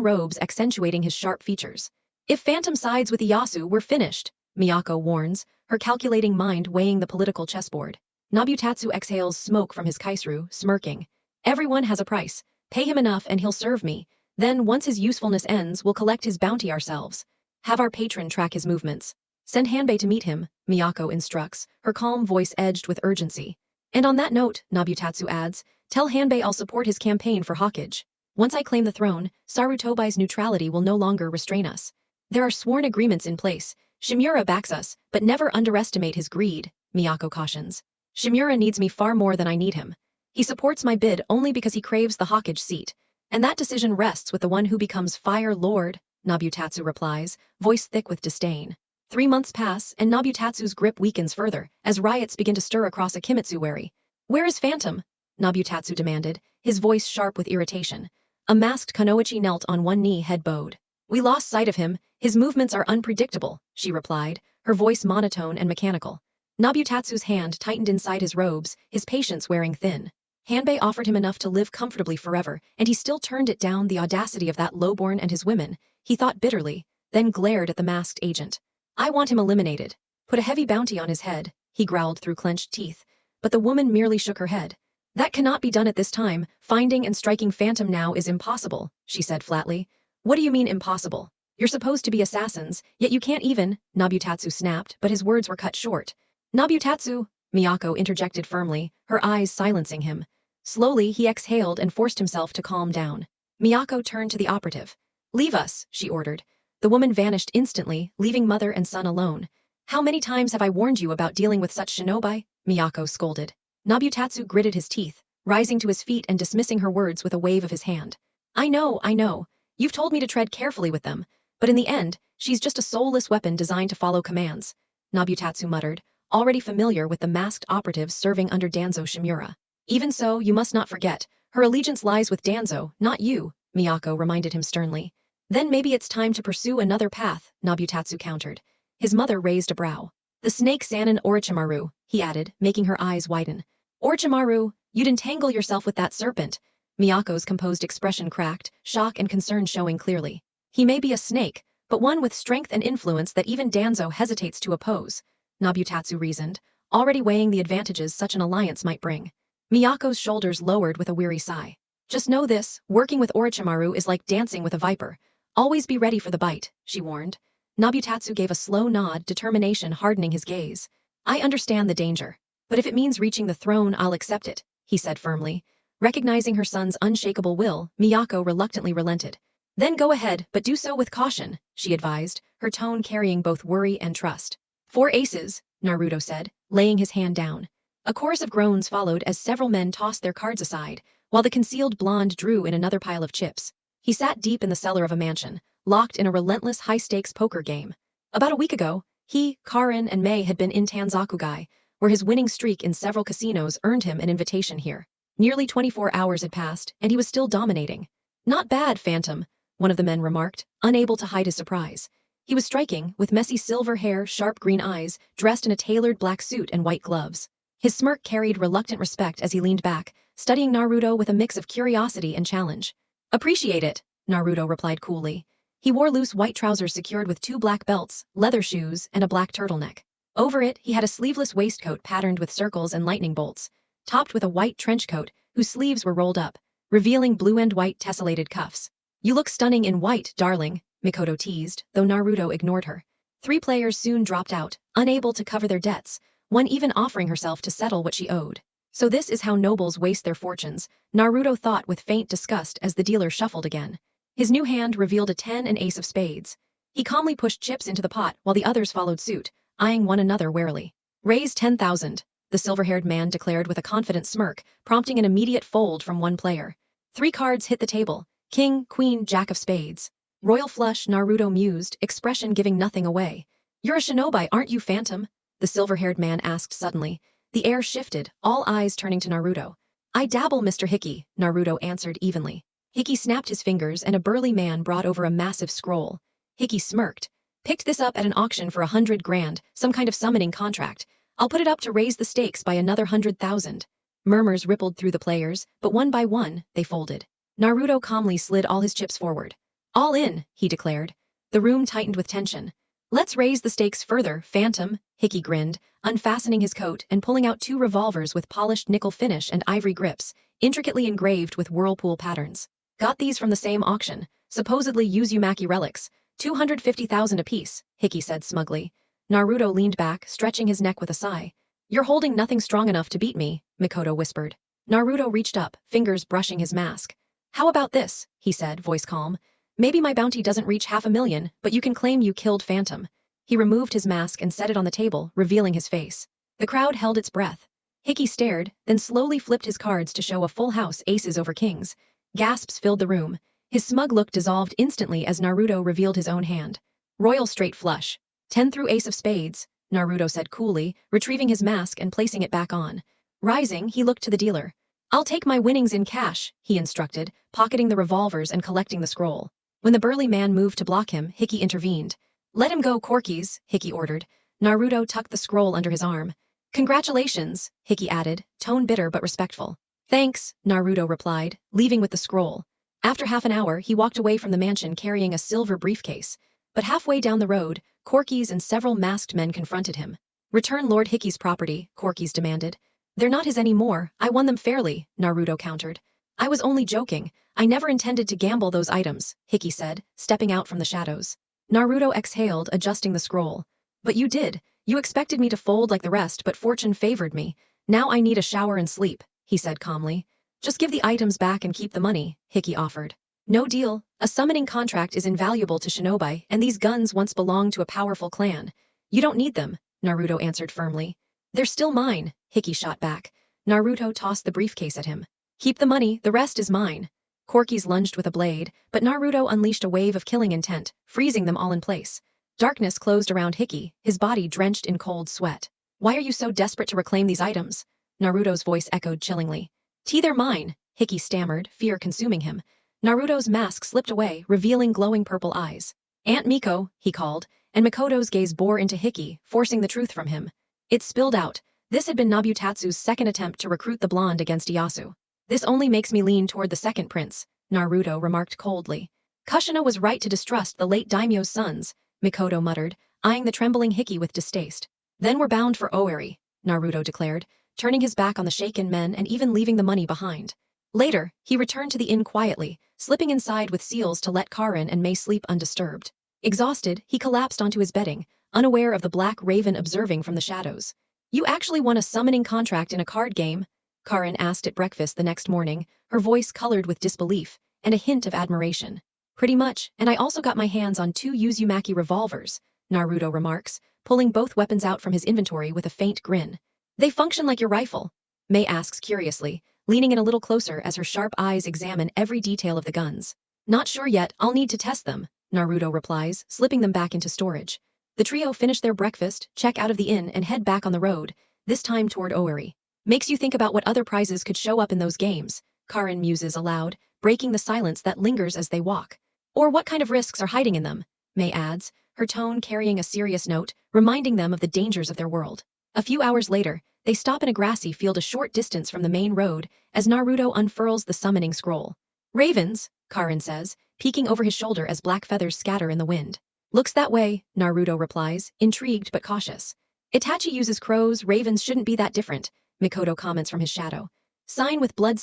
robes accentuating his sharp features. "If Phantom sides with Ieyasu, we're finished," Miyako warns, her calculating mind weighing the political chessboard. Nabutatsu exhales smoke from his kaisru, smirking. "Everyone has a price. Pay him enough and he'll serve me. Then, once his usefulness ends, we'll collect his bounty ourselves. Have our patron track his movements. Send Hanbei to meet him," Miyako instructs, her calm voice edged with urgency. "And on that note," Nabutatsu adds, "tell Hanbei I'll support his campaign for Hokage. Once I claim the throne, Sarutobai's neutrality will no longer restrain us. There are sworn agreements in place. Shimura backs us, but never underestimate his greed," Miyako cautions. "Shimura needs me far more than I need him. He supports my bid only because he craves the Hokage seat. And that decision rests with the one who becomes Fire Lord," Nabutatsu replies, voice thick with disdain. 3 months pass, and Nabutatsu's grip weakens further, as riots begin to stir across a Kimitsu-wari. "Where is Phantom?" Nabutatsu demanded, his voice sharp with irritation. A masked Kunoichi knelt on one knee, head bowed. "We lost sight of him. His movements are unpredictable," she replied, her voice monotone and mechanical. Nabutatsu's hand tightened inside his robes, his patience wearing thin. Hanbei offered him enough to live comfortably forever, and he still turned it down. The audacity of that lowborn and his women, he thought bitterly, then glared at the masked agent. "I want him eliminated. Put a heavy bounty on his head," he growled through clenched teeth, but the woman merely shook her head. "That cannot be done at this time. Finding and striking Phantom now is impossible," she said flatly. "What do you mean impossible? You're supposed to be assassins, yet you can't even," Nabutatsu snapped, but his words were cut short. "Nabutatsu," Miyako interjected firmly, her eyes silencing him. Slowly, he exhaled and forced himself to calm down. Miyako turned to the operative. "Leave us," she ordered. The woman vanished instantly, leaving mother and son alone. "How many times have I warned you about dealing with such shinobi?" Miyako scolded. Nabutatsu gritted his teeth, rising to his feet and dismissing her words with a wave of his hand. I know. You've told me to tread carefully with them, but in the end, she's just a soulless weapon designed to follow commands," Nabutatsu muttered, already familiar with the masked operatives serving under Danzo Shimura. "Even so, you must not forget, her allegiance lies with Danzo, not you," Miyako reminded him sternly. "Then maybe it's time to pursue another path," Nabutatsu countered. His mother raised a brow. The snake Sanin Orochimaru, he added, making her eyes widen. Orochimaru, you'd entangle yourself with that serpent. Miyako's composed expression cracked, shock and concern showing clearly. He may be a snake, but one with strength and influence that even Danzo hesitates to oppose, Nabutatsu reasoned, already weighing the advantages such an alliance might bring. Miyako's shoulders lowered with a weary sigh. Just know this, working with Orochimaru is like dancing with a viper. Always be ready for the bite, she warned. Nabutatsu gave a slow nod, determination hardening his gaze. I understand the danger. But if it means reaching the throne, I'll accept it, he said firmly. Recognizing her son's unshakable will, Miyako reluctantly relented. Then go ahead, but do so with caution, she advised, her tone carrying both worry and trust. 4 aces, Naruto said, laying his hand down. A chorus of groans followed as several men tossed their cards aside, while the concealed blonde drew in another pile of chips. He sat deep in the cellar of a mansion, locked in a relentless high-stakes poker game. About a week ago, he, Karin, and Mei had been in Tanzakugai, where his winning streak in several casinos earned him an invitation here. Nearly 24 hours had passed, and he was still dominating. Not bad, Phantom, one of the men remarked, unable to hide his surprise. He was striking, with messy silver hair, sharp green eyes, dressed in a tailored black suit and white gloves. His smirk carried reluctant respect as he leaned back, studying Naruto with a mix of curiosity and challenge. Appreciate it, Naruto replied coolly. He wore loose white trousers secured with 2 black belts, leather shoes, and a black turtleneck. Over it, he had a sleeveless waistcoat patterned with circles and lightning bolts, topped with a white trench coat whose sleeves were rolled up, revealing blue and white tessellated cuffs. You look stunning in white, darling, Mikoto teased, though Naruto ignored her. 3 players soon dropped out, unable to cover their debts, one even offering herself to settle what she owed. So this is how nobles waste their fortunes, Naruto thought with faint disgust as the dealer shuffled again. His new hand revealed a 10 and ace of spades. He calmly pushed chips into the pot while the others followed suit, eyeing one another warily. Raise 10,000, the silver-haired man declared with a confident smirk, prompting an immediate fold from one player. 3 cards hit the table, king, queen, jack of spades. Royal flush, Naruto mused, expression giving nothing away. You're a shinobi, aren't you, Phantom? The silver-haired man asked suddenly. The air shifted, all eyes turning to Naruto. I dabble, Mr. Hickey, Naruto answered evenly. Hickey snapped his fingers and a burly man brought over a massive scroll. Hickey smirked. Picked this up at an auction for 100 grand, some kind of summoning contract. I'll put it up to raise the stakes by another 100,000. Murmurs rippled through the players, but one by one, they folded. Naruto calmly slid all his chips forward. All in, he declared. The room tightened with tension. Let's raise the stakes further, Phantom, Hickey grinned, unfastening his coat and pulling out 2 revolvers with polished nickel finish and ivory grips, intricately engraved with whirlpool patterns. Got these from the same auction, supposedly Uzumaki relics, 250,000 apiece, Hickey said smugly. Naruto leaned back, stretching his neck with a sigh. You're holding nothing strong enough to beat me, Mikoto whispered. Naruto reached up, fingers brushing his mask. How about this, he said, voice calm. Maybe my bounty doesn't reach 500,000, but you can claim you killed Phantom. He removed his mask and set it on the table, revealing his face. The crowd held its breath. Hickey stared, then slowly flipped his cards to show a full house, aces over kings. Gasps filled the room. His smug look dissolved instantly as Naruto revealed his own hand. Royal straight flush. 10 through ace of spades, Naruto said coolly, retrieving his mask and placing it back on. Rising, he looked to the dealer. I'll take my winnings in cash, he instructed, pocketing the revolvers and collecting the scroll. When the burly man moved to block him, Hickey intervened. Let him go, Corkies, Hickey ordered. Naruto tucked the scroll under his arm. Congratulations, Hickey added, tone bitter but respectful. Thanks, Naruto replied, leaving with the scroll. After half an hour, he walked away from the mansion carrying a silver briefcase. But halfway down the road, Corkies and several masked men confronted him. Return Lord Hickey's property, Corkies demanded. They're not his anymore, I won them fairly, Naruto countered. I was only joking, I never intended to gamble those items, Hickey said, stepping out from the shadows. Naruto exhaled, adjusting the scroll. But you did. You expected me to fold like the rest, but fortune favored me. Now I need a shower and sleep, he said calmly. Just give the items back and keep the money, Hickey offered. No deal. A summoning contract is invaluable to shinobi, and these guns once belonged to a powerful clan. You don't need them, Naruto answered firmly. They're still mine, Hickey shot back. Naruto tossed the briefcase at him. Keep the money, the rest is mine. Corkies lunged with a blade, but Naruto unleashed a wave of killing intent, freezing them all in place. Darkness closed around Hickey, his body drenched in cold sweat. Why are you so desperate to reclaim these items? Naruto's voice echoed chillingly. They're mine, Hickey stammered, fear consuming him. Naruto's mask slipped away, revealing glowing purple eyes. Aunt Miko, he called, and Makoto's gaze bore into Hiki, forcing the truth from him. It spilled out. This had been Nobutatsu's second attempt to recruit the blonde against Ieyasu. This only makes me lean toward the second prince, Naruto remarked coldly. Kushina was right to distrust the late daimyo's sons, Mikoto muttered, eyeing the trembling Hiki with distaste. Then we're bound for Oeri, Naruto declared, turning his back on the shaken men and even leaving the money behind. Later, he returned to the inn quietly, slipping inside with seals to let Karin and Mei sleep undisturbed. Exhausted, he collapsed onto his bedding, unaware of the black raven observing from the shadows. You actually won a summoning contract in a card game? Karin asked at breakfast the next morning, her voice colored with disbelief and a hint of admiration. Pretty much, and I also got my hands on 2 Uzumaki revolvers, Naruto remarks, pulling both weapons out from his inventory with a faint grin. They function like your rifle? Mei asks curiously, leaning in a little closer as her sharp eyes examine every detail of the guns. Not sure yet, I'll need to test them, Naruto replies, slipping them back into storage. The trio finish their breakfast, check out of the inn and head back on the road, this time toward Oeri. Makes you think about what other prizes could show up in those games, Karin muses aloud, breaking the silence that lingers as they walk. Or what kind of risks are hiding in them, Mei adds, her tone carrying a serious note, reminding them of the dangers of their world. A few hours later, they stop in a grassy field a short distance from the main road as Naruto unfurls the summoning scroll. Ravens, Karin says, peeking over his shoulder as black feathers scatter in the wind. Looks that way, Naruto replies, intrigued but cautious. Itachi uses crows, ravens shouldn't be that different, Mikoto comments from his shadow. Sign with blood,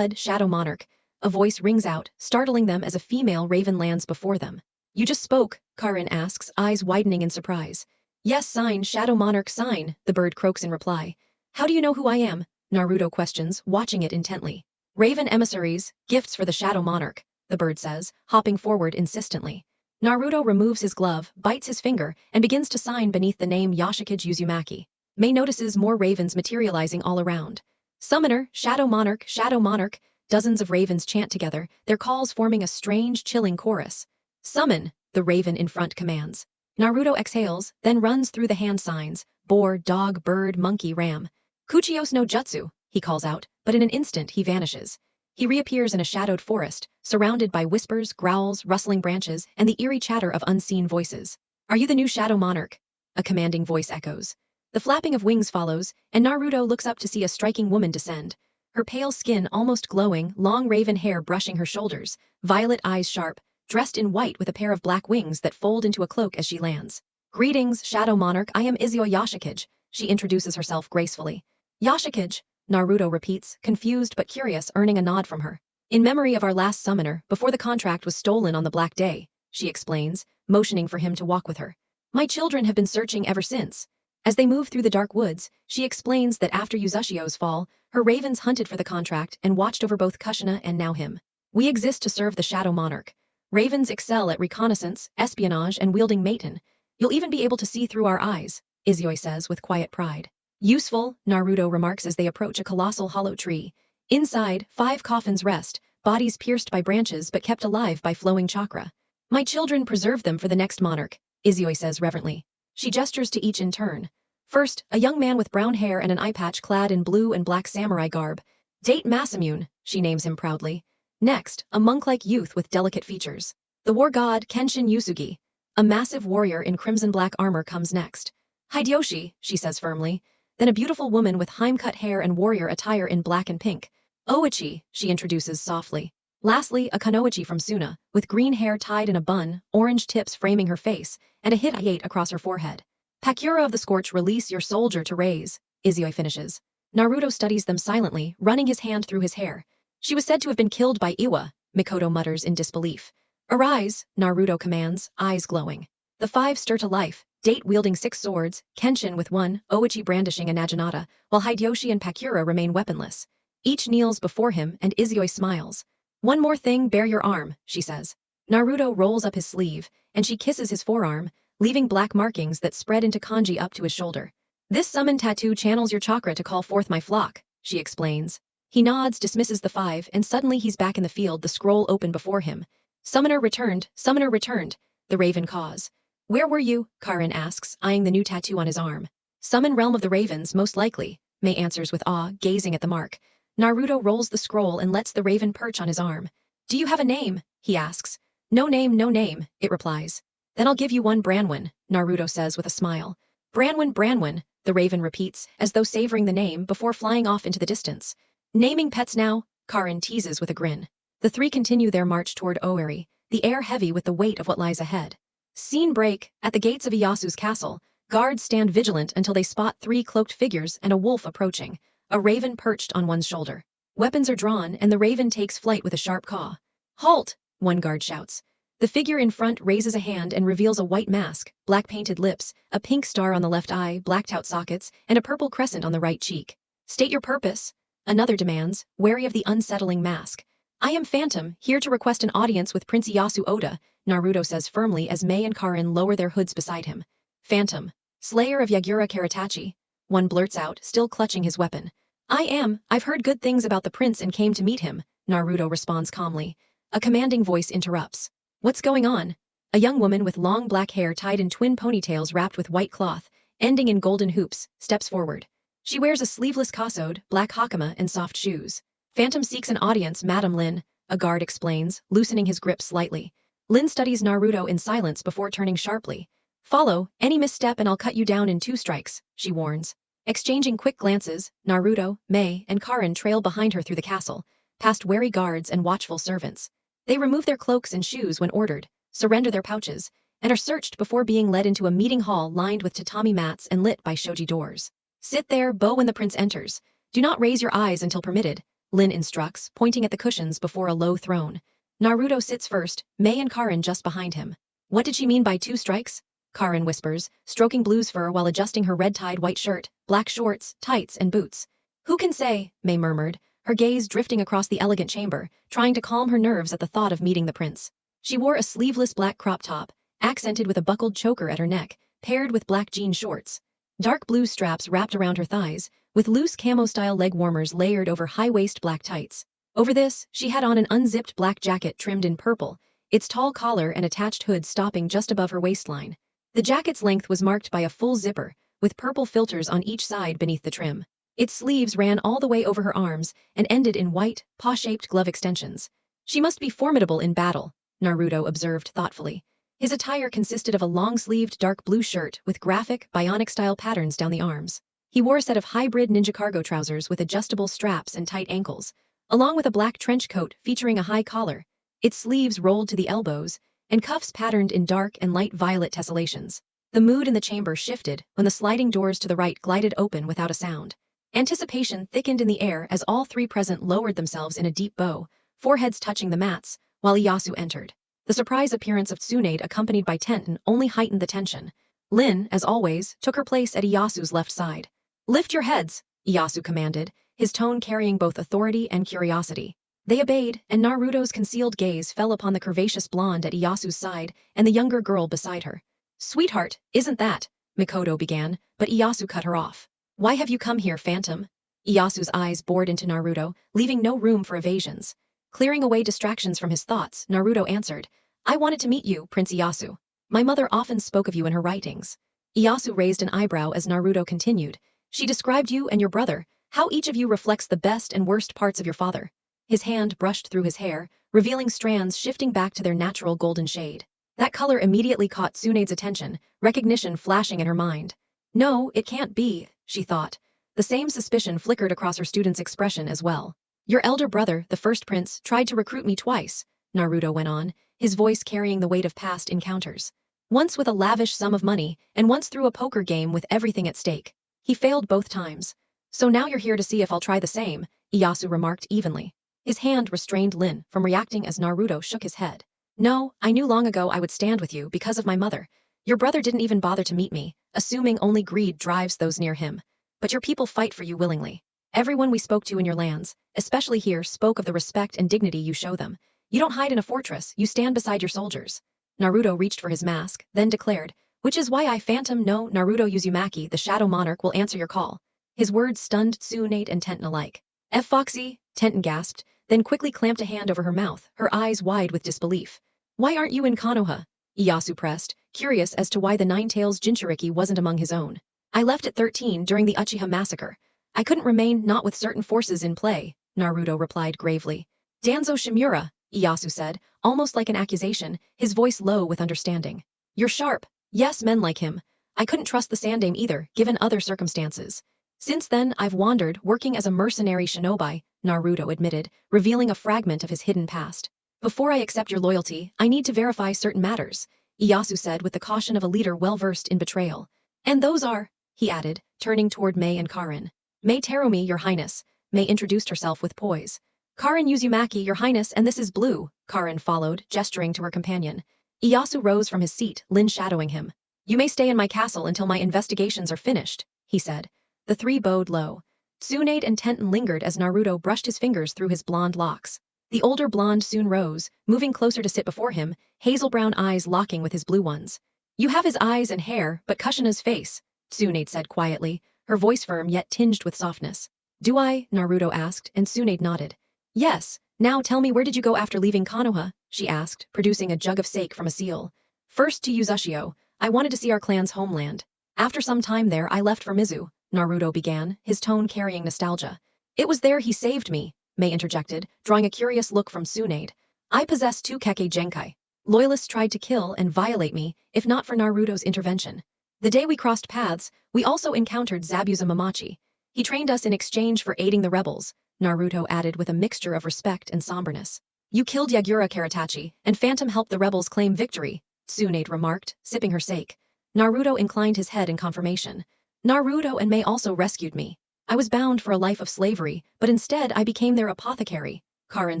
shadow monarch. A voice rings out, startling them as a female raven lands before them. You just spoke, Karin asks, eyes widening in surprise. Yes, sign, shadow monarch sign, the bird croaks in reply. How do you know who I am? Naruto questions, watching it intently. Raven emissaries, gifts for the shadow monarch, the bird says, hopping forward insistently. Naruto removes his glove, bites his finger, and begins to sign beneath the name Yashikage Uzumaki. Mei notices more ravens materializing all around. Summoner, shadow monarch, dozens of ravens chant together, their calls forming a strange, chilling chorus. Summon, the raven in front commands. Naruto exhales, then runs through the hand signs, boar, dog, bird, monkey, ram. Kuchios no jutsu, he calls out, but in an instant he vanishes. He reappears in a shadowed forest, surrounded by whispers, growls, rustling branches, and the eerie chatter of unseen voices. Are you the new shadow monarch? A commanding voice echoes. The flapping of wings follows, and Naruto looks up to see a striking woman descend. Her pale skin almost glowing, long raven hair brushing her shoulders, violet eyes sharp, dressed in white with a pair of black wings that fold into a cloak as she lands. Greetings, Shadow Monarch, I am Izio Yashikage, she introduces herself gracefully. Yashikage, Naruto repeats, confused but curious, earning a nod from her. In memory of our last summoner, before the contract was stolen on the Black Day, she explains, motioning for him to walk with her. My children have been searching ever since. As they move through the dark woods, she explains that after Yuzushio's fall, her ravens hunted for the contract and watched over both Kushina and now him. We exist to serve the Shadow Monarch. Ravens excel at reconnaissance, espionage, and wielding matin. You'll even be able to see through our eyes, Izio says with quiet pride. Useful, Naruto remarks as they approach a colossal hollow tree. Inside, 5 coffins rest, bodies pierced by branches but kept alive by flowing chakra. My children preserved them for the next monarch, Izio says reverently. She gestures to each in turn. First, a young man with brown hair and an eye patch clad in blue and black samurai garb. Date Masamune, she names him proudly. Next, a monk-like youth with delicate features. The war god Kenshin Yusugi. A massive warrior in crimson-black armor comes next. Hideyoshi, she says firmly. Then a beautiful woman with hime-cut hair and warrior attire in black and pink. Oichi, she introduces softly. Lastly, a kunoichi from Suna, with green hair tied in a bun, orange tips framing her face, and a hitayate across her forehead. Pakura of the Scorch, release your soldier to raise, Izio finishes. Naruto studies them silently, running his hand through his hair. She was said to have been killed by Iwa, Mikoto mutters in disbelief. Arise, Naruto commands, eyes glowing. The 5 stir to life, Date wielding 6 swords, Kenshin with 1, Oichi brandishing a naginata, while Hideyoshi and Pakura remain weaponless. Each kneels before him and Izio smiles. One more thing, bare your arm, she says. Naruto rolls up his sleeve, and she kisses his forearm, leaving black markings that spread into kanji up to his shoulder. This summon tattoo channels your chakra to call forth my flock, she explains. He nods, dismisses the 5, and suddenly he's back in the field, the scroll open before him. Summoner returned, the raven caws. Where were you? Karin asks, eyeing the new tattoo on his arm. Summon Realm of the Ravens, most likely, Mei answers with awe, gazing at the mark. Naruto rolls the scroll and lets the raven perch on his arm. Do you have a name? He asks. No name, it replies. Then I'll give you one Branwen, Naruto says with a smile. Branwen, Branwen, the raven repeats, as though savoring the name before flying off into the distance. Naming pets now, Karin teases with a grin. The three continue their march toward Oeri, the air heavy with the weight of what lies ahead. Scene break. At the gates of Iyasu's castle, guards stand vigilant until they spot three cloaked figures and a wolf approaching, a raven perched on one's shoulder. Weapons are drawn and the raven takes flight with a sharp caw. Halt! One guard shouts. The figure in front raises a hand and reveals a white mask, black painted lips, a pink star on the left eye, blacked out sockets, and a purple crescent on the right cheek. State your purpose, another demands, wary of the unsettling mask. I am Phantom, here to request an audience with Prince Iyasu Oda, Naruto says firmly as Mei and Karin lower their hoods beside him. Phantom, slayer of Yagura Karatachi, one blurts out, still clutching his weapon. I've heard good things about the prince and came to meet him, Naruto responds calmly. A commanding voice interrupts. What's going on? A young woman with long black hair tied in twin ponytails wrapped with white cloth, ending in golden hoops, steps forward. She wears a sleeveless kasode, black hakama, and soft shoes. Phantom seeks an audience, Madam Lin, a guard explains, loosening his grip slightly. Lin studies Naruto in silence before turning sharply. Follow, any misstep and I'll cut you down in 2 strikes, she warns. Exchanging quick glances, Naruto, Mei, and Karin trail behind her through the castle, past wary guards and watchful servants. They remove their cloaks and shoes when ordered, surrender their pouches, and are searched before being led into a meeting hall lined with tatami mats and lit by shoji doors. Sit there, bow when the prince enters. Do not raise your eyes until permitted, Lin instructs, pointing at the cushions before a low throne. Naruto sits first, Mei and Karin just behind him. What did she mean by 2 strikes? Karin whispers, stroking Blue's fur while adjusting her red-tied white shirt, black shorts, tights, and boots. Who can say, Mei murmured, her gaze drifting across the elegant chamber, trying to calm her nerves at the thought of meeting the prince. She wore a sleeveless black crop top, accented with a buckled choker at her neck, paired with black jean shorts. Dark blue straps wrapped around her thighs, with loose camo-style leg warmers layered over high-waist black tights. Over this, she had on an unzipped black jacket trimmed in purple, its tall collar and attached hood stopping just above her waistline. The jacket's length was marked by a full zipper, with purple filters on each side beneath the trim. Its sleeves ran all the way over her arms and ended in white, paw-shaped glove extensions. She must be formidable in battle, Naruto observed thoughtfully. His attire consisted of a long-sleeved dark blue shirt with graphic, bionic-style patterns down the arms. He wore a set of hybrid ninja cargo trousers with adjustable straps and tight ankles, along with a black trench coat featuring a high collar, its sleeves rolled to the elbows, and cuffs patterned in dark and light violet tessellations. The mood in the chamber shifted when the sliding doors to the right glided open without a sound. Anticipation thickened in the air as all 3 present lowered themselves in a deep bow, foreheads touching the mats, while Iyasu entered. The surprise appearance of Tsunade accompanied by Tenten only heightened the tension. Lin, as always, took her place at Iyasu's left side. Lift your heads, Iyasu commanded, his tone carrying both authority and curiosity. They obeyed, and Naruto's concealed gaze fell upon the curvaceous blonde at Iyasu's side and the younger girl beside her. Sweetheart, isn't that? Mikoto began, but Iyasu cut her off. Why have you come here, Phantom? Iyasu's eyes bored into Naruto, leaving no room for evasions. Clearing away distractions from his thoughts, Naruto answered, I wanted to meet you, Prince Iyasu. My mother often spoke of you in her writings. Iyasu raised an eyebrow as Naruto continued. She described you and your brother, how each of you reflects the best and worst parts of your father. His hand brushed through his hair, revealing strands shifting back to their natural golden shade. That color immediately caught Tsunade's attention, recognition flashing in her mind. No, it can't be, she thought. The same suspicion flickered across her student's expression as well. Your elder brother, the first prince, tried to recruit me twice, Naruto went on, his voice carrying the weight of past encounters. Once with a lavish sum of money, and once through a poker game with everything at stake. He failed both times. So now you're here to see if I'll try the same, Iyasu remarked evenly. His hand restrained Lin from reacting as Naruto shook his head. No, I knew long ago I would stand with you because of my mother. Your brother didn't even bother to meet me, assuming only greed drives those near him. But your people fight for you willingly. Everyone we spoke to in your lands, especially here, spoke of the respect and dignity you show them. You don't hide in a fortress, you stand beside your soldiers. Naruto reached for his mask, then declared, which is why I Phantom no Naruto Uzumaki, the Shadow Monarch, will answer your call. His words stunned Tsunade and Tenten alike. F. Foxy, Tenten gasped, then quickly clamped a hand over her mouth, her eyes wide with disbelief. Why aren't you in Konoha? Iyasu pressed, curious as to why the Nine-Tails Jinchuriki wasn't among his own. I left at 13 during the Uchiha massacre. I couldn't remain not with certain forces in play, Naruto replied gravely. Danzo Shimura, Iyasu said, almost like an accusation, his voice low with understanding. You're sharp. Yes, men like him. I couldn't trust the Sandaime either, given other circumstances. Since then, I've wandered, working as a mercenary shinobi, Naruto admitted, revealing a fragment of his hidden past. Before I accept your loyalty, I need to verify certain matters, Ieyasu said with the caution of a leader well-versed in betrayal. And those are, he added, turning toward Mei and Karin. Mei Terumi, your highness. Mei introduced herself with poise. Karin Uzumaki, your highness, and this is Blue, Karin followed, gesturing to her companion. Ieyasu rose from his seat, Lin shadowing him. You may stay in my castle until my investigations are finished, he said. The three bowed low. Tsunade and Tenten lingered as Naruto brushed his fingers through his blonde locks. The older blonde soon rose, moving closer to sit before him, hazel-brown eyes locking with his blue ones. You have his eyes and hair, but Kushina's face, Tsunade said quietly, her voice firm yet tinged with softness. Do I? Naruto asked, and Tsunade nodded. Yes, now tell me where did you go after leaving Konoha, she asked, producing a jug of sake from a seal. First to Uzushio, I wanted to see our clan's homeland. After some time there I left for Mizu, Naruto began, his tone carrying nostalgia. It was there he saved me, Mei interjected, drawing a curious look from Tsunade. I possess 2 Kekkei Genkai. Loyalists tried to kill and violate me, if not for Naruto's intervention. The day we crossed paths, we also encountered Zabuza Mamachi. He trained us in exchange for aiding the rebels, Naruto added with a mixture of respect and somberness. You killed Yagura Karatachi, and Phantom helped the rebels claim victory, Tsunade remarked, sipping her sake. Naruto inclined his head in confirmation. Naruto and Mei also rescued me. I was bound for a life of slavery, but instead I became their apothecary, Karin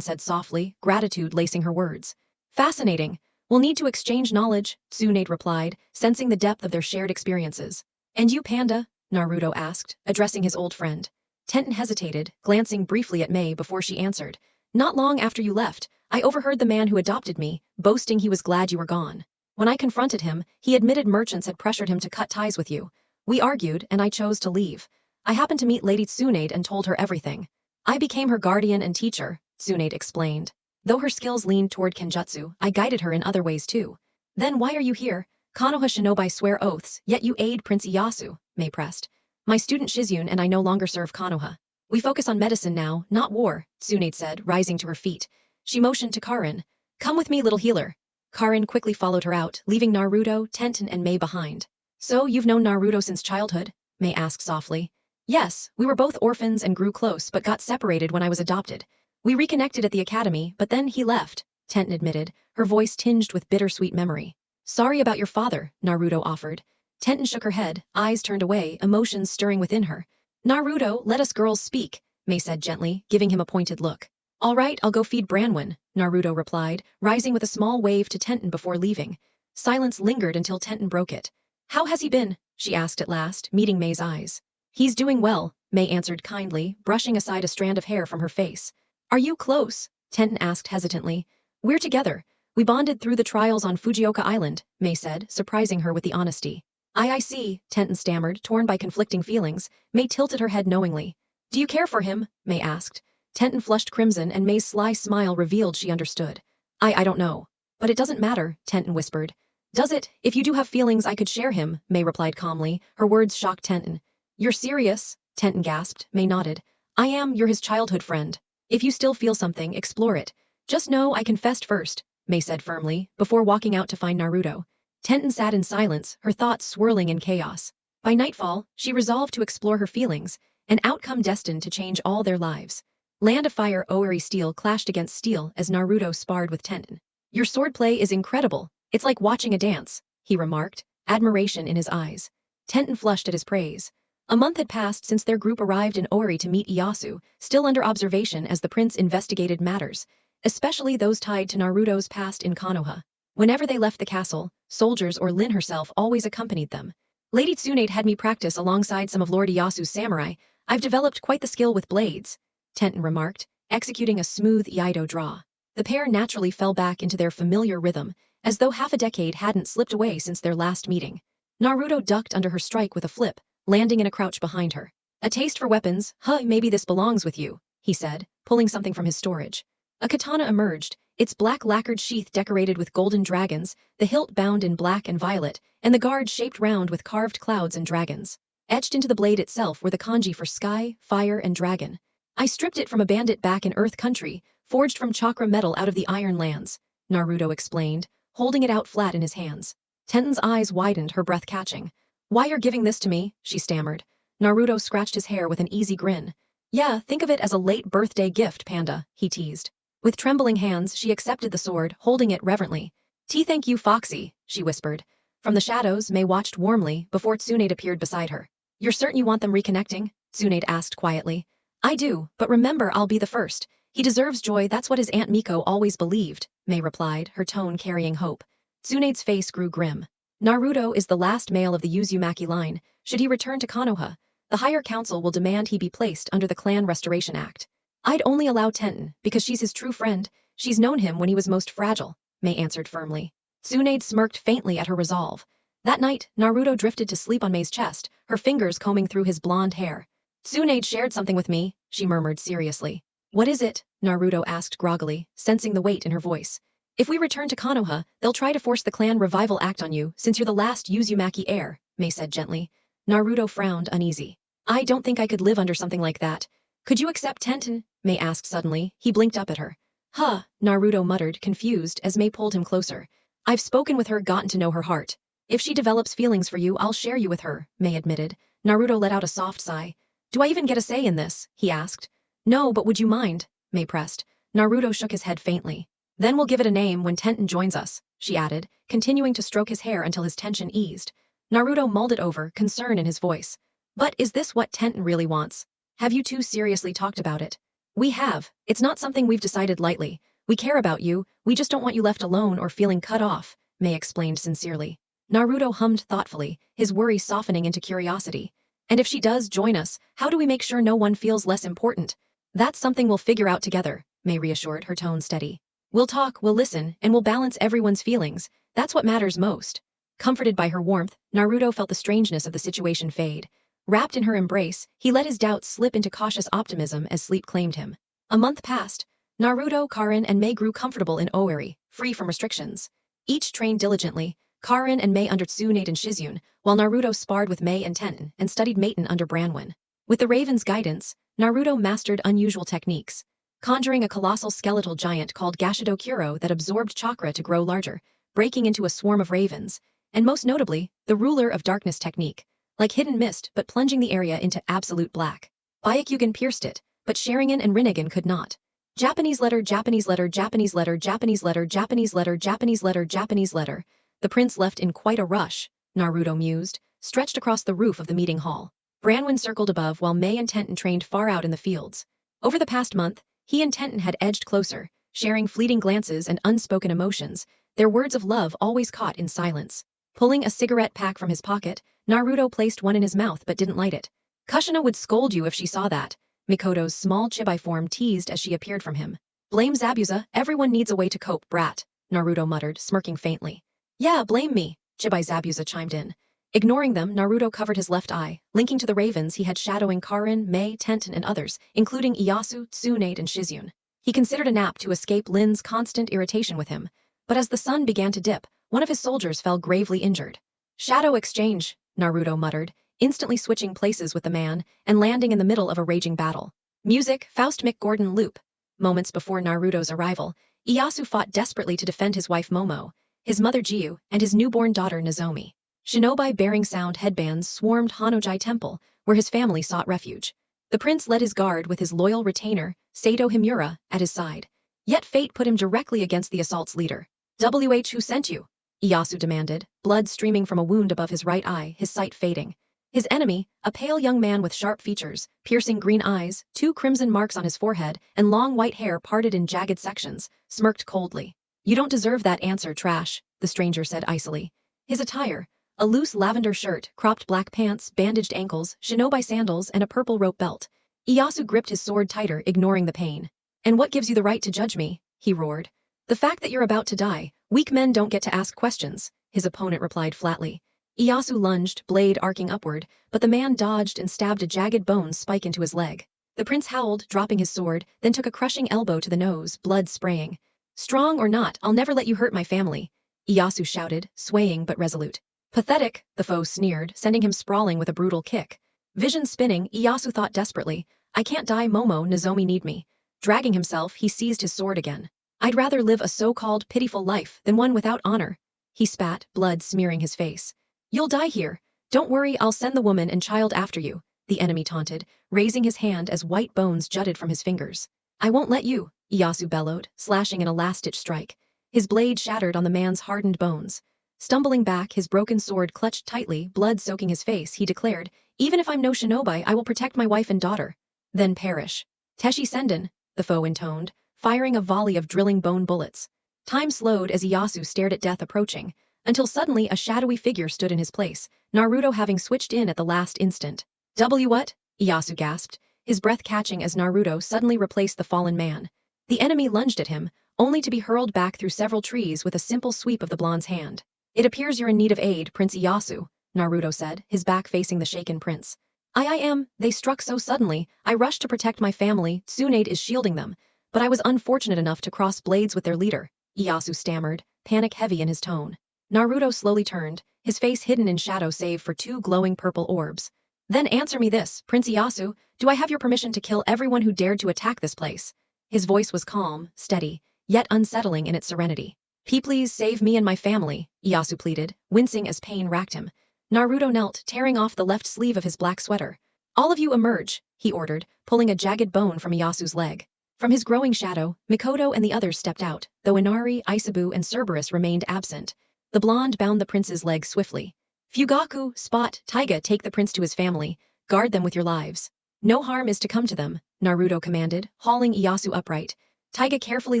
said softly, gratitude lacing her words. Fascinating. We'll need to exchange knowledge, Tsunade replied, sensing the depth of their shared experiences. And you, Panda? Naruto asked, addressing his old friend. Tenten hesitated, glancing briefly at Mei before she answered. Not long after you left, I overheard the man who adopted me, boasting he was glad you were gone. When I confronted him, he admitted merchants had pressured him to cut ties with you. We argued, and I chose to leave. I happened to meet Lady Tsunade and told her everything. I became her guardian and teacher, Tsunade explained. Though her skills leaned toward kenjutsu, I guided her in other ways too. Then why are you here? Konoha shinobi swear oaths, yet you aid Prince Ieyasu, Mei pressed. My student Shizune and I no longer serve Konoha. We focus on medicine now, not war, Tsunade said, rising to her feet. She motioned to Karin. Come with me, little healer. Karin quickly followed her out, leaving Naruto, Tenten and Mei behind. So you've known Naruto since childhood? Mei asked softly. Yes, we were both orphans and grew close but got separated when I was adopted. We reconnected at the academy, but then he left, Tenten admitted, her voice tinged with bittersweet memory. Sorry about your father, Naruto offered. Tenten shook her head, eyes turned away, emotions stirring within her. Naruto, let us girls speak, Mei said gently, giving him a pointed look. All right, I'll go feed Branwen, Naruto replied, rising with a small wave to Tenten before leaving. Silence lingered until Tenten broke it. How has he been? She asked at last, meeting Mei's eyes. He's doing well, Mei answered kindly, brushing aside a strand of hair from her face. Are you close? Tenten asked hesitantly. We're together. We bonded through the trials on Fujioka Island, Mei said, surprising her with the honesty. I see, Tenten stammered, torn by conflicting feelings. Mei tilted her head knowingly. Do you care for him? Mei asked. Tenten flushed crimson and Mei's sly smile revealed she understood. I don't know. But it doesn't matter, Tenten whispered. Does it? If you do have feelings I could share him, Mei replied calmly. Her words shocked Tenten. You're serious? Tenten gasped. Mei nodded. I am, you're his childhood friend. If you still feel something, explore it. Just know I confessed first, Mei said firmly, before walking out to find Naruto. Tenten sat in silence, her thoughts swirling in chaos. By nightfall, she resolved to explore her feelings, an outcome destined to change all their lives. Land of Fire Oeri steel clashed against steel as Naruto sparred with Tenten. Your swordplay is incredible. It's like watching a dance, he remarked, admiration in his eyes. Tenten flushed at his praise. A month had passed since their group arrived in Oeri to meet Ieyasu, still under observation as the prince investigated matters, especially those tied to Naruto's past in Konoha. Whenever they left the castle, soldiers or Lin herself always accompanied them. Lady Tsunade had me practice alongside some of Lord Iyasu's samurai. I've developed quite the skill with blades, Tenten remarked, executing a smooth Iaido draw. The pair naturally fell back into their familiar rhythm, as though half a decade hadn't slipped away since their last meeting. Naruto ducked under her strike with a flip, landing in a crouch behind her. A taste for weapons, maybe this belongs with you, he said, pulling something from his storage. A katana emerged, its black lacquered sheath decorated with golden dragons, the hilt bound in black and violet, and the guard shaped round with carved clouds and dragons. Etched into the blade itself were the kanji for sky, fire, and dragon. I stripped it from a bandit back in Earth Country, forged from chakra metal out of the Iron Lands, Naruto explained, holding it out flat in his hands. Tenten's eyes widened, her breath catching. Why you're giving this to me? She stammered. Naruto scratched his hair with an easy grin. Yeah, think of it as a late birthday gift, Panda, he teased. With trembling hands, she accepted the sword, holding it reverently. Thank you, Foxy, she whispered. From the shadows, Mei watched warmly before Tsunade appeared beside her. You're certain you want them reconnecting? Tsunade asked quietly. I do, but remember I'll be the first. He deserves joy, that's what his Aunt Miko always believed, Mei replied, her tone carrying hope. Tsunade's face grew grim. Naruto is the last male of the Uzumaki line. Should he return to Konoha, the higher council will demand he be placed under the Clan Restoration Act. I'd only allow Tenten, because she's his true friend. She's known him when he was most fragile, Mei answered firmly. Tsunade smirked faintly at her resolve. That night, Naruto drifted to sleep on Mei's chest, her fingers combing through his blonde hair. Tsunade shared something with me, she murmured seriously. What is it? Naruto asked groggily, sensing the weight in her voice. If we return to Konoha, they'll try to force the Clan Revival Act on you since you're the last Uzumaki heir, Mei said gently. Naruto frowned, uneasy. I don't think I could live under something like that. Could you accept Tenten? Mei asked suddenly. He blinked up at her. Huh, Naruto muttered, confused, as Mei pulled him closer. I've spoken with her, gotten to know her heart. If she develops feelings for you, I'll share you with her, Mei admitted. Naruto let out a soft sigh. Do I even get a say in this? He asked. No, but would you mind? Mei pressed. Naruto shook his head faintly. Then we'll give it a name when Tenten joins us, she added, continuing to stroke his hair until his tension eased. Naruto mulled it over, concern in his voice. But is this what Tenten really wants? Have you two seriously talked about it? We have. It's not something we've decided lightly. We care about you, we just don't want you left alone or feeling cut off, Mei explained sincerely. Naruto hummed thoughtfully, his worry softening into curiosity. And if she does join us, how do we make sure no one feels less important? That's something we'll figure out together, Mei reassured, her tone steady. We'll talk, we'll listen, and we'll balance everyone's feelings. That's what matters most. Comforted by her warmth, Naruto felt the strangeness of the situation fade. Wrapped in her embrace, he let his doubts slip into cautious optimism as sleep claimed him. A month passed. Naruto, Karin, and Mei grew comfortable in Oeri, free from restrictions. Each trained diligently, Karin and Mei under Tsunade and Shizune, while Naruto sparred with Mei and Tenten and studied Maten under Branwen. With the Raven's guidance, Naruto mastered unusual techniques, conjuring a colossal skeletal giant called Gashido Kuro that absorbed chakra to grow larger, breaking into a swarm of ravens, and most notably, the Ruler of Darkness technique, like hidden mist but plunging the area into absolute black. Byakugan pierced it, but Sharingan and Rinnegan could not. Japanese letter, Japanese letter, Japanese letter, Japanese letter, Japanese letter, Japanese letter, Japanese letter. The prince left in quite a rush, Naruto mused, stretched across the roof of the meeting hall. Branwen circled above while Mei and Tenten trained far out in the fields. Over the past month, he and Tenten had edged closer, sharing fleeting glances and unspoken emotions, their words of love always caught in silence. Pulling a cigarette pack from his pocket, Naruto placed one in his mouth but didn't light it. Kushina would scold you if she saw that, Mikoto's small chibi form teased as she appeared from him. Blame Zabuza, everyone needs a way to cope, brat, Naruto muttered, smirking faintly. Yeah, blame me, Chibi Zabuza chimed in. Ignoring them, Naruto covered his left eye, linking to the ravens he had shadowing Karin, Mei, Tenten, and others, including Ieyasu, Tsunade, and Shizune. He considered a nap to escape Lin's constant irritation with him, but as the sun began to dip, one of his soldiers fell gravely injured. Shadow exchange, Naruto muttered, instantly switching places with the man and landing in the middle of a raging battle. Music, Faust McGordon loop. Moments before Naruto's arrival, Ieyasu fought desperately to defend his wife Momo, his mother Jiu, and his newborn daughter Nozomi. Shinobi bearing sound headbands swarmed Hanojai Temple, where his family sought refuge. The prince led his guard with his loyal retainer, Sato Himura, at his side. Yet fate put him directly against the assault's leader. Who sent you? Ieyasu demanded, blood streaming from a wound above his right eye, his sight fading. His enemy, a pale young man with sharp features, piercing green eyes, 2 crimson marks on his forehead, and long white hair parted in jagged sections, smirked coldly. You don't deserve that answer, trash, the stranger said icily. His attire, a loose lavender shirt, cropped black pants, bandaged ankles, shinobi sandals, and a purple rope belt. Ieyasu gripped his sword tighter, ignoring the pain. And what gives you the right to judge me? He roared. The fact that you're about to die. Weak men don't get to ask questions, his opponent replied flatly. Ieyasu lunged, blade arcing upward, but the man dodged and stabbed a jagged bone spike into his leg. The prince howled, dropping his sword, then took a crushing elbow to the nose, blood spraying. Strong or not, I'll never let you hurt my family, Ieyasu shouted, swaying but resolute. Pathetic, the foe sneered, sending him sprawling with a brutal kick. Vision spinning, Ieyasu thought desperately, I can't die, Momo, Nozomi need me. Dragging himself, he seized his sword again. I'd rather live a so-called pitiful life than one without honor. he spat, blood smearing his face. You'll die here. Don't worry, I'll send the woman and child after you, the enemy taunted, raising his hand as white bones jutted from his fingers. I won't let you, Ieyasu bellowed, slashing in a last-ditch strike. His blade shattered on the man's hardened bones. Stumbling back, his broken sword clutched tightly, blood soaking his face, he declared, even if I'm no shinobi, I will protect my wife and daughter. Then perish. Teshi Senden, the foe intoned, firing a volley of drilling bone bullets. Time slowed as Ieyasu stared at death approaching, until suddenly a shadowy figure stood in his place, Naruto having switched in at the last instant. What? Ieyasu gasped, his breath catching as Naruto suddenly replaced the fallen man. The enemy lunged at him, only to be hurled back through several trees with a simple sweep of the blonde's hand. It appears you're in need of aid, Prince Ieyasu, Naruto said, his back facing the shaken prince. I am, they struck so suddenly, I rushed to protect my family, Tsunade is shielding them, but I was unfortunate enough to cross blades with their leader, Ieyasu stammered, panic heavy in his tone. Naruto slowly turned, his face hidden in shadow save for two glowing purple orbs. Then answer me this, Prince Ieyasu, do I have your permission to kill everyone who dared to attack this place? His voice was calm, steady, yet unsettling in its serenity. Please save me and my family, Ieyasu pleaded, wincing as pain racked him. Naruto knelt, tearing off the left sleeve of his black sweater. All of you emerge, he ordered, pulling a jagged bone from Iyasu's leg. From his growing shadow, Mikoto and the others stepped out, though Inari, Isabu, and Cerberus remained absent. The blonde bound the prince's leg swiftly. Fugaku, Spot, Taiga, take the prince to his family. Guard them with your lives. No harm is to come to them, Naruto commanded, hauling Ieyasu upright. Taiga carefully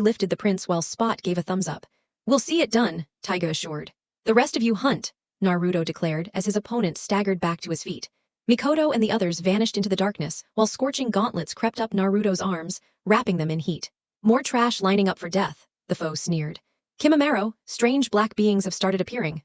lifted the prince while Spot gave a thumbs up. We'll see it done, Taiga assured. The rest of you hunt, Naruto declared as his opponent staggered back to his feet. Mikoto and the others vanished into the darkness, while scorching gauntlets crept up Naruto's arms, wrapping them in heat. More trash lining up for death, the foe sneered. Kimimaro, strange black beings have started appearing.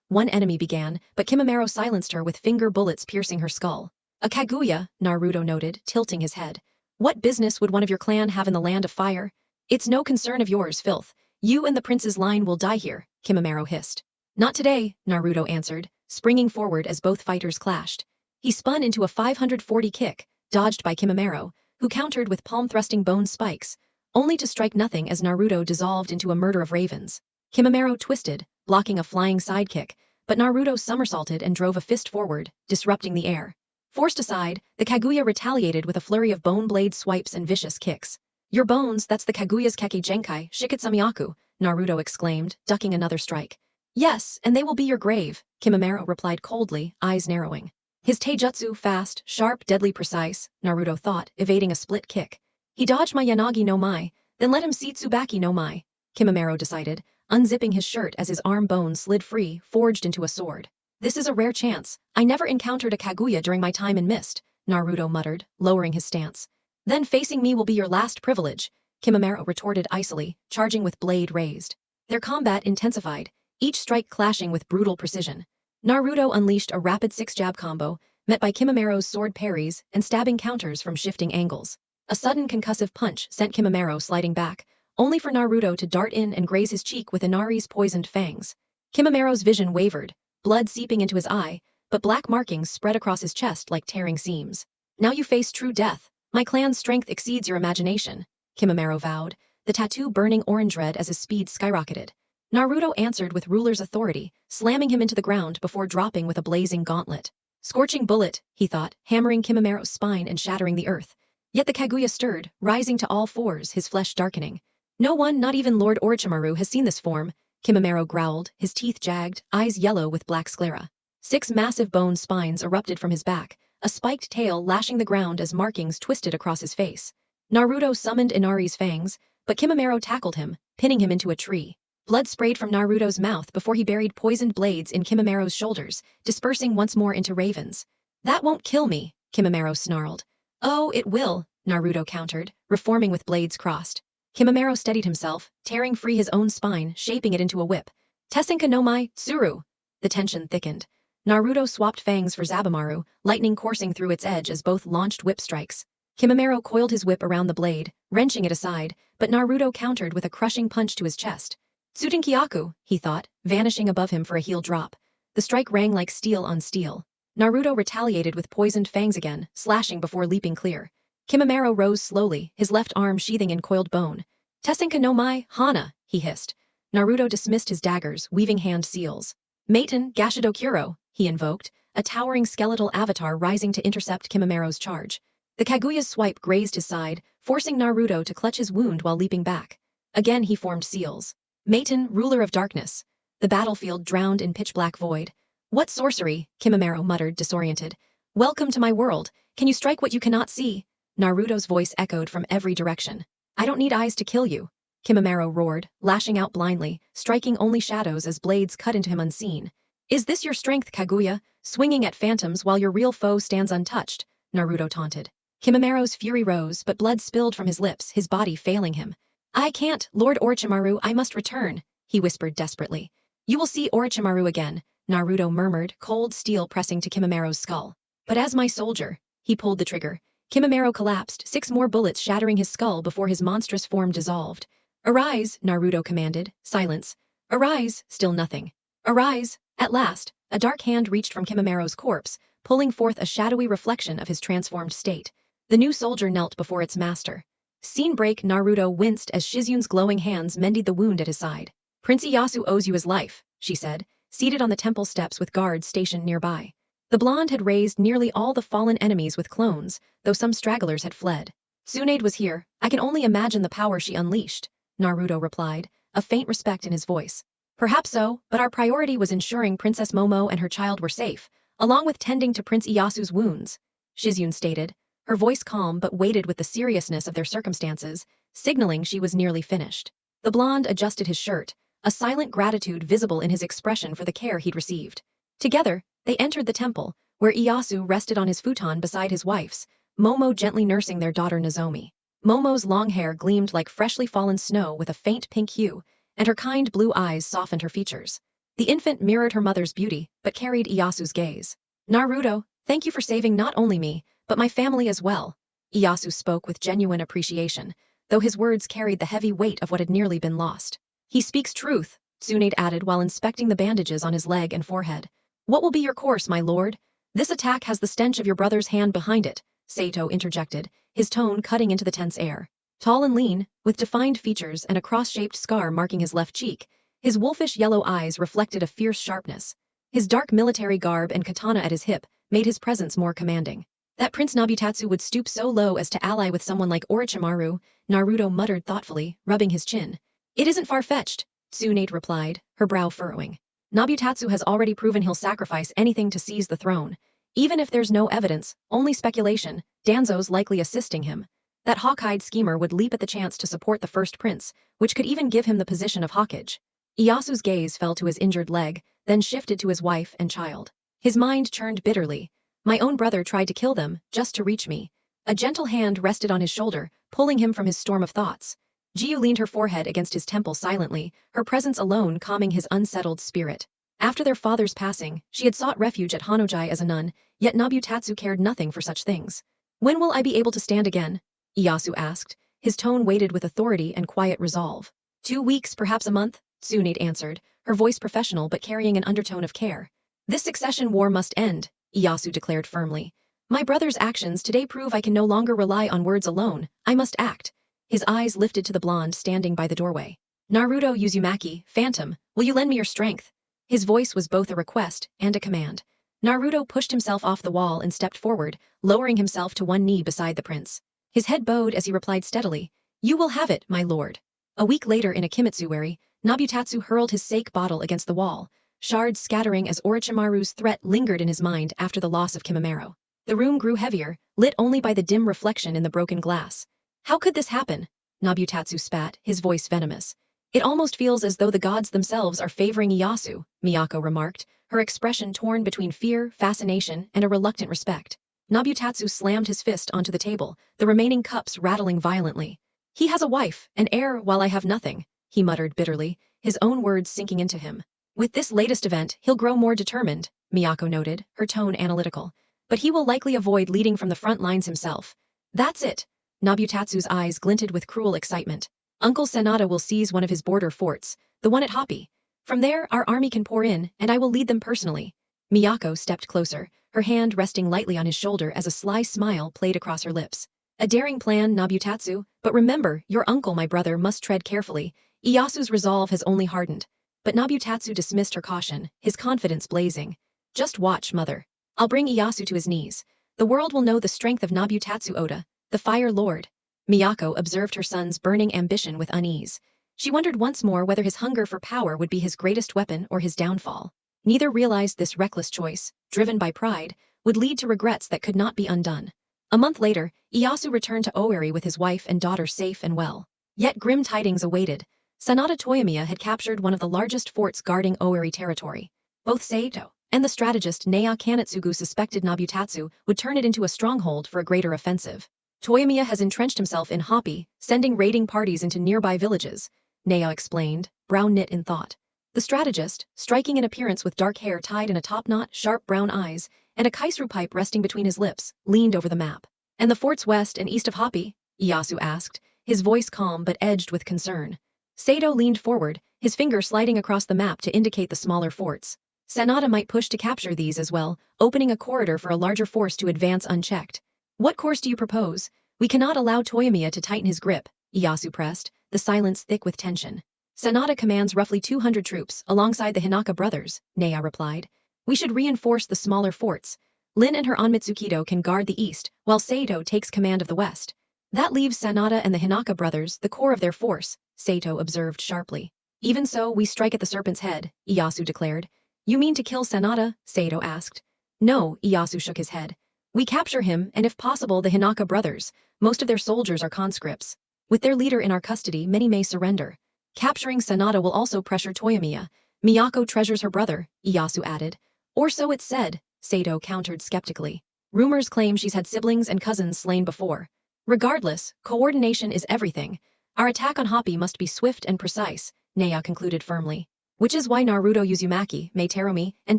One enemy began, but Kimimaro silenced her with finger bullets piercing her skull. A Kaguya, Naruto noted, tilting his head. What business would one of your clan have in the land of fire? It's no concern of yours, filth. You and the prince's line will die here, Kimimaro hissed. Not today, Naruto answered, springing forward as both fighters clashed. He spun into a 540 kick, dodged by Kimimaro, who countered with palm-thrusting bone spikes, only to strike nothing as Naruto dissolved into a murder of ravens. Kimimaro twisted, blocking a flying sidekick, but Naruto somersaulted and drove a fist forward, disrupting the air. Forced aside, the Kaguya retaliated with a flurry of bone blade swipes and vicious kicks. Your bones, that's the Kaguya's Keki Genkai, Shikitsamiyaku, Naruto exclaimed, ducking another strike. Yes, and they will be your grave, Kimimaro replied coldly, eyes narrowing. His taijutsu fast, sharp, deadly precise, Naruto thought, evading a split kick. He dodged my Yanagi no Mai, then let him see Tsubaki no Mai, Kimimaro decided, unzipping his shirt as his arm bone slid free, forged into a sword. This is a rare chance. I never encountered a Kaguya during my time in Mist, Naruto muttered, lowering his stance. Then facing me will be your last privilege, Kimimaro retorted icily, charging with blade raised. Their combat intensified, each strike clashing with brutal precision. Naruto unleashed a rapid six-jab combo, met by Kimimaro's sword parries and stabbing counters from shifting angles. A sudden concussive punch sent Kimimaro sliding back, only for Naruto to dart in and graze his cheek with Inari's poisoned fangs. Kimimaro's vision wavered, blood seeping into his eye, but black markings spread across his chest like tearing seams. Now you face true death. My clan's strength exceeds your imagination, Kimimaro vowed, the tattoo burning orange red as his speed skyrocketed. Naruto answered with ruler's authority, slamming him into the ground before dropping with a blazing gauntlet. Scorching bullet, he thought, hammering Kimimaro's spine and shattering the earth. Yet the Kaguya stirred, rising to all fours, his flesh darkening. No one, not even Lord Orochimaru, has seen this form, Kimimaro growled, his teeth jagged, eyes yellow with black sclera. 6 massive bone spines erupted from his back, a spiked tail lashing the ground as markings twisted across his face. Naruto summoned Inari's fangs, but Kimimaro tackled him, pinning him into a tree. Blood sprayed from Naruto's mouth before he buried poisoned blades in Kimimaro's shoulders, dispersing once more into ravens. That won't kill me, Kimimaro snarled. Oh, it will, Naruto countered, reforming with blades crossed. Kimimaro steadied himself, tearing free his own spine, shaping it into a whip. Tessenka no Mai, Tsuru! The tension thickened. Naruto swapped fangs for Zabumaru, lightning coursing through its edge as both launched whip strikes. Kimimaro coiled his whip around the blade, wrenching it aside, but Naruto countered with a crushing punch to his chest. Tsutenkyaku, he thought, vanishing above him for a heel drop. The strike rang like steel on steel. Naruto retaliated with poisoned fangs again, slashing before leaping clear. Kimimaro rose slowly, his left arm sheathing in coiled bone. Tessenka no Mai, Hana, he hissed. Naruto dismissed his daggers, weaving hand seals. Maten Gashido Kuro, he invoked, a towering skeletal avatar rising to intercept Kimamero's charge. The Kaguya's swipe grazed his side, forcing Naruto to clutch his wound while leaping back. Again he formed seals. Maten, ruler of darkness. The battlefield drowned in pitch-black void. What sorcery, Kimamero muttered, disoriented. Welcome to my world. Can you strike what you cannot see? Naruto's voice echoed from every direction. I don't need eyes to kill you. Kimamero roared, lashing out blindly, striking only shadows as blades cut into him unseen. Is this your strength, Kaguya, swinging at phantoms while your real foe stands untouched? Naruto taunted. Kimamero's fury rose, but blood spilled from his lips, his body failing him. I can't, Lord Orochimaru, I must return, he whispered desperately. You will see Orochimaru again, Naruto murmured, cold steel pressing to Kimamero's skull. But as my soldier, he pulled the trigger. Kimamero collapsed, 6 more bullets shattering his skull before his monstrous form dissolved. Arise, Naruto commanded. Silence. Arise, still nothing. Arise. At last, a dark hand reached from Kimamero's corpse, pulling forth a shadowy reflection of his transformed state. The new soldier knelt before its master. Scene break. Naruto winced as Shizun's glowing hands mended the wound at his side. Prince Ieyasu owes you his life, she said, seated on the temple steps with guards stationed nearby. The blonde had raised nearly all the fallen enemies with clones, though some stragglers had fled. Tsunade was here. I can only imagine the power she unleashed, Naruto replied, a faint respect in his voice. Perhaps so, but our priority was ensuring Princess Momo and her child were safe, along with tending to Prince Iyasu's wounds, Shizune stated, her voice calm but weighted with the seriousness of their circumstances, signaling she was nearly finished. The blonde adjusted his shirt, a silent gratitude visible in his expression for the care he'd received. Together, they entered the temple, where Ieyasu rested on his futon beside his wife's, Momo gently nursing their daughter Nozomi. Momo's long hair gleamed like freshly fallen snow with a faint pink hue, and her kind blue eyes softened her features. The infant mirrored her mother's beauty, but carried Iyasu's gaze. Naruto, thank you for saving not only me, but my family as well. Ieyasu spoke with genuine appreciation, though his words carried the heavy weight of what had nearly been lost. He speaks truth, Tsunade added while inspecting the bandages on his leg and forehead. What will be your course, my lord? This attack has the stench of your brother's hand behind it, Sato interjected, his tone cutting into the tense air. Tall and lean, with defined features and a cross-shaped scar marking his left cheek, his wolfish yellow eyes reflected a fierce sharpness. His dark military garb and katana at his hip made his presence more commanding. That Prince Nabutatsu would stoop so low as to ally with someone like Orochimaru, Naruto muttered thoughtfully, rubbing his chin. It isn't far-fetched, Tsunade replied, her brow furrowing. Nabutatsu has already proven he'll sacrifice anything to seize the throne. Even if there's no evidence, only speculation, Danzo's likely assisting him. That hawk-eyed schemer would leap at the chance to support the first prince, which could even give him the position of Hokage. Iyasu's gaze fell to his injured leg, then shifted to his wife and child. His mind churned bitterly. My own brother tried to kill them, just to reach me. A gentle hand rested on his shoulder, pulling him from his storm of thoughts. Jiu leaned her forehead against his temple silently, her presence alone calming his unsettled spirit. After their father's passing, she had sought refuge at Hanojai as a nun, yet Nabutatsu cared nothing for such things. When will I be able to stand again? Ieyasu asked, his tone weighted with authority and quiet resolve. 2 weeks, perhaps a month, Tsunade answered, her voice professional but carrying an undertone of care. This succession war must end, Ieyasu declared firmly. My brother's actions today prove I can no longer rely on words alone, I must act. His eyes lifted to the blonde standing by the doorway. Naruto Uzumaki, Phantom, will you lend me your strength? His voice was both a request and a command. Naruto pushed himself off the wall and stepped forward, lowering himself to one knee beside the prince. His head bowed as he replied steadily, You will have it, my lord. A week later in a kimitsuwari, Nabutatsu hurled his sake bottle against the wall, shards scattering as Orochimaru's threat lingered in his mind after the loss of Kimamero. The room grew heavier, lit only by the dim reflection in the broken glass. How could this happen? Nabutatsu spat, his voice venomous. It almost feels as though the gods themselves are favoring Ieyasu, Miyako remarked, her expression torn between fear, fascination, and a reluctant respect. Nabutatsu slammed his fist onto the table, the remaining cups rattling violently. He has a wife, an heir, while I have nothing, he muttered bitterly, his own words sinking into him. With this latest event, he'll grow more determined, Miyako noted, her tone analytical. But he will likely avoid leading from the front lines himself. That's it. Nabutatsu's eyes glinted with cruel excitement. Uncle Sanada will seize one of his border forts, the one at Hopi. From there, our army can pour in, and I will lead them personally. Miyako stepped closer, her hand resting lightly on his shoulder as a sly smile played across her lips. A daring plan, Nabutatsu, but remember, your uncle, my brother, must tread carefully, Iyasu's resolve has only hardened. But Nabutatsu dismissed her caution, his confidence blazing. Just watch, mother. I'll bring Iyasu to his knees. The world will know the strength of Nabutatsu Oda, the Fire Lord. Miyako observed her son's burning ambition with unease. She wondered once more whether his hunger for power would be his greatest weapon or his downfall. Neither realized this reckless choice, driven by pride, would lead to regrets that could not be undone. A month later, Iyasu returned to Oeri with his wife and daughter safe and well. Yet grim tidings awaited. Sanada Toyomiya had captured one of the largest forts guarding Oeri territory. Both Saito and the strategist Naya Kanetsugu suspected Nabutatsu would turn it into a stronghold for a greater offensive. Toyomiya has entrenched himself in Hopi, sending raiding parties into nearby villages, Naya explained, brow knit in thought. The strategist, striking in appearance with dark hair tied in a top-knot, sharp brown eyes, and a kaisru pipe resting between his lips, leaned over the map. And the forts west and east of Hopi? Iyasu asked, his voice calm but edged with concern. Saito leaned forward, his finger sliding across the map to indicate the smaller forts. Sanada might push to capture these as well, opening a corridor for a larger force to advance unchecked. What course do you propose? We cannot allow Toyomiya to tighten his grip, Iyasu pressed, the silence thick with tension. Sanada commands roughly 200 troops, alongside the Hinaka brothers, Naya replied. We should reinforce the smaller forts. Lin and her Onmitsukido can guard the east, while Saito takes command of the west. That leaves Sanada and the Hinaka brothers, the core of their force, Saito observed sharply. Even so, we strike at the serpent's head, Iyasu declared. You mean to kill Sanada? Saito asked. No, Iyasu shook his head. We capture him, and if possible the Hinaka brothers. Most of their soldiers are conscripts. With their leader in our custody, many may surrender. Capturing Sanada will also pressure Toyomiya. Miyako treasures her brother, Iyasu added. Or so it's said, Saito countered skeptically. Rumors claim she's had siblings and cousins slain before. Regardless, coordination is everything. Our attack on Hopi must be swift and precise, Naya concluded firmly. Which is why Naruto Uzumaki, Mei Terumi, and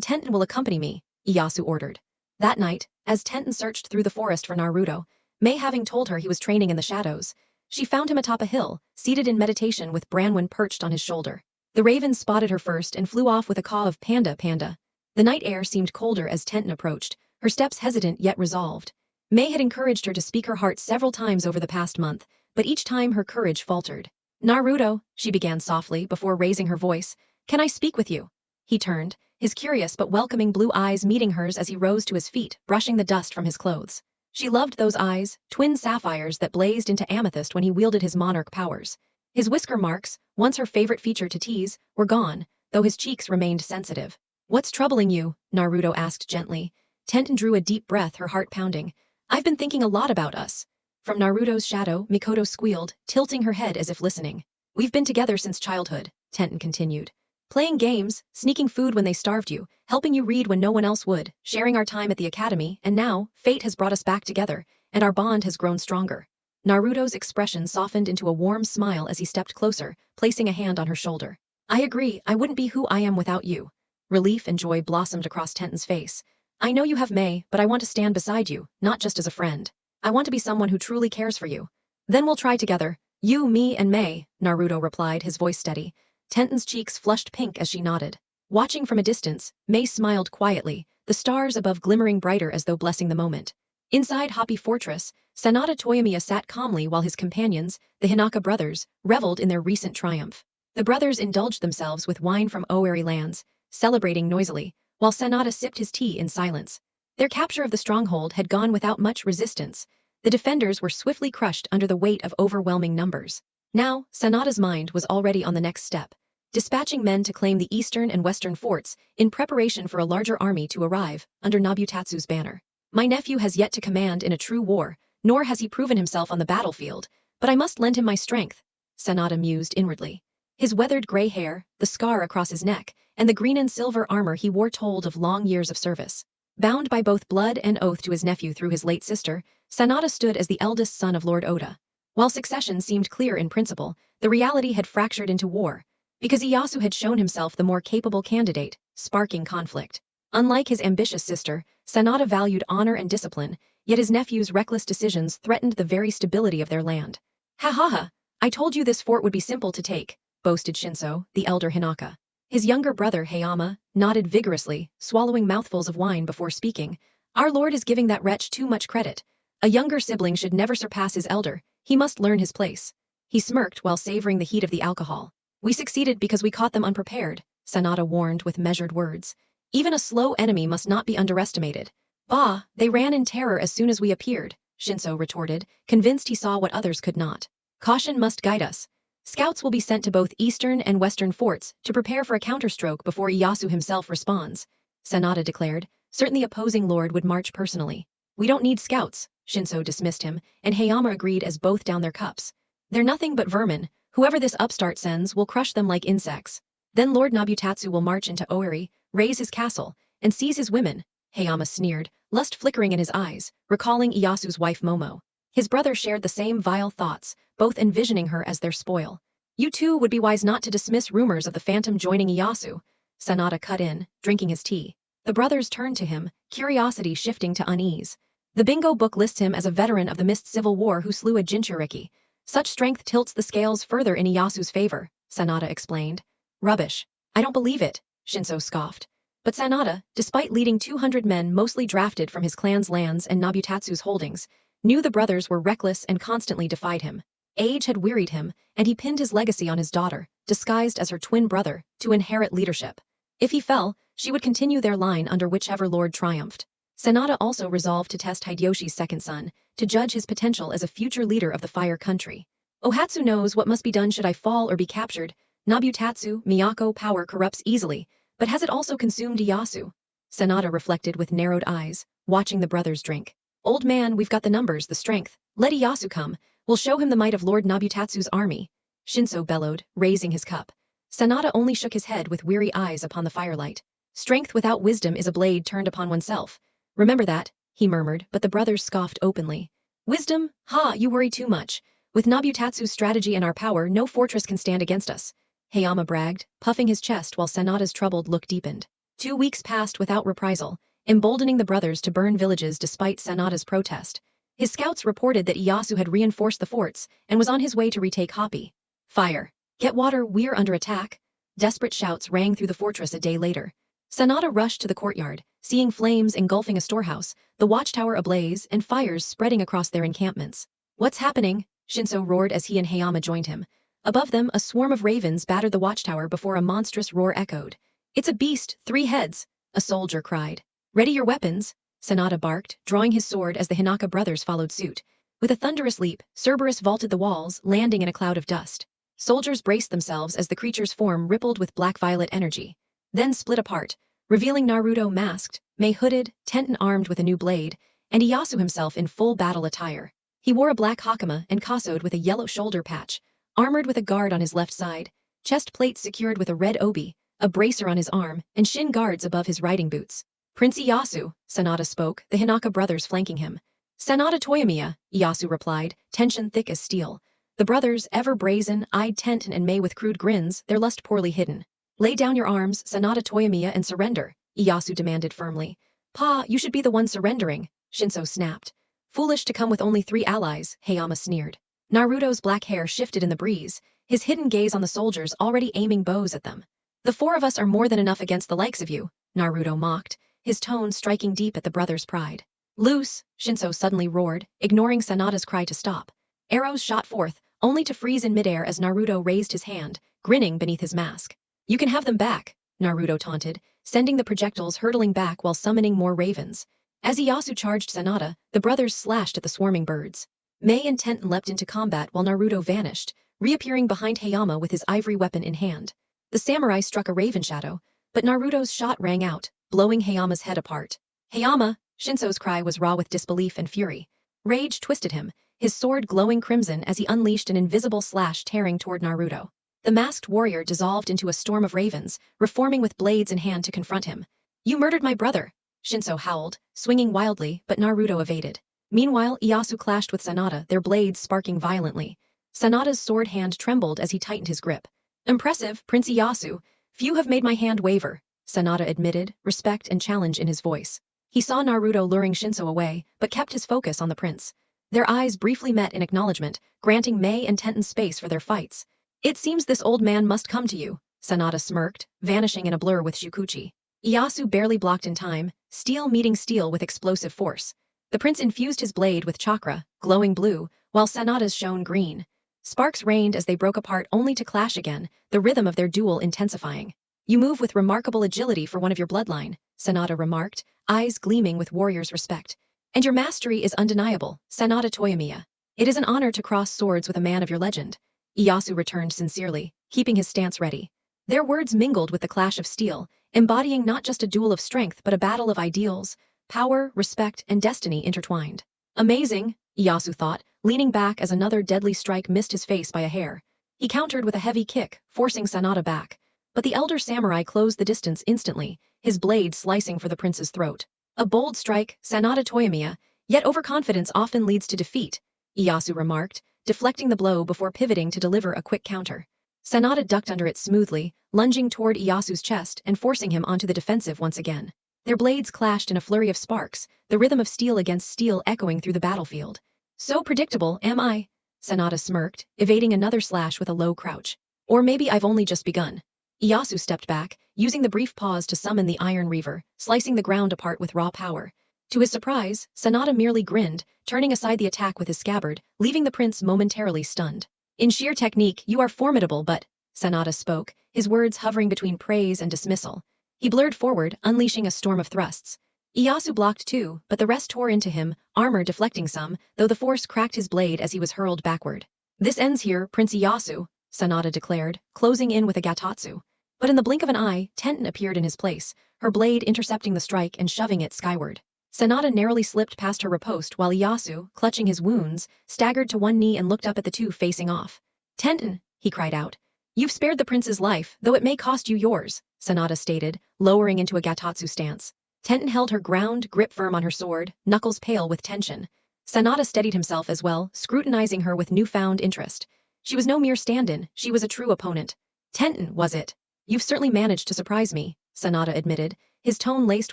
Tenten will accompany me, Iyasu ordered. That night, as Tenten searched through the forest for Naruto, Mei having told her he was training in the shadows, she found him atop a hill, seated in meditation with Branwen perched on his shoulder. The raven spotted her first and flew off with a caw of panda panda. The night air seemed colder as Tenten approached, her steps hesitant yet resolved. Mei had encouraged her to speak her heart several times over the past month, but each time her courage faltered. Naruto, she began softly before raising her voice, can I speak with you? He turned, his curious but welcoming blue eyes meeting hers as he rose to his feet, brushing the dust from his clothes. She loved those eyes, twin sapphires that blazed into amethyst when he wielded his monarch powers. His whisker marks, once her favorite feature to tease, were gone, though his cheeks remained sensitive. What's troubling you? Naruto asked gently. Tenten drew a deep breath, her heart pounding. I've been thinking a lot about us. From Naruto's shadow, Mikoto squealed, tilting her head as if listening. We've been together since childhood, Tenten continued. Playing games, sneaking food when they starved you, helping you read when no one else would, sharing our time at the academy, and now, fate has brought us back together, and our bond has grown stronger. Naruto's expression softened into a warm smile as he stepped closer, placing a hand on her shoulder. I agree, I wouldn't be who I am without you. Relief and joy blossomed across Tenten's face. I know you have Mei, but I want to stand beside you, not just as a friend. I want to be someone who truly cares for you. Then we'll try together. You, me, and Mei, Naruto replied, his voice steady. Tenten's cheeks flushed pink as she nodded. Watching from a distance, Mei smiled quietly, the stars above glimmering brighter as though blessing the moment. Inside Hopi Fortress, Sanada Toyomiya sat calmly while his companions, the Hinaka brothers, reveled in their recent triumph. The brothers indulged themselves with wine from Oeri lands, celebrating noisily, while Sanada sipped his tea in silence. Their capture of the stronghold had gone without much resistance. The defenders were swiftly crushed under the weight of overwhelming numbers. Now, Sanada's mind was already on the next step, dispatching men to claim the eastern and western forts in preparation for a larger army to arrive under Nabutatsu's banner. My nephew has yet to command in a true war, nor has he proven himself on the battlefield, but I must lend him my strength, Sanada mused inwardly. His weathered gray hair, the scar across his neck, and the green and silver armor he wore told of long years of service. Bound by both blood and oath to his nephew through his late sister, Sanada stood as the eldest son of Lord Oda. While succession seemed clear in principle, the reality had fractured into war, because Ieyasu had shown himself the more capable candidate, sparking conflict. Unlike his ambitious sister, Sanada valued honor and discipline, yet his nephew's reckless decisions threatened the very stability of their land. Ha ha ha! I told you this fort would be simple to take, boasted Shinso, the elder Hinaka. His younger brother Hayama nodded vigorously, swallowing mouthfuls of wine before speaking. Our lord is giving that wretch too much credit. A younger sibling should never surpass his elder. He must learn his place. He smirked while savoring the heat of the alcohol. We succeeded because we caught them unprepared, Sanada warned with measured words. Even a slow enemy must not be underestimated. Bah, they ran in terror as soon as we appeared, Shinso retorted, convinced he saw what others could not. Caution must guide us. Scouts will be sent to both eastern and western forts to prepare for a counterstroke before Ieyasu himself responds, Sanada declared. Certain the opposing lord would march personally. We don't need scouts, Shinso dismissed him, and Hayama agreed as both downed their cups. They're nothing but vermin. Whoever this upstart sends will crush them like insects. Then Lord Nabutatsu will march into Oiri, raise his castle, and seize his women, Hayama sneered, lust flickering in his eyes, recalling Iyasu's wife Momo. His brother shared the same vile thoughts, both envisioning her as their spoil. You too would be wise not to dismiss rumors of the phantom joining Ieyasu, Sanada cut in, drinking his tea. The brothers turned to him, curiosity shifting to unease. The bingo book lists him as a veteran of the Mist Civil War who slew a Jinchuriki. Such strength tilts the scales further in Iyasu's favor, Sanada explained. Rubbish. I don't believe it, Shinso scoffed. But Sanada, despite leading 200 men mostly drafted from his clan's lands and Nabutatsu's holdings, knew the brothers were reckless and constantly defied him. Age had wearied him, and he pinned his legacy on his daughter, disguised as her twin brother, to inherit leadership. If he fell, she would continue their line under whichever lord triumphed. Sanada also resolved to test Hideyoshi's second son, to judge his potential as a future leader of the Fire Country. Ohatsu knows what must be done should I fall or be captured. Nabutatsu, Miyako power corrupts easily, but has it also consumed Ieyasu? Sanada reflected with narrowed eyes, watching the brothers drink. Old man, we've got the numbers, the strength. Let Ieyasu come. We'll show him the might of Lord Nabutatsu's army. Shinso bellowed, raising his cup. Sanada only shook his head with weary eyes upon the firelight. Strength without wisdom is a blade turned upon oneself. Remember that, he murmured, but the brothers scoffed openly. Wisdom? Ha, you worry too much. With Nabutatsu's strategy and our power, no fortress can stand against us. Hayama bragged, puffing his chest while Sanada's troubled look deepened. 2 weeks passed without reprisal, emboldening the brothers to burn villages despite Sanada's protest. His scouts reported that Ieyasu had reinforced the forts and was on his way to retake Hopi. Fire! Get water, we're under attack! Desperate shouts rang through the fortress a day later. Sanada rushed to the courtyard, seeing flames engulfing a storehouse, the watchtower ablaze, and fires spreading across their encampments. What's happening? Shinso roared as he and Hayama joined him. Above them, a swarm of ravens battered the watchtower before a monstrous roar echoed. It's a beast, 3 heads, a soldier cried. Ready your weapons, Sanada barked, drawing his sword as the Hinaka brothers followed suit. With a thunderous leap, Cerberus vaulted the walls, landing in a cloud of dust. Soldiers braced themselves as the creature's form rippled with black-violet energy. Then split apart, revealing Naruto masked, Mei hooded, Tenten armed with a new blade, and Ieyasu himself in full battle attire. He wore a black hakama and kassoed with a yellow shoulder patch, armored with a guard on his left side, chest plates secured with a red obi, a bracer on his arm, and shin guards above his riding boots. Prince Ieyasu, Sanada spoke, the Hinaka brothers flanking him. Sanada Toyomiya, Ieyasu replied, tension thick as steel. The brothers, ever brazen, eyed Tenten and Mei with crude grins, their lust poorly hidden. Lay down your arms, Sanada Toyomiya, and surrender, Ieyasu demanded firmly. Pa, you should be the one surrendering, Shinso snapped. Foolish to come with only 3 allies, Hayama sneered. Naruto's black hair shifted in the breeze, his hidden gaze on the soldiers already aiming bows at them. The 4 of us are more than enough against the likes of you, Naruto mocked, his tone striking deep at the brothers' pride. Loose, Shinso suddenly roared, ignoring Sanada's cry to stop. Arrows shot forth, only to freeze in midair as Naruto raised his hand, grinning beneath his mask. You can have them back, Naruto taunted, sending the projectiles hurtling back while summoning more ravens. As Ieyasu charged Sanada, the brothers slashed at the swarming birds. Mei and Tenten leapt into combat while Naruto vanished, reappearing behind Hayama with his ivory weapon in hand. The samurai struck a raven shadow, but Naruto's shot rang out, blowing Hayama's head apart. Hayama! Shinso's cry was raw with disbelief and fury. Rage twisted him, his sword glowing crimson as he unleashed an invisible slash tearing toward Naruto. The masked warrior dissolved into a storm of ravens, reforming with blades in hand to confront him. You murdered my brother! Shinso howled, swinging wildly, but Naruto evaded. Meanwhile, Ieyasu clashed with Sanada, their blades sparking violently. Sanada's sword hand trembled as he tightened his grip. Impressive, Prince Ieyasu. Few have made my hand waver, Sanada admitted, respect and challenge in his voice. He saw Naruto luring Shinso away, but kept his focus on the prince. Their eyes briefly met in acknowledgement, granting Mei and Tenten space for their fights. It seems this old man must come to you, Sanada smirked, vanishing in a blur with Shukuchi. Ieyasu barely blocked in time, steel meeting steel with explosive force. The prince infused his blade with chakra, glowing blue, while Sanada's shone green. Sparks rained as they broke apart only to clash again, the rhythm of their duel intensifying. "You move with remarkable agility for one of your bloodline," Sanada remarked, eyes gleaming with warrior's respect. "And your mastery is undeniable, Sanada Toyomiya. It is an honor to cross swords with a man of your legend." Ieyasu returned sincerely, keeping his stance ready. Their words mingled with the clash of steel, embodying not just a duel of strength but a battle of ideals, power, respect, and destiny intertwined. "Amazing," Ieyasu thought, leaning back as another deadly strike missed his face by a hair. He countered with a heavy kick, forcing Sanada back. But the elder samurai closed the distance instantly, his blade slicing for the prince's throat. "A bold strike, Sanada Toyomiya, yet overconfidence often leads to defeat," Ieyasu remarked, deflecting the blow before pivoting to deliver a quick counter. Sanada ducked under it smoothly, lunging toward Ieyasu's chest and forcing him onto the defensive once again. Their blades clashed in a flurry of sparks, the rhythm of steel against steel echoing through the battlefield. "So predictable, am I?" Sanada smirked, evading another slash with a low crouch. "Or maybe I've only just begun." Ieyasu stepped back, using the brief pause to summon the Iron Reaver, slicing the ground apart with raw power. To his surprise, Sanada merely grinned, turning aside the attack with his scabbard, leaving the prince momentarily stunned. "In sheer technique, you are formidable but," Sanada spoke, his words hovering between praise and dismissal. He blurred forward, unleashing a storm of thrusts. Ieyasu blocked too, but the rest tore into him, armor deflecting some, though the force cracked his blade as he was hurled backward. "This ends here, Prince Ieyasu," Sanada declared, closing in with a gatatsu. But in the blink of an eye, Tenten appeared in his place, her blade intercepting the strike and shoving it skyward. Sanada narrowly slipped past her riposte while Ieyasu, clutching his wounds, staggered to one knee and looked up at the two facing off. "Tenten," he cried out. "You've spared the prince's life, though it may cost you yours," Sanada stated, lowering into a gatatsu stance. Tenten held her ground, grip firm on her sword, knuckles pale with tension. Sanada steadied himself as well, scrutinizing her with newfound interest. She was no mere stand-in, she was a true opponent. "Tenten, was it? You've certainly managed to surprise me," Sanada admitted, his tone laced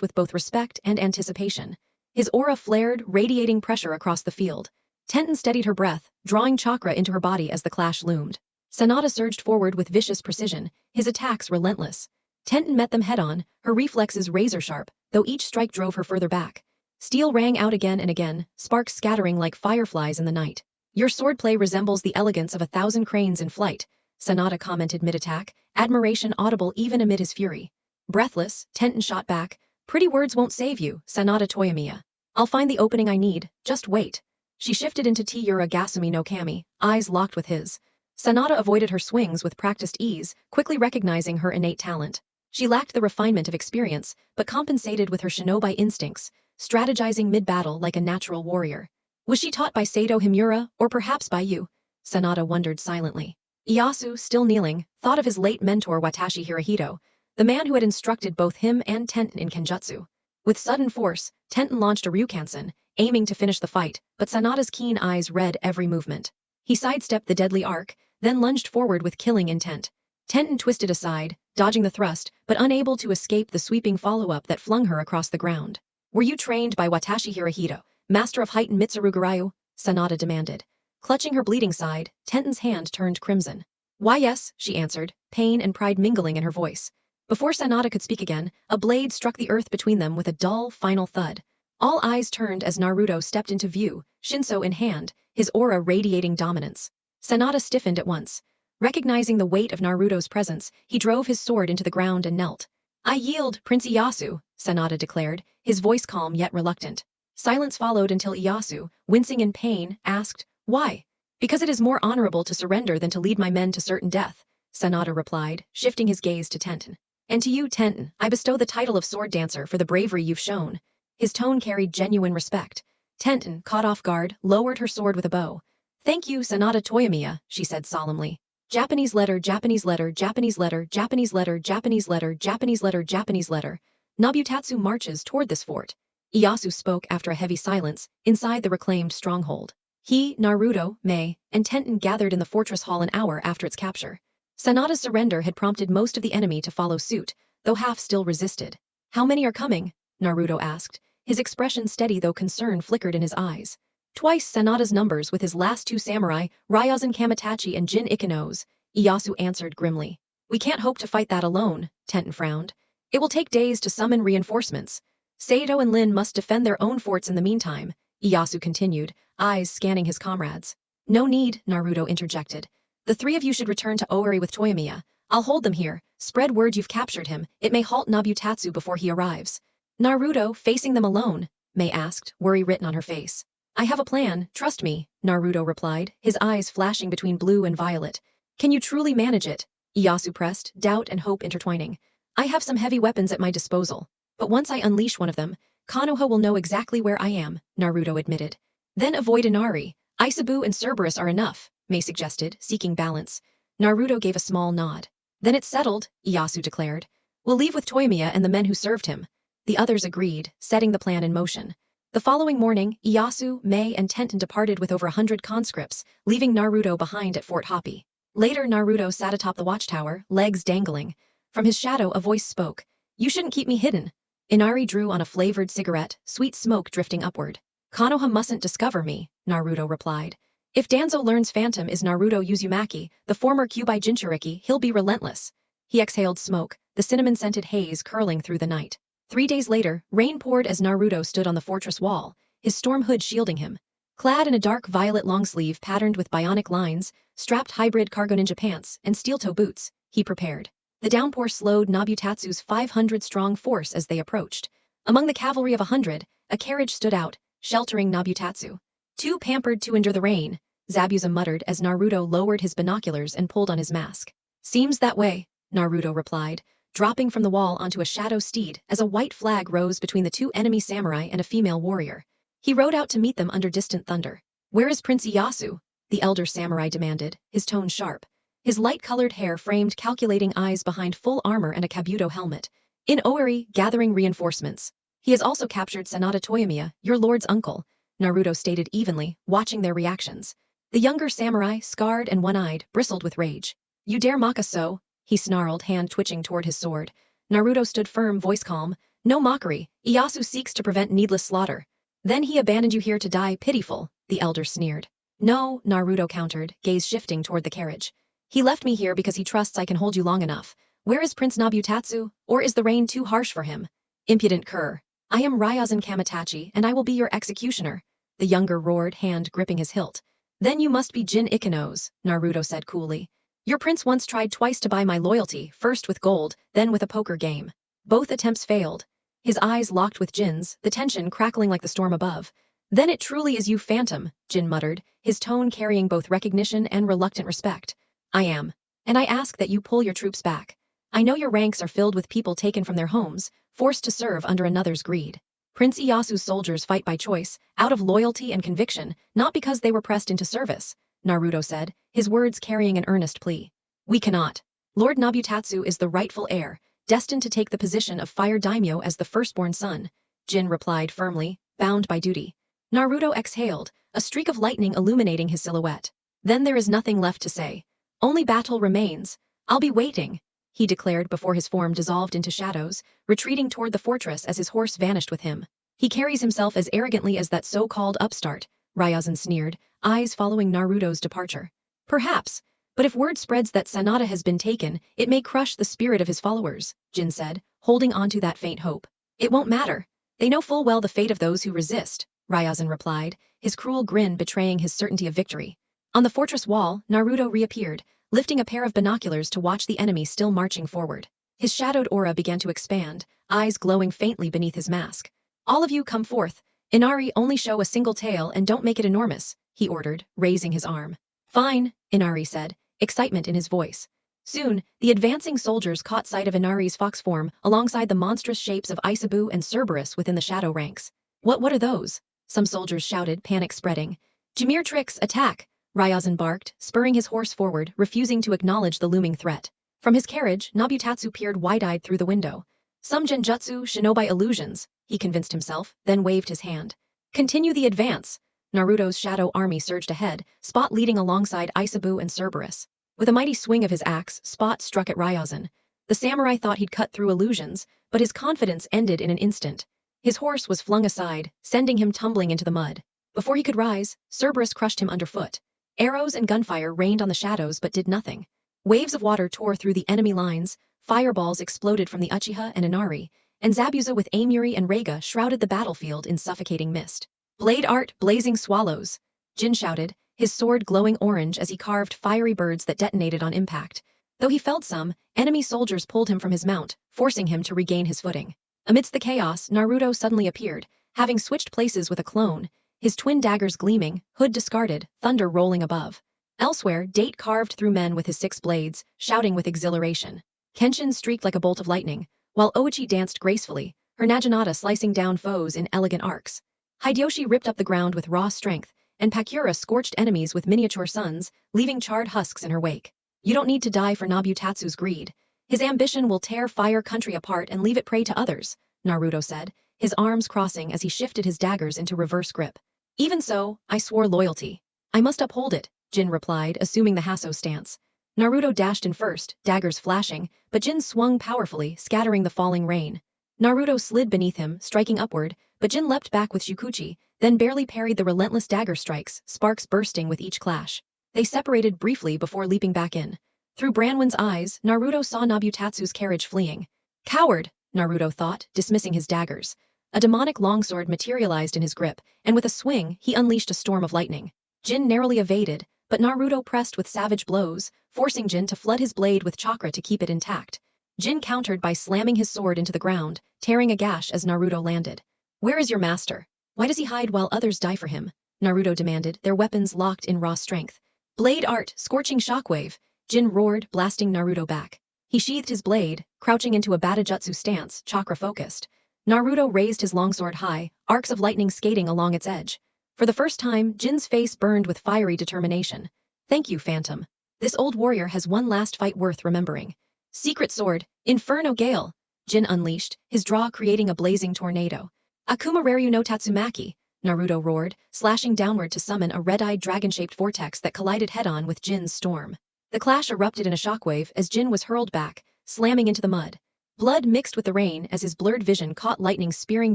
with both respect and anticipation. His aura flared, radiating pressure across the field. Tenten steadied her breath, drawing chakra into her body as the clash loomed. Sanada surged forward with vicious precision, his attacks relentless. Tenten met them head-on, her reflexes razor-sharp, though each strike drove her further back. Steel rang out again and again, sparks scattering like fireflies in the night. "Your swordplay resembles the elegance of 1,000 cranes in flight," Sanada commented mid-attack, admiration audible even amid his fury. Breathless, Tenten shot back, "Pretty words won't save you, Sanada Toyomiya. I'll find the opening I need, just wait." She shifted into Tiyura Gasumi no Kami, eyes locked with his. Sanada avoided her swings with practiced ease, quickly recognizing her innate talent. She lacked the refinement of experience, but compensated with her shinobi instincts, strategizing mid-battle like a natural warrior. Was she taught by Sato Himura, or perhaps by you? Sanada wondered silently. Ieyasu, still kneeling, thought of his late mentor Watashi Hirohito, the man who had instructed both him and Tenten in Kenjutsu. With sudden force, Tenten launched a Ryukansen, aiming to finish the fight, but Sanada's keen eyes read every movement. He sidestepped the deadly arc, then lunged forward with killing intent. Tenten twisted aside, dodging the thrust, but unable to escape the sweeping follow-up that flung her across the ground. "Were you trained by Watashi Hirohito, master of Heighten Mitsurugarayu?" Sanada demanded. Clutching her bleeding side, Tenten's hand turned crimson. "Why yes," she answered, pain and pride mingling in her voice. Before Sanada could speak again, a blade struck the earth between them with a dull, final thud. All eyes turned as Naruto stepped into view, Shinso in hand, his aura radiating dominance. Sanada stiffened at once. Recognizing the weight of Naruto's presence, he drove his sword into the ground and knelt. "I yield, Prince Ieyasu," Sanada declared, his voice calm yet reluctant. Silence followed until Ieyasu, wincing in pain, asked, "Why?" "Because it is more honorable to surrender than to lead my men to certain death," Sanada replied, shifting his gaze to Tenten. "And to you, Tenten, I bestow the title of Sword Dancer for the bravery you've shown." His tone carried genuine respect. Tenten, caught off guard, lowered her sword with a bow. "Thank you, Sanada Toyomiya," she said solemnly. Japanese letter, Japanese letter, Japanese letter, Japanese letter, Japanese letter, Japanese letter, Japanese letter. Nobutatsu marches toward this fort. Ieyasu spoke after a heavy silence, inside the reclaimed stronghold. He, Naruto, Mei, and Tenten gathered in the fortress hall an hour after its capture. Sanada's surrender had prompted most of the enemy to follow suit, though half still resisted. "How many are coming?" Naruto asked, his expression steady though concern flickered in his eyes. "Twice Sanada's numbers with his last two samurai, Ryazan Kamitachi and Jin Ikino's," Ieyasu answered grimly. "We can't hope to fight that alone," Tenten frowned. "It will take days to summon reinforcements. Sato and Lin must defend their own forts in the meantime," Ieyasu continued, eyes scanning his comrades. No need, Naruto interjected. The three of you should return to Oari with Toyomiya. I'll hold them here. Spread word you've captured him. It may halt Nabutatsu before he arrives. Naruto, facing them alone? Mei asked, worry written on her face. I have a plan, trust me, Naruto replied, his eyes flashing between blue and violet. Can you truly manage it? Ieyasu pressed, doubt and hope intertwining. I have some heavy weapons at my disposal. But once I unleash one of them, Konoha will know exactly where I am, Naruto admitted. Then avoid Inari. Isabu and Cerberus are enough, Mei suggested, seeking balance. Naruto gave a small nod. Then it's settled, Ieyasu declared. We'll leave with Toyomiya and the men who served him. The others agreed, setting the plan in motion. The following morning, Ieyasu, Mei, and Tenten departed with over 100 conscripts, leaving Naruto behind at Fort Hoppy. Later, Naruto sat atop the watchtower, legs dangling. From his shadow, a voice spoke. You shouldn't keep me hidden. Inari drew on a flavored cigarette, sweet smoke drifting upward. Konoha mustn't discover me, Naruto replied. If Danzo learns Phantom is Naruto Uzumaki, the former Kyuubi Jinchuriki, he'll be relentless. He exhaled smoke, the cinnamon-scented haze curling through the night. 3 days later, rain poured as Naruto stood on the fortress wall, his storm hood shielding him. Clad in a dark violet longsleeve patterned with bionic lines, strapped hybrid cargo ninja pants, and steel-toe boots, he prepared. The downpour slowed Nabutatsu's 500-strong force as they approached. Among the cavalry of 100, a carriage stood out, sheltering Nabutatsu. Too pampered to endure the rain, Zabuza muttered as Naruto lowered his binoculars and pulled on his mask. Seems that way, Naruto replied, dropping from the wall onto a shadow steed as a white flag rose between the two enemy samurai and a female warrior. He rode out to meet them under distant thunder. Where is Prince Ieyasu? The elder samurai demanded, his tone sharp. His light-colored hair framed calculating eyes behind full armor and a kabuto helmet. In Oari, gathering reinforcements. He has also captured Sanada Toyomiya, your lord's uncle, Naruto stated evenly, watching their reactions. The younger samurai, scarred and one-eyed, bristled with rage. You dare mock us so? He snarled, hand twitching toward his sword. Naruto stood firm, voice calm. No mockery. Ieyasu seeks to prevent needless slaughter. Then he abandoned you here to die, pitiful, the elder sneered. No, Naruto countered, gaze shifting toward the carriage. He left me here because he trusts I can hold you long enough. Where is Prince Nabutatsu, or is the rain too harsh for him? Impudent cur. I am Ryazan Kamitachi, and I will be your executioner, the younger roared, hand gripping his hilt. Then you must be Jin Ikenos, Naruto said coolly. Your prince once tried twice to buy my loyalty, first with gold, then with a poker game. Both attempts failed. His eyes locked with Jin's, the tension crackling like the storm above. Then it truly is you, Phantom, Jin muttered, his tone carrying both recognition and reluctant respect. I am. And I ask that you pull your troops back. I know your ranks are filled with people taken from their homes, forced to serve under another's greed. Prince Ieyasu's soldiers fight by choice, out of loyalty and conviction, not because they were pressed into service, Naruto said, his words carrying an earnest plea. We cannot. Lord Nabutatsu is the rightful heir, destined to take the position of Fire Daimyo as the firstborn son, Jin replied firmly, bound by duty. Naruto exhaled, a streak of lightning illuminating his silhouette. Then there is nothing left to say. Only battle remains. I'll be waiting, he declared before his form dissolved into shadows, retreating toward the fortress as his horse vanished with him. He carries himself as arrogantly as that so-called upstart, Ryazan sneered, eyes following Naruto's departure. Perhaps, but if word spreads that Sanada has been taken, it may crush the spirit of his followers, Jin said, holding on to that faint hope. It won't matter. They know full well the fate of those who resist, Ryazan replied, his cruel grin betraying his certainty of victory. On the fortress wall, Naruto reappeared, lifting a pair of binoculars to watch the enemy still marching forward. His shadowed aura began to expand, eyes glowing faintly beneath his mask. All of you come forth. Inari, only show a single tail and don't make it enormous, he ordered, raising his arm. Fine, Inari said, excitement in his voice. Soon, the advancing soldiers caught sight of Inari's fox form alongside the monstrous shapes of Isabu and Cerberus within the shadow ranks. What are those? Some soldiers shouted, panic spreading. Jameer tricks, attack! Ryazan barked, spurring his horse forward, refusing to acknowledge the looming threat. From his carriage, Nabutatsu peered wide-eyed through the window. Some genjutsu, shinobi illusions, he convinced himself, then waved his hand. Continue the advance. Naruto's shadow army surged ahead, Spot leading alongside Isabu and Cerberus. With a mighty swing of his axe, Spot struck at Ryazan. The samurai thought he'd cut through illusions, but his confidence ended in an instant. His horse was flung aside, sending him tumbling into the mud. Before he could rise, Cerberus crushed him underfoot. Arrows and gunfire rained on the shadows but did nothing. Waves of water tore through the enemy lines, fireballs exploded from the Uchiha and Inari, and Zabuza with Amuri and Reiga shrouded the battlefield in suffocating mist. Blade art, blazing swallows! Jin shouted, his sword glowing orange as he carved fiery birds that detonated on impact. Though he felled some, enemy soldiers pulled him from his mount, forcing him to regain his footing. Amidst the chaos, Naruto suddenly appeared, having switched places with a clone, his twin daggers gleaming, hood discarded, thunder rolling above. Elsewhere, Date carved through men with his 6 blades, shouting with exhilaration. Kenshin streaked like a bolt of lightning, while Oichi danced gracefully, her Naginata slicing down foes in elegant arcs. Hideyoshi ripped up the ground with raw strength, and Pakura scorched enemies with miniature suns, leaving charred husks in her wake. You don't need to die for Nabutatsu's greed. His ambition will tear Fire Country apart and leave it prey to others, Naruto said, his arms crossing as he shifted his daggers into reverse grip. Even so, I swore loyalty. I must uphold it, Jin replied, assuming the Hasso stance. Naruto dashed in first, daggers flashing, but Jin swung powerfully, scattering the falling rain. Naruto slid beneath him, striking upward, but Jin leapt back with Shukuchi, then barely parried the relentless dagger strikes, sparks bursting with each clash. They separated briefly before leaping back in. Through Branwen's eyes, Naruto saw Nabutatsu's carriage fleeing. Coward, Naruto thought, dismissing his daggers. A demonic longsword materialized in his grip, and with a swing, he unleashed a storm of lightning. Jin narrowly evaded, but Naruto pressed with savage blows, forcing Jin to flood his blade with chakra to keep it intact. Jin countered by slamming his sword into the ground, tearing a gash as Naruto landed. Where is your master? Why does he hide while others die for him? Naruto demanded, their weapons locked in raw strength. Blade art, scorching shockwave, Jin roared, blasting Naruto back. He sheathed his blade, crouching into a Batajutsu stance, chakra-focused. Naruto raised his longsword high, arcs of lightning skating along its edge. For the first time, Jin's face burned with fiery determination. Thank you, Phantom. This old warrior has one last fight worth remembering. Secret sword, Inferno Gale, Jin unleashed, his draw creating a blazing tornado. Akuma Raryu no Tatsumaki, Naruto roared, slashing downward to summon a red-eyed dragon-shaped vortex that collided head-on with Jin's storm. The clash erupted in a shockwave as Jin was hurled back, slamming into the mud. Blood mixed with the rain as his blurred vision caught lightning spearing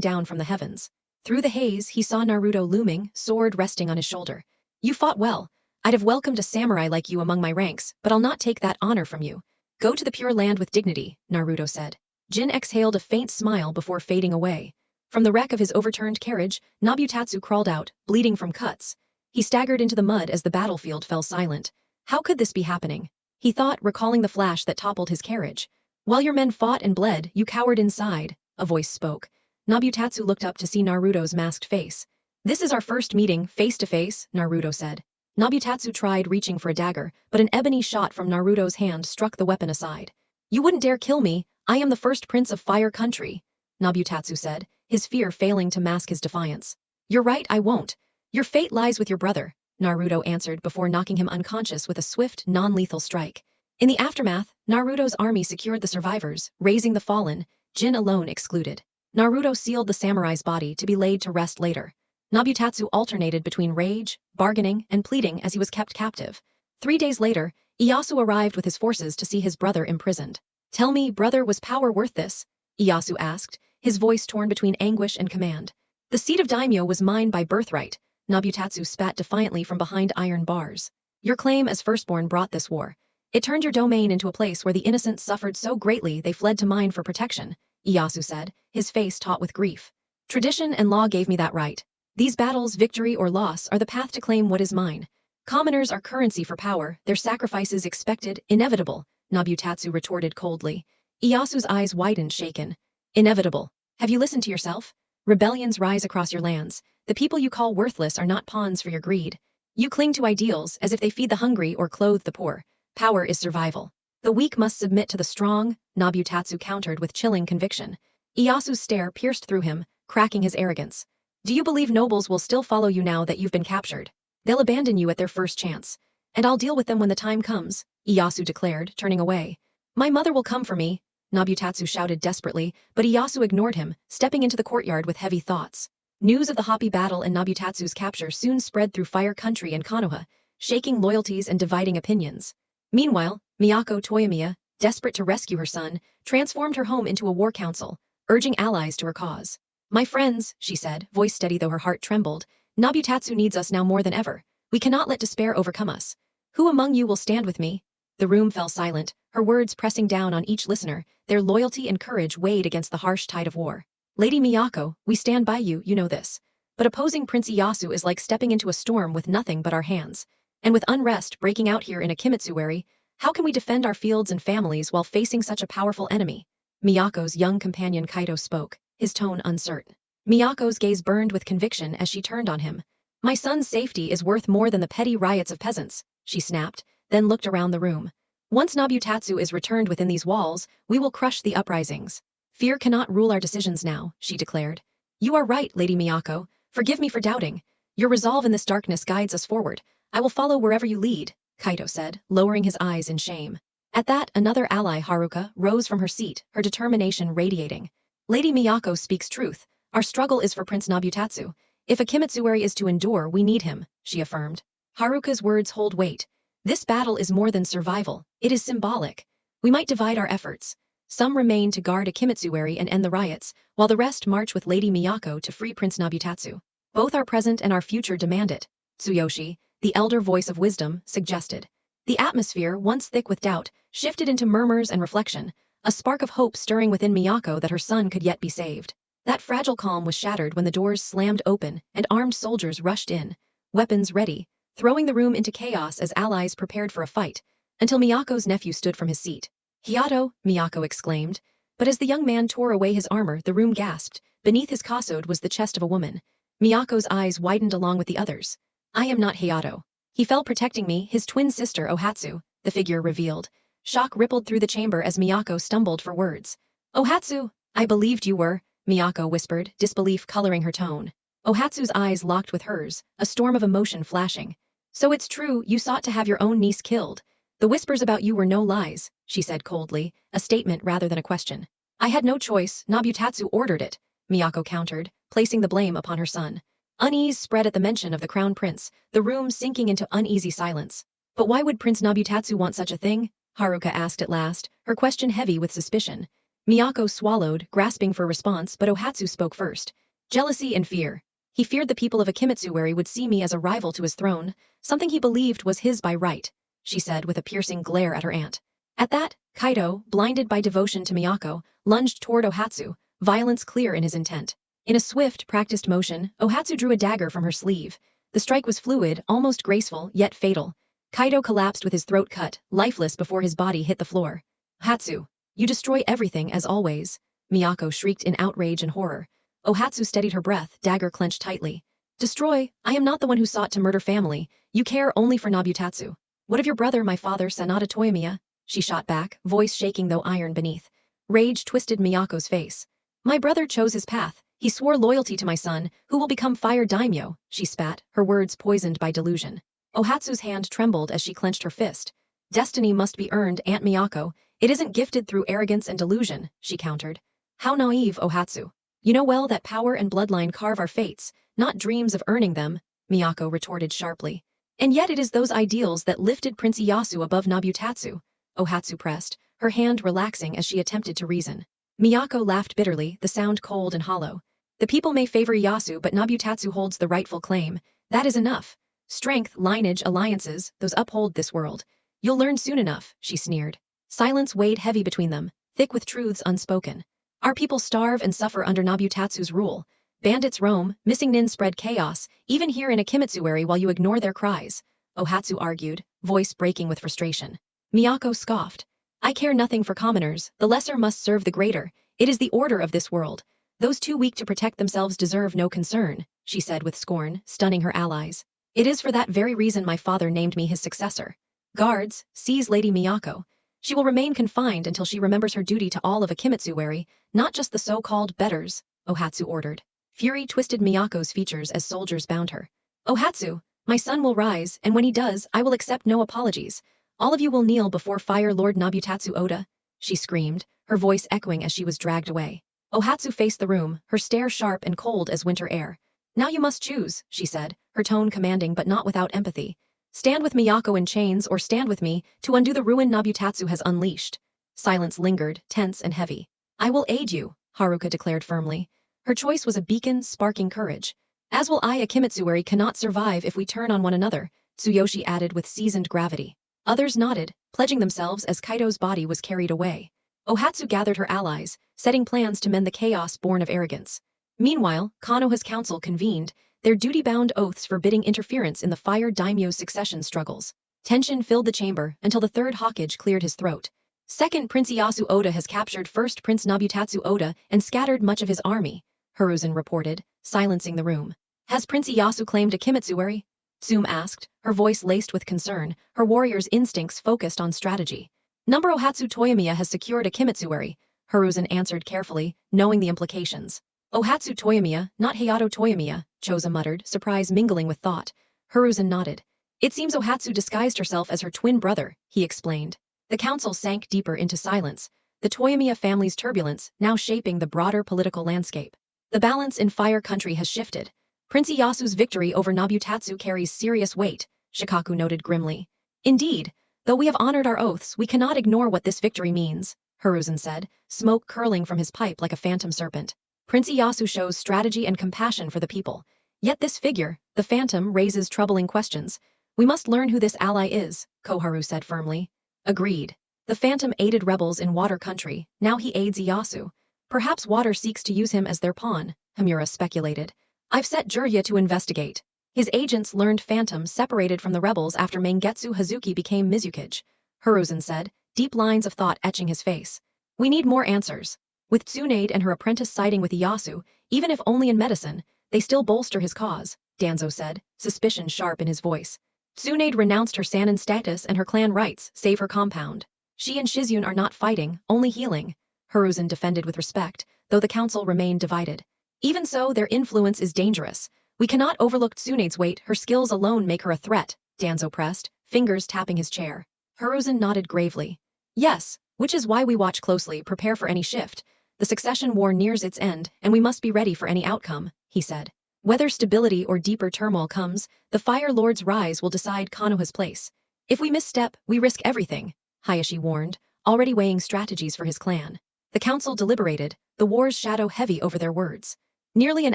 down from the heavens. Through the haze, he saw Naruto looming, sword resting on his shoulder. You fought well. I'd have welcomed a samurai like you among my ranks, but I'll not take that honor from you. Go to the Pure Land with dignity, Naruto said. Jin exhaled a faint smile before fading away. From the wreck of his overturned carriage, Nabutatsu crawled out, bleeding from cuts. He staggered into the mud as the battlefield fell silent. How could this be happening? He thought, recalling the flash that toppled his carriage. While your men fought and bled, you cowered inside, a voice spoke. Nabutatsu looked up to see Naruto's masked face. This is our first meeting, face to face, Naruto said. Nabutatsu tried reaching for a dagger, but an ebony shot from Naruto's hand struck the weapon aside. You wouldn't dare kill me, I am the first prince of Fire Country, Nabutatsu said, his fear failing to mask his defiance. You're right, I won't. Your fate lies with your brother, Naruto answered before knocking him unconscious with a swift, non-lethal strike. In the aftermath, Naruto's army secured the survivors, raising the fallen, Jin alone excluded. Naruto sealed the samurai's body to be laid to rest later. Nabutatsu alternated between rage, bargaining, and pleading as he was kept captive. 3 days later, Ieyasu arrived with his forces to see his brother imprisoned. Tell me, brother, was power worth this? Ieyasu asked, his voice torn between anguish and command. The seat of daimyo was mine by birthright, Nabutatsu spat defiantly from behind iron bars. Your claim as firstborn brought this war. It turned your domain into a place where the innocent suffered so greatly they fled to mine for protection, Ieyasu said, his face taut with grief. Tradition and law gave me that right. These battles, victory or loss, are the path to claim what is mine. Commoners are currency for power, their sacrifices expected, inevitable, Nabutatsu retorted coldly. Ieyasu's eyes widened, shaken. Inevitable. Have you listened to yourself? Rebellions rise across your lands. The people you call worthless are not pawns for your greed. You cling to ideals as if they feed the hungry or clothe the poor. Power is survival. The weak must submit to the strong, Nabutatsu countered with chilling conviction. Ieyasu's stare pierced through him, cracking his arrogance. Do you believe nobles will still follow you now that you've been captured? They'll abandon you at their first chance. And I'll deal with them when the time comes, Ieyasu declared, turning away. My mother will come for me, Nabutatsu shouted desperately, but Ieyasu ignored him, stepping into the courtyard with heavy thoughts. News of the Hopi battle and Nabutatsu's capture soon spread through Fire Country and Konoha, shaking loyalties and dividing opinions. Meanwhile, Miyako Toyomiya, desperate to rescue her son, transformed her home into a war council, urging allies to her cause. My friends, she said, voice steady though her heart trembled, Nabutatsu needs us now more than ever. We cannot let despair overcome us. Who among you will stand with me? The room fell silent, her words pressing down on each listener, their loyalty and courage weighed against the harsh tide of war. Lady Miyako, we stand by you, you know this. but opposing Prince Ieyasu is like stepping into a storm with nothing but our hands. And with unrest breaking out here in a Kimitsuwari, how can we defend our fields and families while facing such a powerful enemy? Miyako's young companion Kaito spoke, his tone uncertain. Miyako's gaze burned with conviction as she turned on him. My son's safety is worth more than the petty riots of peasants, she snapped, then looked around the room. Once Nabutatsu is returned within these walls, we will crush the uprisings. Fear cannot rule our decisions now, she declared. You are right, Lady Miyako. Forgive me for doubting. Your resolve in this darkness guides us forward. I will follow wherever you lead, Kaito said, lowering his eyes in shame. At that, another ally, Haruka, rose from her seat, her determination radiating. Lady Miyako speaks truth. Our struggle is for Prince Nabutatsu. If a Kimitsuwari is to endure, we need him, she affirmed. Haruka's words hold weight. This battle is more than survival. It is symbolic. We might divide our efforts. Some remain to guard a Kimitsuwari and end the riots, while the rest march with Lady Miyako to free Prince Nabutatsu. Both our present and our future demand it, Tsuyoshi, the elder voice of wisdom, suggested. The atmosphere, once thick with doubt, shifted into murmurs and reflection, a spark of hope stirring within Miyako that her son could yet be saved. That fragile calm was shattered when the doors slammed open and armed soldiers rushed in, weapons ready, throwing the room into chaos as allies prepared for a fight, until Miyako's nephew stood from his seat. Hiato, Miyako exclaimed, but as the young man tore away his armor, the room gasped. Beneath his kasode was the chest of a woman. Miyako's eyes widened along with the others. I am not Hiato. He fell protecting me, his twin sister Ohatsu, the figure revealed. Shock rippled through the chamber as Miyako stumbled for words. Ohatsu, I believed you were, Miyako whispered, disbelief coloring her tone. Ohatsu's eyes locked with hers, a storm of emotion flashing. So it's true, you sought to have your own niece killed. The whispers about you were no lies, she said coldly, a statement rather than a question. I had no choice, Nabutatsu ordered it, Miyako countered, placing the blame upon her son. Unease spread at the mention of the crown prince, the room sinking into uneasy silence. But why would Prince Nabutatsu want such a thing? Haruka asked at last, her question heavy with suspicion. Miyako swallowed, grasping for a response, but Ohatsu spoke first. Jealousy and fear. He feared the people of Akimitsuwari would see me as a rival to his throne, something he believed was his by right, she said with a piercing glare at her aunt. At that, Kaito, blinded by devotion to Miyako, lunged toward Ohatsu, violence clear in his intent. In a swift, practiced motion, Ohatsu drew a dagger from her sleeve. The strike was fluid, almost graceful, yet fatal. Kaito collapsed with his throat cut, lifeless before his body hit the floor. Ohatsu, you destroy everything as always, Miyako shrieked in outrage and horror. Ohatsu steadied her breath, dagger clenched tightly. Destroy? I am not the one who sought to murder family. You care only for Nabutatsu. What of your brother, my father, Sanada Toyomiya? She shot back, voice shaking though iron beneath. Rage twisted Miyako's face. My brother chose his path. He swore loyalty to my son, who will become fire daimyo, she spat, her words poisoned by delusion. Ohatsu's hand trembled as she clenched her fist. Destiny must be earned, Aunt Miyako. It isn't gifted through arrogance and delusion, she countered. How naive, Ohatsu. You know well that power and bloodline carve our fates, not dreams of earning them, Miyako retorted sharply. And yet it is those ideals that lifted Prince Ieyasu above Nabutatsu, Ohatsu pressed, her hand relaxing as she attempted to reason. Miyako laughed bitterly, the sound cold and hollow. The people may favor Ieyasu, but Nabutatsu holds the rightful claim. That is enough. Strength, lineage, alliances, those uphold this world. You'll learn soon enough, she sneered. Silence weighed heavy between them, thick with truths unspoken. Our people starve and suffer under Nabutatsu's rule. Bandits roam, missing nin spread chaos, even here in a Kimitsuwari while you ignore their cries, Ohatsu argued, voice breaking with frustration. Miyako scoffed. I care nothing for commoners, the lesser must serve the greater, it is the order of this world. Those too weak to protect themselves deserve no concern, she said with scorn, stunning her allies. It is for that very reason my father named me his successor. Guards, seize Lady Miyako. She will remain confined until she remembers her duty to all of Akimitsuwari, not just the so-called betters, Ohatsu ordered. Fury twisted Miyako's features as soldiers bound her. Ohatsu, my son will rise, and when he does, I will accept no apologies. All of you will kneel before Fire Lord Nabutatsu Oda, she screamed, her voice echoing as she was dragged away. Ohatsu faced the room, her stare sharp and cold as winter air. Now you must choose, she said, her tone commanding but not without empathy. Stand with Miyako in chains or stand with me to undo the ruin Nabutatsu has unleashed. Silence lingered, tense and heavy. I will aid you, Haruka declared firmly. Her choice was a beacon sparking courage. As will I, Akimitsuwari cannot survive if we turn on one another, Tsuyoshi added with seasoned gravity. Others nodded, pledging themselves as Kaito's body was carried away. Ohatsu gathered her allies, setting plans to mend the chaos born of arrogance. Meanwhile, Konoha's council convened, their duty-bound oaths forbidding interference in the Fire Daimyo's succession struggles. Tension filled the chamber until the third Hokage cleared his throat. Second Prince Ieyasu Oda has captured First Prince Nobutatsu Oda and scattered much of his army, Hiruzen reported, silencing the room. Has Prince Ieyasu claimed a Kimitsuari? Tsume asked, her voice laced with concern, her warrior's instincts focused on strategy. Number Ohatsu Toyomiya has secured a Kimitsuari, Hiruzen answered carefully, knowing the implications. Ohatsu Toyomiya, not Hayato Toyomiya, Choza muttered, surprise mingling with thought. Hiruzen nodded. It seems Ohatsu disguised herself as her twin brother, he explained. The council sank deeper into silence, the Toyomiya family's turbulence now shaping the broader political landscape. The balance in Fire Country has shifted. Prince Iyasu's victory over Nobutatsu carries serious weight, Shikaku noted grimly. Indeed, though we have honored our oaths, we cannot ignore what this victory means, Hiruzen said, smoke curling from his pipe like a phantom serpent. Prince Ieyasu shows strategy and compassion for the people. Yet this figure, the phantom, raises troubling questions. We must learn who this ally is, Koharu said firmly. Agreed. The phantom aided rebels in Water Country, now he aids Ieyasu. Perhaps Water seeks to use him as their pawn, Hamura speculated. I've set Jirya to investigate. His agents learned Phantom separated from the rebels after Mangetsu Hazuki became Mizukage, Hiruzen said, deep lines of thought etching his face. We need more answers. With Tsunade and her apprentice siding with Ieyasu, even if only in medicine, they still bolster his cause, Danzo said, suspicion sharp in his voice. Tsunade renounced her Sanin status and her clan rights, save her compound. She and Shizune are not fighting, only healing, Hiruzen defended with respect, though the council remained divided. Even so, their influence is dangerous. We cannot overlook Tsunade's weight, her skills alone make her a threat, Danzo pressed, fingers tapping his chair. Hiruzen nodded gravely. Yes, which is why we watch closely, prepare for any shift. The succession war nears its end, and we must be ready for any outcome, he said. Whether stability or deeper turmoil comes, the Fire Lord's rise will decide Konoha's place. If we misstep, we risk everything, Hayashi warned, already weighing strategies for his clan. The council deliberated, the war's shadow heavy over their words. Nearly an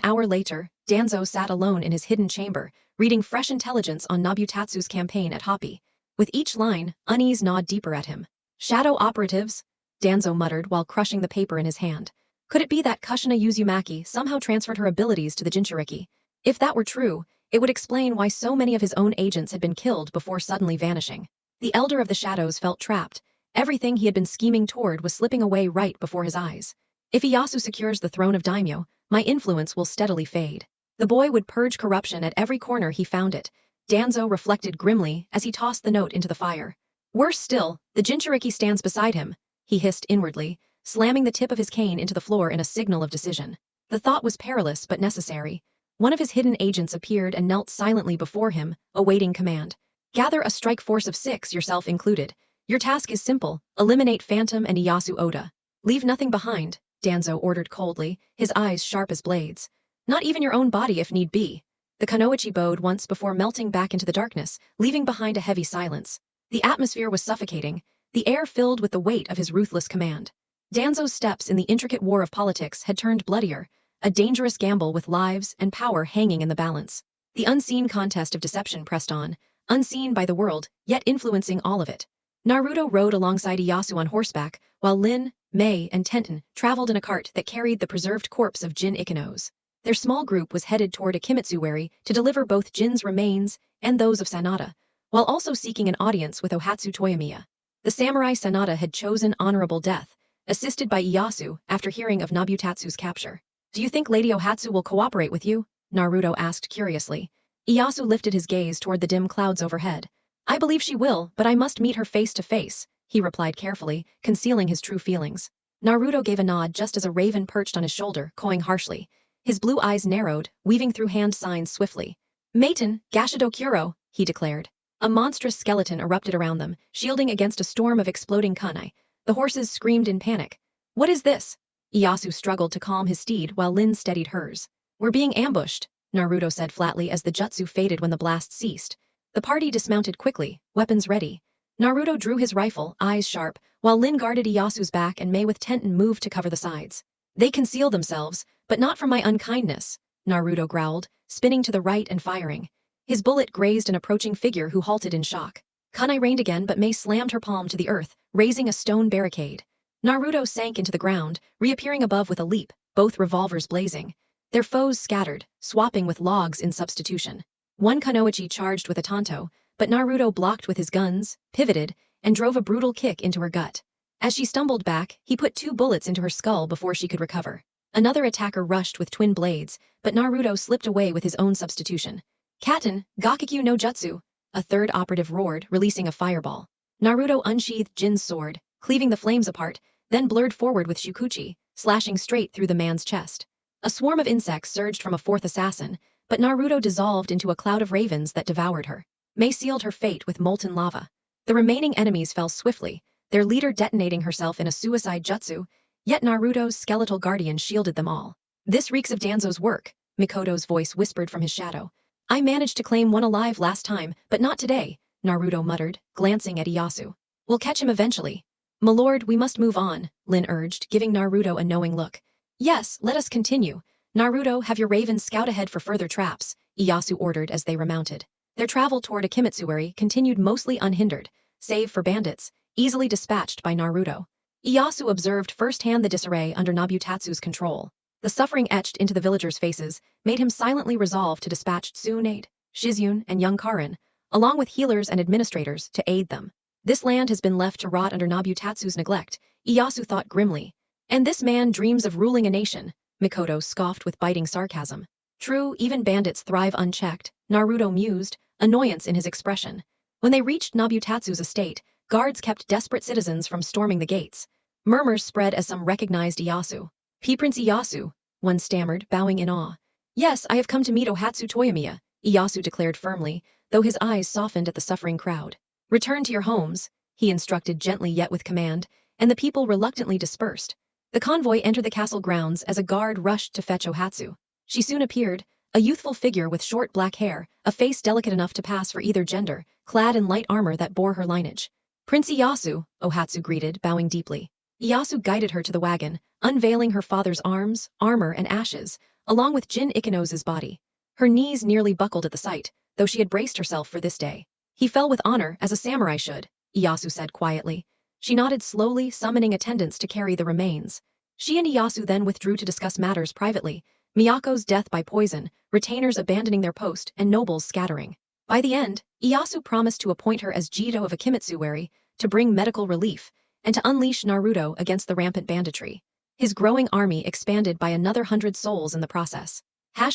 hour later, Danzo sat alone in his hidden chamber, reading fresh intelligence on Nobutatsu's campaign at Hoppy. With each line, unease gnawed deeper at him. Shadow operatives? Danzo muttered while crushing the paper in his hand. Could it be that Kushina Uzumaki somehow transferred her abilities to the Jinchuriki? If that were true, it would explain why so many of his own agents had been killed before suddenly vanishing. The Elder of the Shadows felt trapped. Everything he had been scheming toward was slipping away right before his eyes. If Ieyasu secures the throne of Daimyo, my influence will steadily fade. The boy would purge corruption at every corner he found it. Danzo reflected grimly as he tossed the note into the fire. Worse still, the Jinchuriki stands beside him, he hissed inwardly, slamming the tip of his cane into the floor in a signal of decision. The thought was perilous but necessary. One of his hidden agents appeared and knelt silently before him, awaiting command. Gather a strike force of 6, yourself included. Your task is simple, eliminate Phantom and Ieyasu Oda. Leave nothing behind, Danzo ordered coldly, his eyes sharp as blades. Not even your own body if need be. The Kunoichi bowed once before melting back into the darkness, leaving behind a heavy silence. The atmosphere was suffocating, the air filled with the weight of his ruthless command. Danzo's steps in the intricate war of politics had turned bloodier, a dangerous gamble with lives and power hanging in the balance. The unseen contest of deception pressed on, unseen by the world, yet influencing all of it. Naruto rode alongside Ieyasu on horseback, while Lin, Mei, and Tenten traveled in a cart that carried the preserved corpse of Jin Ikenos. Their small group was headed toward a Kimitsuwari to deliver both Jin's remains and those of Sanada, while also seeking an audience with Ohatsu Toyomiya. The samurai Sanada had chosen honorable death, assisted by Ieyasu after hearing of Nobutatsu's capture. Do you think Lady Ohatsu will cooperate with you? Naruto asked curiously. Ieyasu lifted his gaze toward the dim clouds overhead. I believe she will, but I must meet her face to face, he replied carefully, concealing his true feelings. Naruto gave a nod just as a raven perched on his shoulder, cawing harshly. His blue eyes narrowed, weaving through hand signs swiftly. Maten, Gashido Kuro, he declared. A monstrous skeleton erupted around them, shielding against a storm of exploding kunai. The horses screamed in panic. What is this? Ieyasu struggled to calm his steed while Lin steadied hers. We're being ambushed, Naruto said flatly as the jutsu faded when the blast ceased. The party dismounted quickly, weapons ready. Naruto drew his rifle, eyes sharp, while Lin guarded Iyasu's back and Mei with Tenten moved to cover the sides. They conceal themselves, but not from my unkindness, Naruto growled, spinning to the right and firing. His bullet grazed an approaching figure who halted in shock. Kunai rained again but Mei slammed her palm to the earth, raising a stone barricade. Naruto sank into the ground, reappearing above with a leap, both revolvers blazing. Their foes scattered, swapping with logs in substitution. One kunoichi charged with a tanto, but Naruto blocked with his guns, pivoted, and drove a brutal kick into her gut. As she stumbled back, he put 2 bullets into her skull before she could recover. Another attacker rushed with twin blades, but Naruto slipped away with his own substitution. Katen, Gakikyu no Jutsu, a third operative roared, releasing a fireball. Naruto unsheathed Jin's sword, cleaving the flames apart, then blurred forward with Shukuchi, slashing straight through the man's chest. A swarm of insects surged from a fourth assassin, but Naruto dissolved into a cloud of ravens that devoured her. Mei sealed her fate with molten lava. The remaining enemies fell swiftly, their leader detonating herself in a suicide jutsu, yet Naruto's skeletal guardian shielded them all. This reeks of Danzo's work, Mikoto's voice whispered from his shadow. I managed to claim one alive last time, but not today, Naruto muttered, glancing at Ieyasu. We'll catch him eventually. My lord, we must move on, Lin urged, giving Naruto a knowing look. Yes, let us continue. Naruto, have your ravens scout ahead for further traps, Ieyasu ordered as they remounted. Their travel toward Akimitsuari continued mostly unhindered, save for bandits, easily dispatched by Naruto. Ieyasu observed firsthand the disarray under Nabutatsu's control. The suffering etched into the villagers' faces made him silently resolve to dispatch Tsunade, Shizune, and young Karin, along with healers and administrators, to aid them. This land has been left to rot under Nabutatsu's neglect, Ieyasu thought grimly. And this man dreams of ruling a nation, Mikoto scoffed with biting sarcasm. True, even bandits thrive unchecked, Naruto mused, annoyance in his expression. When they reached Nabutatsu's estate, guards kept desperate citizens from storming the gates. Murmurs spread as some recognized Ieyasu. Prince Ieyasu, one stammered, bowing in awe. Yes, I have come to meet Ohatsu Toyomiya, Ieyasu declared firmly, though his eyes softened at the suffering crowd. Return to your homes, he instructed gently yet with command, and the people reluctantly dispersed. The convoy entered the castle grounds as a guard rushed to fetch Ohatsu. She soon appeared, a youthful figure with short black hair, a face delicate enough to pass for either gender, clad in light armor that bore her lineage. Prince Ieyasu, Ohatsu greeted, bowing deeply. Ieyasu guided her to the wagon, unveiling her father's arms, armor, and ashes, along with Jin Ikenos's body. Her knees nearly buckled at the sight, though she had braced herself for this day. He fell with honor, as a samurai should, Ieyasu said quietly. She nodded slowly, summoning attendants to carry the remains. She and Ieyasu then withdrew to discuss matters privately, Miyako's death by poison, retainers abandoning their post, and nobles scattering. By the end, Ieyasu promised to appoint her as Jito of Akimitsuari, to bring medical relief, and to unleash Naruto against the rampant banditry. His growing army expanded by another 100 souls in the process.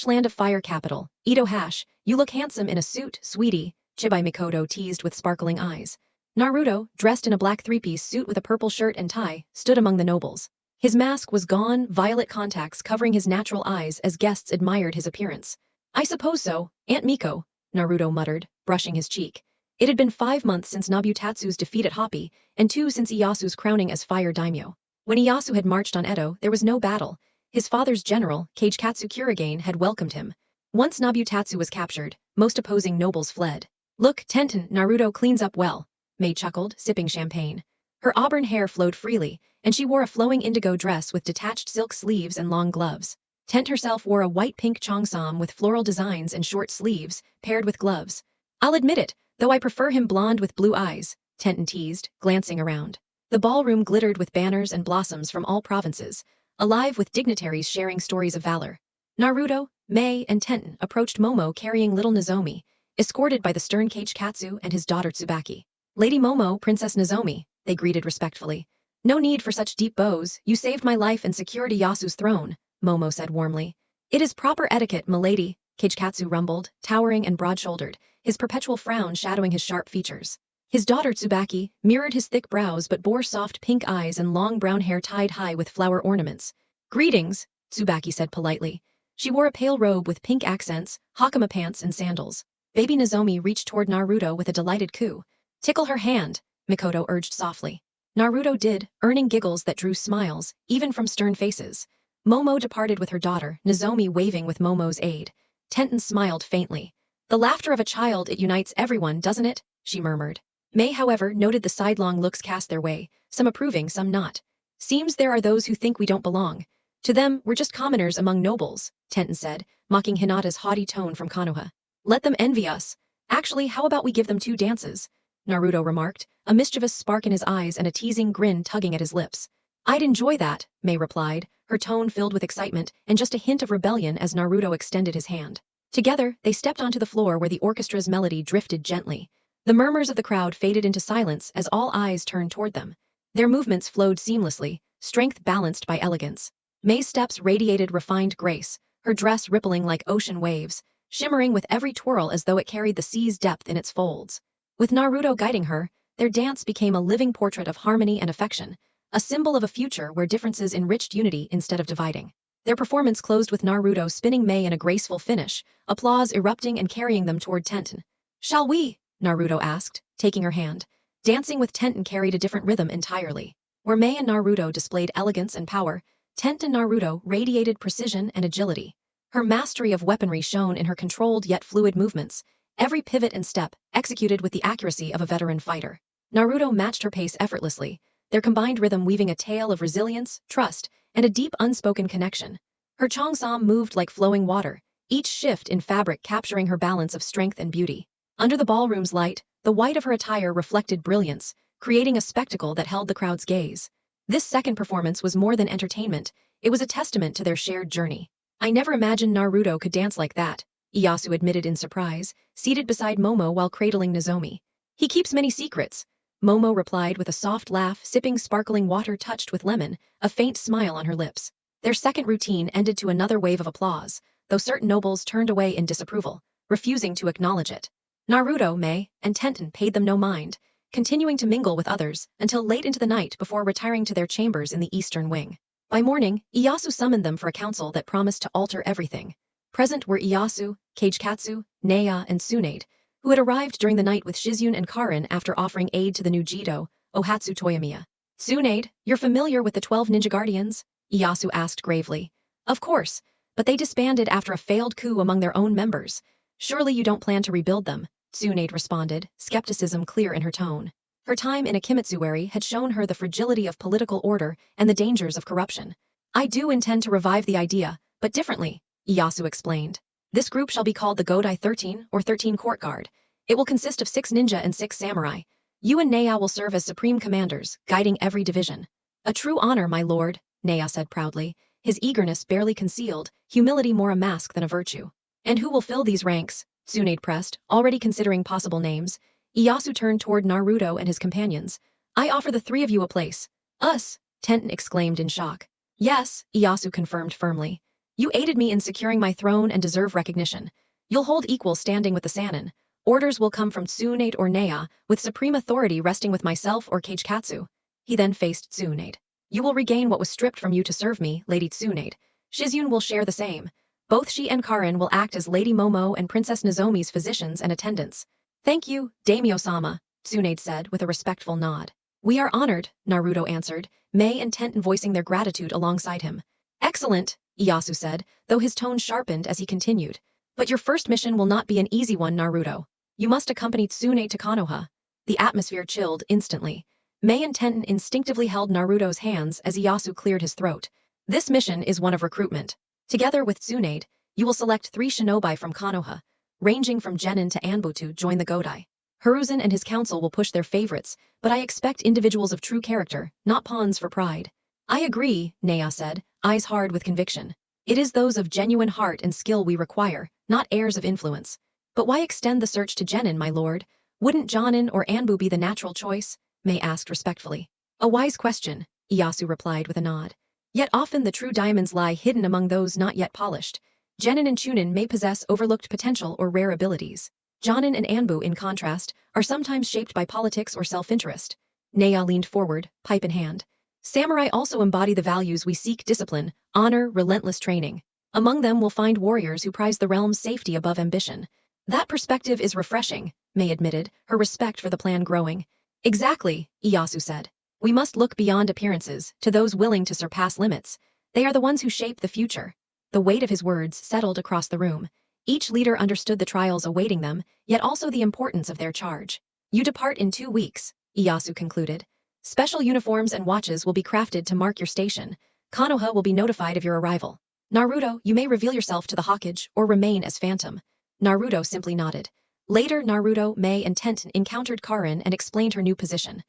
Land of Fire capital, Ito Hash, you look handsome in a suit, sweetie, Chibai Mikoto teased with sparkling eyes. Naruto, dressed in a black three-piece suit with a purple shirt and tie, stood among the nobles. His mask was gone, violet contacts covering his natural eyes as guests admired his appearance. I suppose so, Aunt Miko, Naruto muttered, brushing his cheek. It had been 5 months since Nabutatsu's defeat at Hoppy, and 2 since Ieyasu's crowning as Fire Daimyo. When Ieyasu had marched on Edo, there was no battle. His father's general, Kagekatsu Kurigane, had welcomed him. Once Nabutatsu was captured, most opposing nobles fled. Look, Tenten, Naruto cleans up well, Mei chuckled, sipping champagne. Her auburn hair flowed freely, and she wore a flowing indigo dress with detached silk sleeves and long gloves. Tent herself wore a white-pink cheongsam with floral designs and short sleeves, paired with gloves. I'll admit it, though I prefer him blonde with blue eyes, Tenten teased, glancing around. The ballroom glittered with banners and blossoms from all provinces, alive with dignitaries sharing stories of valor. Naruto, Mei, and Tenten approached Momo carrying little Nozomi, escorted by the stern Kagekatsu and his daughter Tsubaki. Lady Momo, Princess Nozomi, they greeted respectfully. No need for such deep bows, you saved my life and secured Iyasu's throne, Momo said warmly. It is proper etiquette, milady, Kagekatsu rumbled, towering and broad-shouldered, his perpetual frown shadowing his sharp features. His daughter Tsubaki mirrored his thick brows but bore soft pink eyes and long brown hair tied high with flower ornaments. Greetings, Tsubaki said politely. She wore a pale robe with pink accents, hakama pants and sandals. Baby Nozomi reached toward Naruto with a delighted coo. Tickle her hand, Mikoto urged softly. Naruto did, earning giggles that drew smiles, even from stern faces. Momo departed with her daughter, Nozomi waving with Momo's aid. Tenten smiled faintly. The laughter of a child, it unites everyone, doesn't it? She murmured. Mei, however, noted the sidelong looks cast their way, some approving, some not. Seems there are those who think we don't belong. To them, we're just commoners among nobles, Tenten said, mocking Hinata's haughty tone from Konoha. Let them envy us. Actually, how about we give them 2 dances? Naruto remarked, a mischievous spark in his eyes and a teasing grin tugging at his lips. I'd enjoy that, Mei replied, her tone filled with excitement and just a hint of rebellion as Naruto extended his hand. Together, they stepped onto the floor where the orchestra's melody drifted gently. The murmurs of the crowd faded into silence as all eyes turned toward them. Their movements flowed seamlessly, strength balanced by elegance. May's steps radiated refined grace, her dress rippling like ocean waves, shimmering with every twirl as though it carried the sea's depth in its folds. With Naruto guiding her, their dance became a living portrait of harmony and affection, a symbol of a future where differences enriched unity instead of dividing. Their performance closed with Naruto spinning May in a graceful finish, applause erupting and carrying them toward Tenten. "Shall we?" Naruto asked, taking her hand. Dancing with Tenten carried a different rhythm entirely. Where May and Naruto displayed elegance and power, Tenten Naruto radiated precision and agility. Her mastery of weaponry shone in her controlled yet fluid movements, every pivot and step executed with the accuracy of a veteran fighter. Naruto matched her pace effortlessly, their combined rhythm weaving a tale of resilience, trust, and a deep unspoken connection. Her cheongsam moved like flowing water, each shift in fabric capturing her balance of strength and beauty. Under the ballroom's light, the white of her attire reflected brilliance, creating a spectacle that held the crowd's gaze. This second performance was more than entertainment, it was a testament to their shared journey. "I never imagined Naruto could dance like that," Ieyasu admitted in surprise, seated beside Momo while cradling Nozomi. "He keeps many secrets," Momo replied with a soft laugh, sipping sparkling water touched with lemon, a faint smile on her lips. Their second routine ended to another wave of applause, though certain nobles turned away in disapproval, refusing to acknowledge it. Naruto, May, and Tenten paid them no mind, continuing to mingle with others until late into the night before retiring to their chambers in the eastern wing. By morning, Ieyasu summoned them for a council that promised to alter everything. Present were Ieyasu, Kagekatsu, Nea, and Tsunade, who had arrived during the night with Shizune and Karin after offering aid to the new Jido, Ohatsu Toyomiya. "Tsunade, you're familiar with the 12 Ninja Guardians?" Ieyasu asked gravely. "Of course, but they disbanded after a failed coup among their own members. Surely you don't plan to rebuild them," Tsunade responded, skepticism clear in her tone. Her time in a Kimitsuwari had shown her the fragility of political order and the dangers of corruption. "I do intend to revive the idea, but differently," Ieyasu explained. "This group shall be called the Godai 13, or 13 Court Guard. It will consist of 6 ninja and 6 samurai. You and Nea will serve as supreme commanders, guiding every division." "A true honor, my lord," Nea said proudly, his eagerness barely concealed, humility more a mask than a virtue. "And who will fill these ranks?" Tsunade pressed, already considering possible names. Ieyasu turned toward Naruto and his companions. "I offer the 3 of you a place." "Us?" Tenten exclaimed in shock. "Yes," Ieyasu confirmed firmly. "You aided me in securing my throne and deserve recognition. You'll hold equal standing with the Sannin. Orders will come from Tsunade or Nea, with supreme authority resting with myself or Kagekatsu." He then faced Tsunade. "You will regain what was stripped from you to serve me, Lady Tsunade. Shizune will share the same. Both she and Karin will act as Lady Momo and Princess Nozomi's physicians and attendants." "Thank you, Daimyo-sama," Tsunade said with a respectful nod. "We are honored," Naruto answered, May and Tenten voicing their gratitude alongside him. "Excellent," Ieyasu said, though his tone sharpened as he continued. "But your first mission will not be an easy one, Naruto. You must accompany Tsunade to Konoha." The atmosphere chilled instantly. May and Tenten instinctively held Naruto's hands as Ieyasu cleared his throat. "This mission is one of recruitment. Together with Tsunade, you will select 3 shinobi from Konoha, ranging from Genin to Anbu to join the Godai. Hiruzen and his council will push their favorites, but I expect individuals of true character, not pawns for pride." "I agree," Nea said, eyes hard with conviction. "It is those of genuine heart and skill we require, not heirs of influence." "But why extend the search to Genin, my lord? Wouldn't Jonin or Anbu be the natural choice?" May asked respectfully. "A wise question," Ieyasu replied with a nod. "Yet often the true diamonds lie hidden among those not yet polished. Genin and Chunin may possess overlooked potential or rare abilities. Jonin and Anbu, in contrast, are sometimes shaped by politics or self-interest." Nea leaned forward, pipe in hand. "Samurai also embody the values we seek: discipline, honor, relentless training. Among them we'll find warriors who prize the realm's safety above ambition." "That perspective is refreshing," May admitted, her respect for the plan growing. "Exactly," Ieyasu said. "We must look beyond appearances, to those willing to surpass limits. They are the ones who shape the future." The weight of his words settled across the room. Each leader understood the trials awaiting them, yet also the importance of their charge. "You depart in 2 weeks," Ieyasu concluded. "Special uniforms and watches will be crafted to mark your station. Konoha will be notified of your arrival. Naruto, you may reveal yourself to the Hokage or remain as Phantom." Naruto simply nodded. Later, Naruto, May, and Tenten encountered Karin and explained her new position.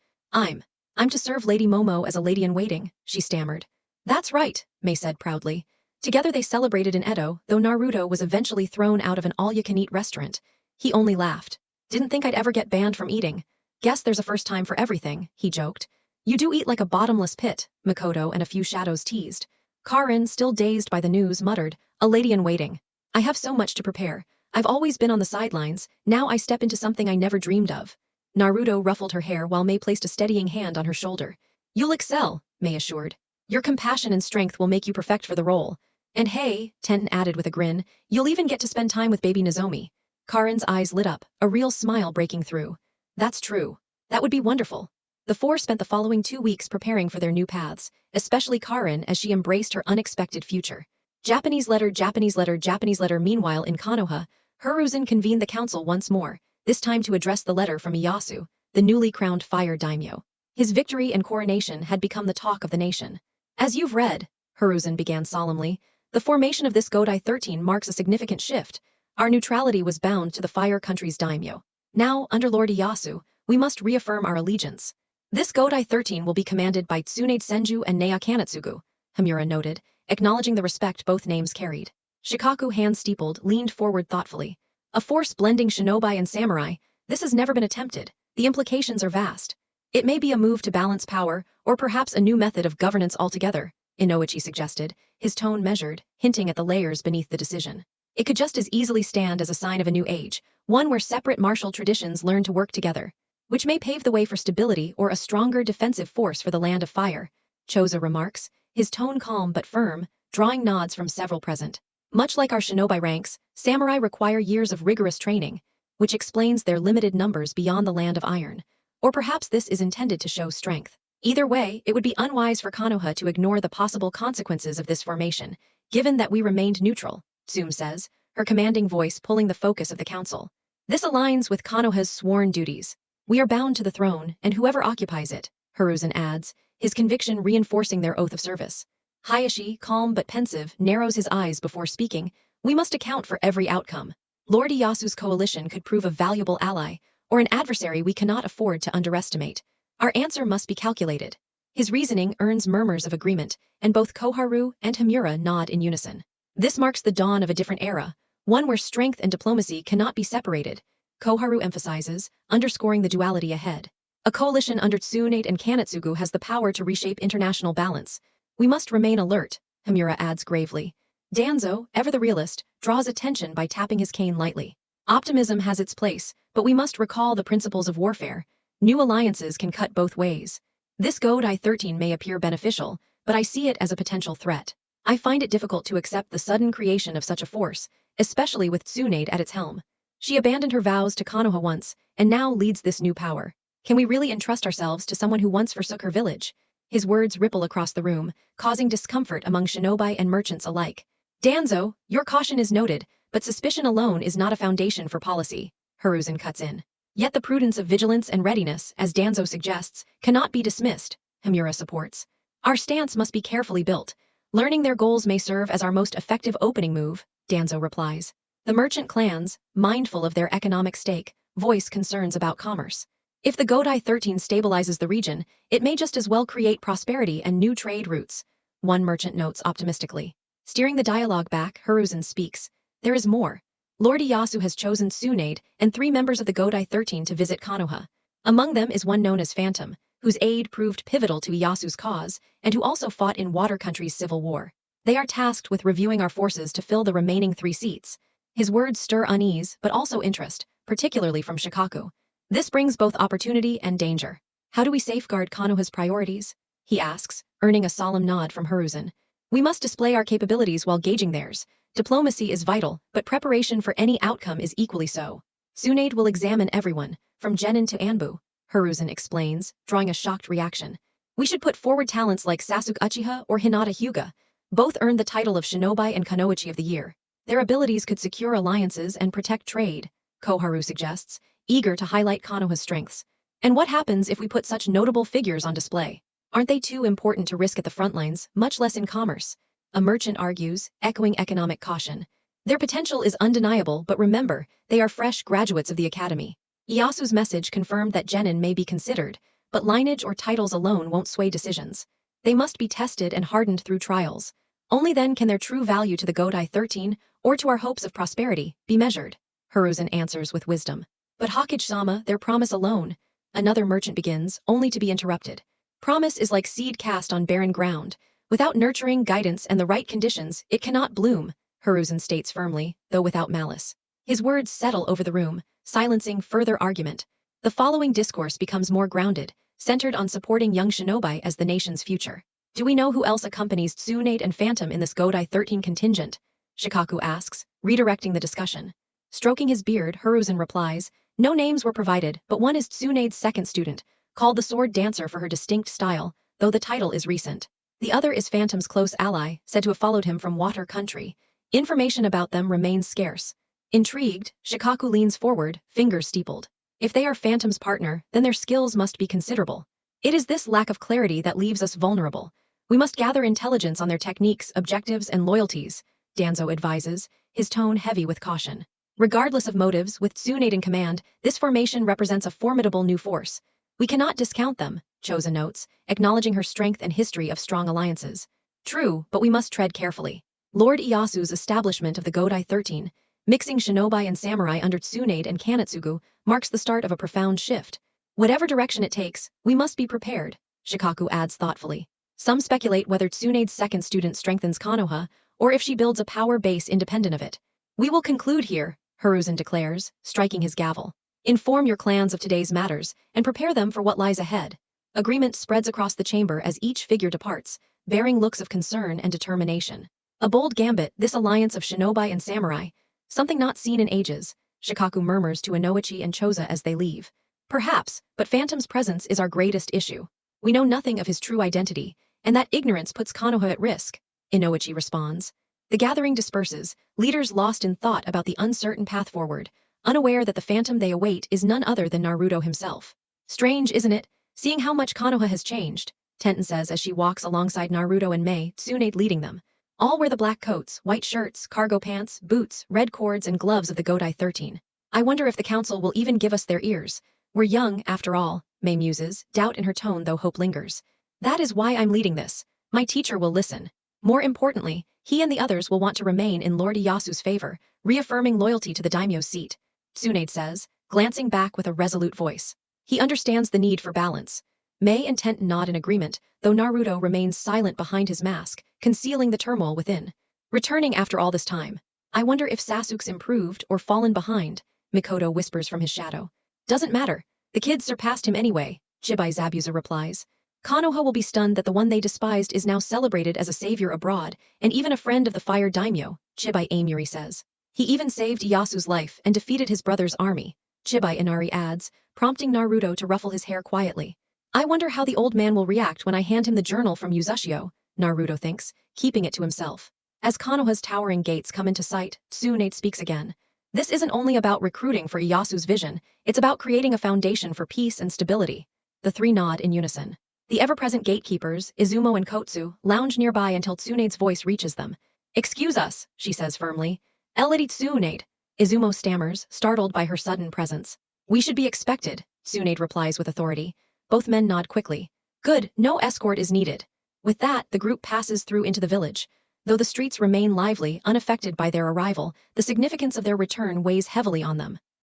I'm to serve Lady Momo as a lady-in-waiting," she stammered. That's right, Mei said proudly. Together they celebrated in Edo, though Naruto was eventually thrown out of an all-you-can-eat restaurant. He only laughed. Didn't think I'd ever get banned from eating. Guess there's a first time for everything, he joked. You do eat like a bottomless pit, Makoto and a few shadows teased. Karin, still dazed by the news, muttered, a lady in waiting. I have so much to prepare. I've always been on the sidelines, now I step into something I never dreamed of. Naruto ruffled her hair while Mei placed a steadying hand on her shoulder. You'll excel, Mei assured. Your compassion and strength will make you perfect for the role. And hey, Tenten added with a grin, you'll even get to spend time with baby Nozomi. Karin's eyes lit up, a real smile breaking through. That's true. That would be wonderful. The four spent the following 2 weeks preparing for their new paths, especially Karin as she embraced her unexpected future. Japanese letter, Japanese letter, Japanese letter. Meanwhile in Konoha, Hiruzen convened the council once more, this time to address the letter from Ieyasu, the newly crowned fire daimyo. His victory and coronation had become the talk of the nation. As you've read, Hiruzen began solemnly, the formation of this Godai 13 marks a significant shift. Our neutrality was bound to the fire country's daimyo. Now, under Lord Ieyasu, we must reaffirm our allegiance. This Godai 13 will be commanded by Tsunade Senju and Nea Kanetsugu, Hamura noted, acknowledging the respect both names carried. Shikaku, hands steepled, leaned forward thoughtfully. A force blending shinobi and samurai, this has never been attempted. The implications are vast. It may be a move to balance power, or perhaps a new method of governance altogether, Inoichi suggested, his tone measured, hinting at the layers beneath the decision. It could just as easily stand as a sign of a new age, one where separate martial traditions learn to work together, which may pave the way for stability or a stronger defensive force for the land of fire, Choza remarks, his tone calm but firm, drawing nods from several present. Much like our shinobi ranks, samurai require years of rigorous training, which explains their limited numbers beyond the land of iron. Or perhaps this is intended to show strength. Either way, it would be unwise for Konoha to ignore the possible consequences of this formation, given that we remained neutral, Tsum says, her commanding voice pulling the focus of the council. This aligns with Konoha's sworn duties. We are bound to the throne, and whoever occupies it, Hiruzen adds, his conviction reinforcing their oath of service. Hayashi, calm but pensive, narrows his eyes before speaking. We must account for every outcome. Lord Iyasu's coalition could prove a valuable ally, or an adversary we cannot afford to underestimate. Our answer must be calculated. His reasoning earns murmurs of agreement, and both Koharu and Hamura nod in unison. This marks the dawn of a different era, one where strength and diplomacy cannot be separated, Koharu emphasizes, underscoring the duality ahead. A coalition under Tsunade and Kanetsugu has the power to reshape international balance. We must remain alert, Hamura adds gravely. Danzo, ever the realist, draws attention by tapping his cane lightly. Optimism has its place, but we must recall the principles of warfare. New alliances can cut both ways. This Godai 13 may appear beneficial, but I see it as a potential threat. I find it difficult to accept the sudden creation of such a force, especially with Tsunade at its helm. She abandoned her vows to Konoha once, and now leads this new power. Can we really entrust ourselves to someone who once forsook her village? His words ripple across the room, causing discomfort among shinobi and merchants alike. Danzo, your caution is noted, but suspicion alone is not a foundation for policy, Hiruzen cuts in. Yet the prudence of vigilance and readiness, as Danzo suggests, cannot be dismissed, Hamura supports. Our stance must be carefully built. Learning their goals may serve as our most effective opening move, Danzo replies. The merchant clans, mindful of their economic stake, voice concerns about commerce. If the Godai 13 stabilizes the region, it may just as well create prosperity and new trade routes, one merchant notes optimistically. Steering the dialogue back, Hiruzen speaks. There is more. Lord Ieyasu has chosen Tsunade and 3 members of the Godai 13 to visit Konoha. Among them is one known as Phantom, whose aid proved pivotal to Iyasu's cause, and who also fought in Water Country's civil war. They are tasked with reviewing our forces to fill the remaining 3 seats. His words stir unease, but also interest, particularly from Shikaku. This brings both opportunity and danger. How do we safeguard Konoha's priorities? He asks, earning a solemn nod from Hiruzen. We must display our capabilities while gauging theirs. Diplomacy is vital, but preparation for any outcome is equally so. Tsunade will examine everyone, from Genin to Anbu, Hiruzen explains, drawing a shocked reaction. We should put forward talents like Sasuke Uchiha or Hinata Hyuga. Both earned the title of Shinobi and Kunoichi of the Year. Their abilities could secure alliances and protect trade, Koharu suggests, eager to highlight Konoha's strengths. And what happens if we put such notable figures on display? Aren't they too important to risk at the front lines, much less in commerce? A merchant argues, echoing economic caution. Their potential is undeniable, but remember, they are fresh graduates of the academy. Iyasu's message confirmed that Genin may be considered, but lineage or titles alone won't sway decisions. They must be tested and hardened through trials. Only then can their true value to the Godai 13, or to our hopes of prosperity, be measured. Hiruzen answers with wisdom. But Hokage-sama, their promise alone. Another merchant begins, only to be interrupted. Promise is like seed cast on barren ground. Without nurturing, guidance, and the right conditions, it cannot bloom, Hiruzen states firmly, though without malice. His words settle over the room, silencing further argument. The following discourse becomes more grounded, centered on supporting young shinobi as the nation's future. Do we know who else accompanies Tsunade and Phantom in this Godai 13 contingent? Shikaku asks, redirecting the discussion. Stroking his beard, Hiruzen replies, no names were provided, but one is Tsunade's second student, called the Sword Dancer for her distinct style, though the title is recent. The other is Phantom's close ally, said to have followed him from Water Country. Information about them remains scarce. Intrigued, Shikaku leans forward, fingers steepled. If they are Phantom's partner, then their skills must be considerable. It is this lack of clarity that leaves us vulnerable. We must gather intelligence on their techniques, objectives, and loyalties, Danzo advises, his tone heavy with caution. Regardless of motives, with Tsunade in command, this formation represents a formidable new force. We cannot discount them, Choza notes, acknowledging her strength and history of strong alliances. True, but we must tread carefully. Lord Iyasu's establishment of the Godai 13, mixing shinobi and samurai under Tsunade and Kanetsugu, marks the start of a profound shift. Whatever direction it takes, we must be prepared, Shikaku adds thoughtfully. Some speculate whether Tsunade's second student strengthens Konoha, or if she builds a power base independent of it. We will conclude here, Hiruzen declares, striking his gavel. Inform your clans of today's matters, and prepare them for what lies ahead. Agreement spreads across the chamber as each figure departs, bearing looks of concern and determination. A bold gambit, this alliance of shinobi and samurai, something not seen in ages, Shikaku murmurs to Inoichi and Choza as they leave. Perhaps, but Phantom's presence is our greatest issue. We know nothing of his true identity, and that ignorance puts Konoha at risk, Inoichi responds. The gathering disperses, leaders lost in thought about the uncertain path forward, unaware that the Phantom they await is none other than Naruto himself. Strange, isn't it, seeing how much Konoha has changed, Tenten says as she walks alongside Naruto and Mei, Tsunade leading them. All wear the black coats, white shirts, cargo pants, boots, red cords, and gloves of the Godai 13. I wonder if the council will even give us their ears. We're young, after all, Mei muses, doubt in her tone though hope lingers. That is why I'm leading this. My teacher will listen. More importantly, he and the others will want to remain in Lord Iyasu's favor, reaffirming loyalty to the daimyo's seat, Tsunade says, glancing back with a resolute voice. He understands the need for balance. Mei and Tenten nod in agreement, though Naruto remains silent behind his mask, concealing the turmoil within. Returning after all this time, I wonder if Sasuke's improved or fallen behind, Mikoto whispers from his shadow. Doesn't matter. The kids surpassed him anyway, Chibai Zabuza replies. Konoha will be stunned that the one they despised is now celebrated as a savior abroad, and even a friend of the Fire Daimyo, Chibai Amuri says. He even saved Iyasu's life and defeated his brother's army, Chibai Inari adds, prompting Naruto to ruffle his hair quietly. I wonder how the old man will react when I hand him the journal from Yuzushio, Naruto thinks, keeping it to himself. As Konoha's towering gates come into sight, Tsunade speaks again. This isn't only about recruiting for Iyasu's vision, it's about creating a foundation for peace and stability. The three nod in unison. The ever-present gatekeepers, Izumo and Kotsu, lounge nearby until Tsunade's voice reaches them. Excuse us, she says firmly. Lady Tsunade. Izumo stammers, startled by her sudden presence. We should be expected, Tsunade replies with authority. Both men nod quickly. Good, no escort is needed. With that, the group passes through into the village. Though the streets remain lively, unaffected by their arrival, the significance of their return weighs heavily on them.